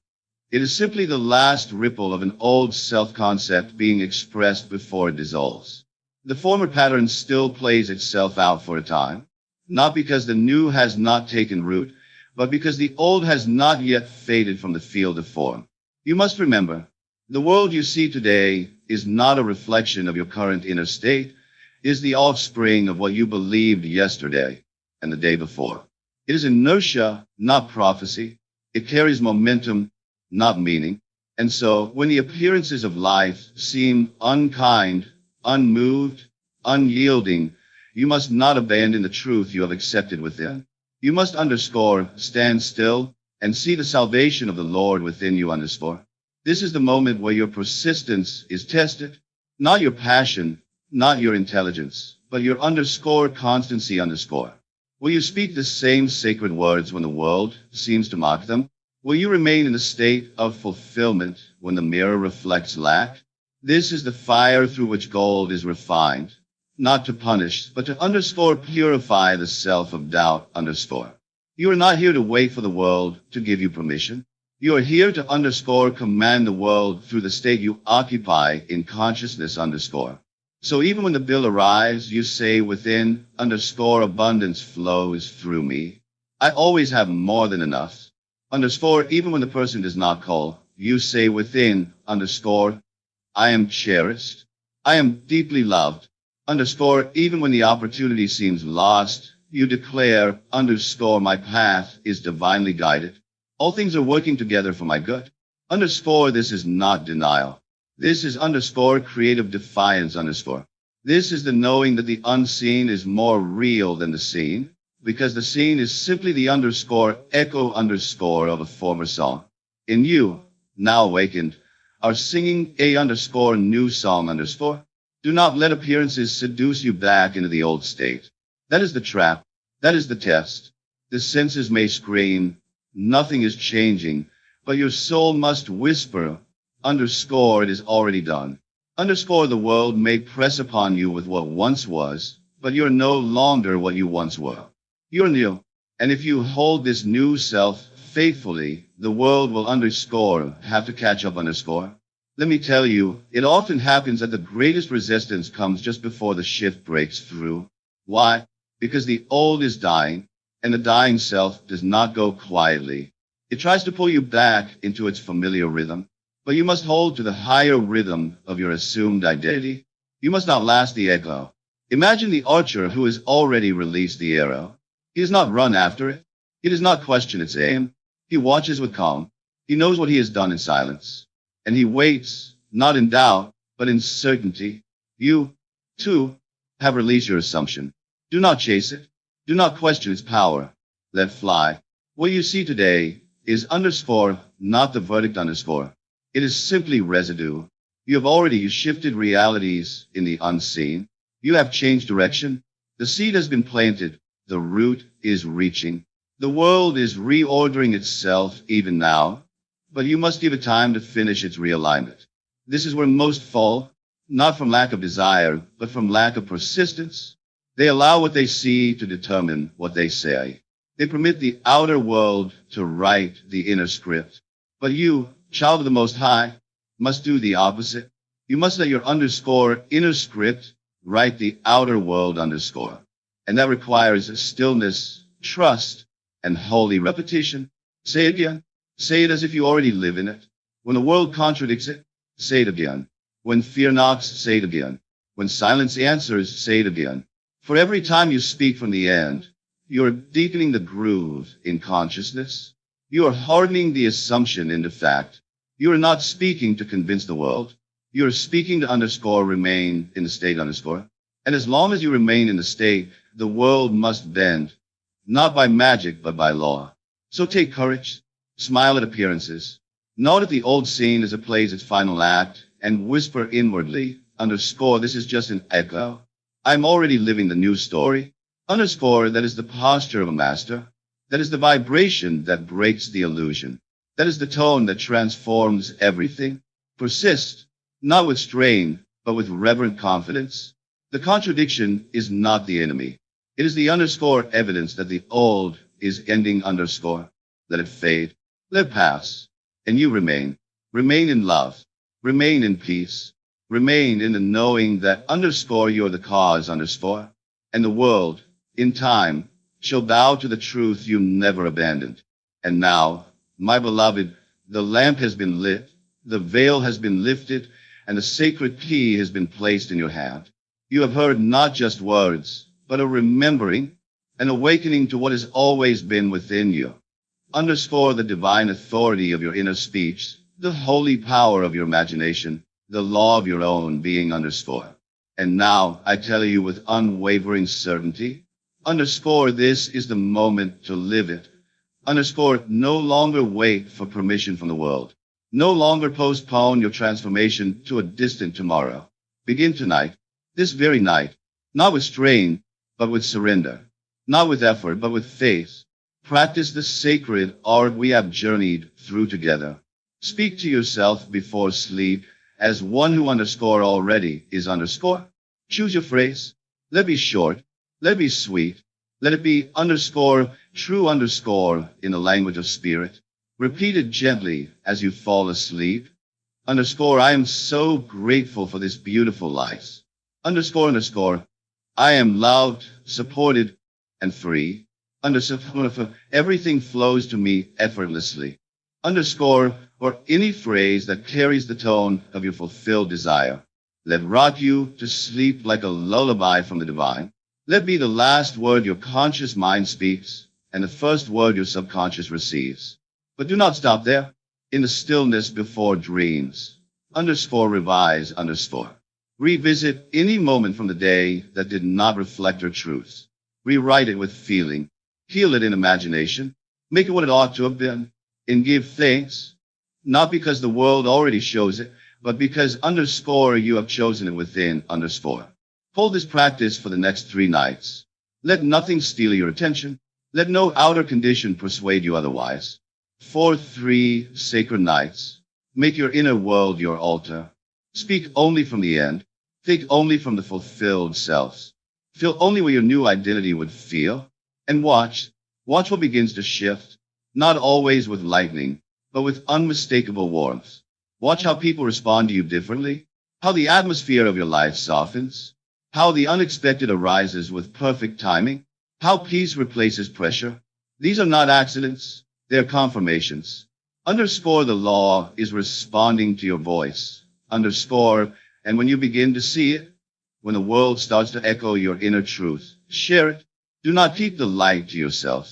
It is simply the last ripple of an old self-concept being expressed before it dissolves. The former pattern still plays itself out for a time, not because the new has not taken root, but because the old has not yet faded from the field of form. You must remember, the world you see today is not a reflection of your current inner state. It is the offspring of what you believed yesterday and the day before. It is inertia, not prophecy. It carries momentum, not meaning. And so, when the appearances of life seem unkind, unmoved, unyielding, you must not abandon the truth you have accepted within. You must stand still and see the salvation of the Lord within you _ This is the moment where your persistence is tested, not your passion, not your intelligence, but your constancy _ Will you speak the same sacred words when the world seems to mock them? Will you remain in a state of fulfillment when the mirror reflects lack? This is the fire through which gold is refined. not to punish, but to underscore purify the self of doubt underscore. You are not here to wait for the world to give you permission. You are here to underscore command the world through the state you occupy in consciousness underscore. So even when the bill arrives, you say within underscore abundance flows through me. I always have more than enough. Underscore even when the person does not call, you say within underscore I am cherished. I am deeply loved. Underscore even when the opportunity seems lost, you declare underscore my path is divinely guided. All things are working together for my good. Underscore this is not denial. This is underscore creative defiance underscore. This is the knowing that the unseen is more real than the seen, because the seen is simply the underscore echo underscore of a former song. In you, now awakened, are singing a underscore new song underscore. Do not let appearances seduce you back into the old state. That is the trap. That is the test. The senses may scream, nothing is changing, but your soul must whisper, underscore it is already done. Underscore the world may press upon you with what once was, but you're no longer what you once were. You're new. And if you hold this new self faithfully, the world will underscore have to catch up underscore. Let me tell you, it often happens that the greatest resistance comes just before the shift breaks through. Why? Because the old is dying, and the dying self does not go quietly. It tries to pull you back into its familiar rhythm, but you must hold to the higher rhythm of your assumed identity. You must not last the echo. Imagine the archer who has already released the arrow. He does not run after it. He does not question its aim. He watches with calm. He knows what he has done in silence. And he waits, not in doubt, but in certainty. You, too, have released your assumption. Do not chase it. Do not question its power. Let fly. What you see today is underscore, not the verdict underscore. It is simply residue. You have already shifted realities in the unseen. You have changed direction. The seed has been planted. The root is reaching. The world is reordering itself even now, but you must give it time to finish its realignment. This is where most fall, not from lack of desire, but from lack of persistence. They allow what they see to determine what they say. They permit the outer world to write the inner script. But you, child of the Most High, must do the opposite. You must let your underscore inner script write the outer world underscore. And that requires a stillness, trust, and holy repetition. Say it again. Say it as if you already live in it. When the world contradicts it, say it again. When fear knocks, say it again. When silence answers, say it again. For every time you speak from the end, you are deepening the groove in consciousness. You are hardening the assumption into fact. You are not speaking to convince the world. You are speaking to underscore remain in the state underscore. And as long as you remain in the state, the world must bend, not by magic, but by law. So take courage. Smile at appearances. Know that the old scene as it plays its final act, and whisper inwardly, underscore this is just an echo. I'm already living the new story. Underscore that is the posture of a master. That is the vibration that breaks the illusion. That is the tone that transforms everything. Persist, not with strain, but with reverent confidence. The contradiction is not the enemy. It is the underscore evidence that the old is ending underscore. Let it fade. Let it pass. And you remain. Remain in love. Remain in peace. Remain in the knowing that underscore you're the cause underscore. And the world, in time, shall bow to the truth you never abandoned. And now, my beloved, the lamp has been lit, the veil has been lifted, and the sacred key has been placed in your hand. You have heard not just words, but a remembering, an awakening to what has always been within you. Underscore the divine authority of your inner speech, the holy power of your imagination, the law of your own being underscore. And now, I tell you with unwavering certainty, underscore this is the moment to live it. Underscore no longer wait for permission from the world. No longer postpone your transformation to a distant tomorrow. Begin tonight, this very night, not with strain, but with surrender. Not with effort, but with faith. Practice the sacred art we have journeyed through together. Speak to yourself before sleep as one who underscore already is underscore. Choose your phrase. Let it be short. Let it be sweet. Let it be underscore, true underscore in the language of spirit. Repeat it gently as you fall asleep. Underscore, I am so grateful for this beautiful life. Underscore, I am loved, supported, and free. Underscore, everything flows to me effortlessly. Underscore, or any phrase that carries the tone of your fulfilled desire. Let rock you to sleep like a lullaby from the divine. Let be the last word your conscious mind speaks and the first word your subconscious receives. But do not stop there. In the stillness before dreams. Underscore revise underscore. Revisit any moment from the day that did not reflect your truth. Rewrite it with feeling. Heal it in imagination. Make it what it ought to have been. And give thanks. Not because the world already shows it, but because underscore you have chosen it within underscore. Hold this practice for the next 3 nights. Let nothing steal your attention. Let no outer condition persuade you otherwise. For 3 sacred nights, make your inner world your altar. Speak only from the end. Think only from the fulfilled selves. Feel only what your new identity would feel. And watch what begins to shift. Not always with lightning, but with unmistakable warmth. Watch how people respond to you differently. How the atmosphere of your life softens. How the unexpected arises with perfect timing. How peace replaces pressure. These are not accidents. They're confirmations. Underscore the law is responding to your voice. Underscore, and when you begin to see it, when the world starts to echo your inner truth, share it. Do not keep the light to yourself.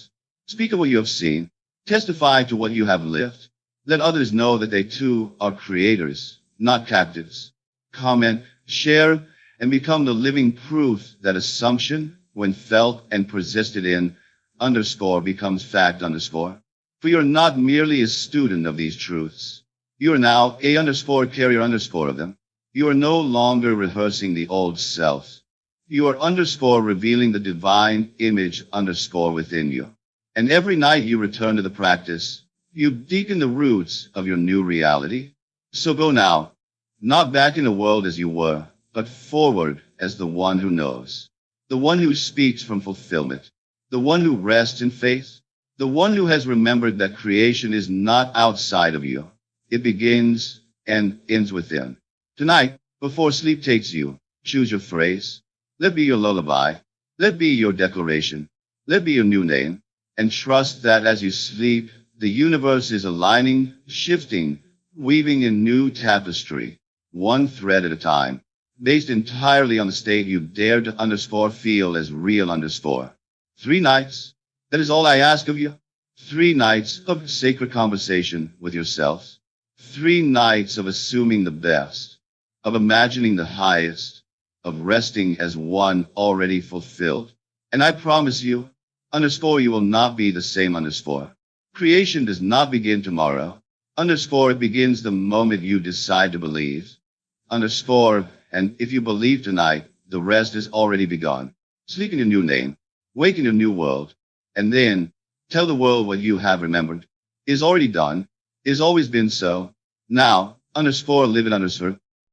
Speak of what you have seen. Testify to what you have lived. Let others know that they too are creators, not captives. Comment, share, and become the living proof that assumption, when felt and persisted in, underscore becomes fact underscore. For you are not merely a student of these truths. You are now a underscore carrier underscore of them. You are no longer rehearsing the old self. You are underscore revealing the divine image underscore within you. And every night you return to the practice, you deepen the roots of your new reality. So go now, not back in the world as you were, but forward as the one who knows. The one who speaks from fulfillment. The one who rests in faith. The one who has remembered that creation is not outside of you. It begins and ends within. Tonight, before sleep takes you, choose your phrase. Let be your lullaby. Let be your declaration. Let be your new name. And trust that as you sleep, the universe is aligning, shifting, weaving a new tapestry, one thread at a time, based entirely on the state you dare to underscore feel as real underscore. 3 nights. That is all I ask of you. 3 nights of sacred conversation with yourself. 3 nights of assuming the best, of imagining the highest, of resting as one already fulfilled. And I promise you, underscore you will not be the same underscore. Creation does not begin tomorrow. Underscore it begins the moment you decide to believe. Underscore, and if you believe tonight, the rest is already begun. Sleep in your new name. Wake in your new world. And then, tell the world what you have remembered. Is already done. Is always been so. Now, underscore live it underscore.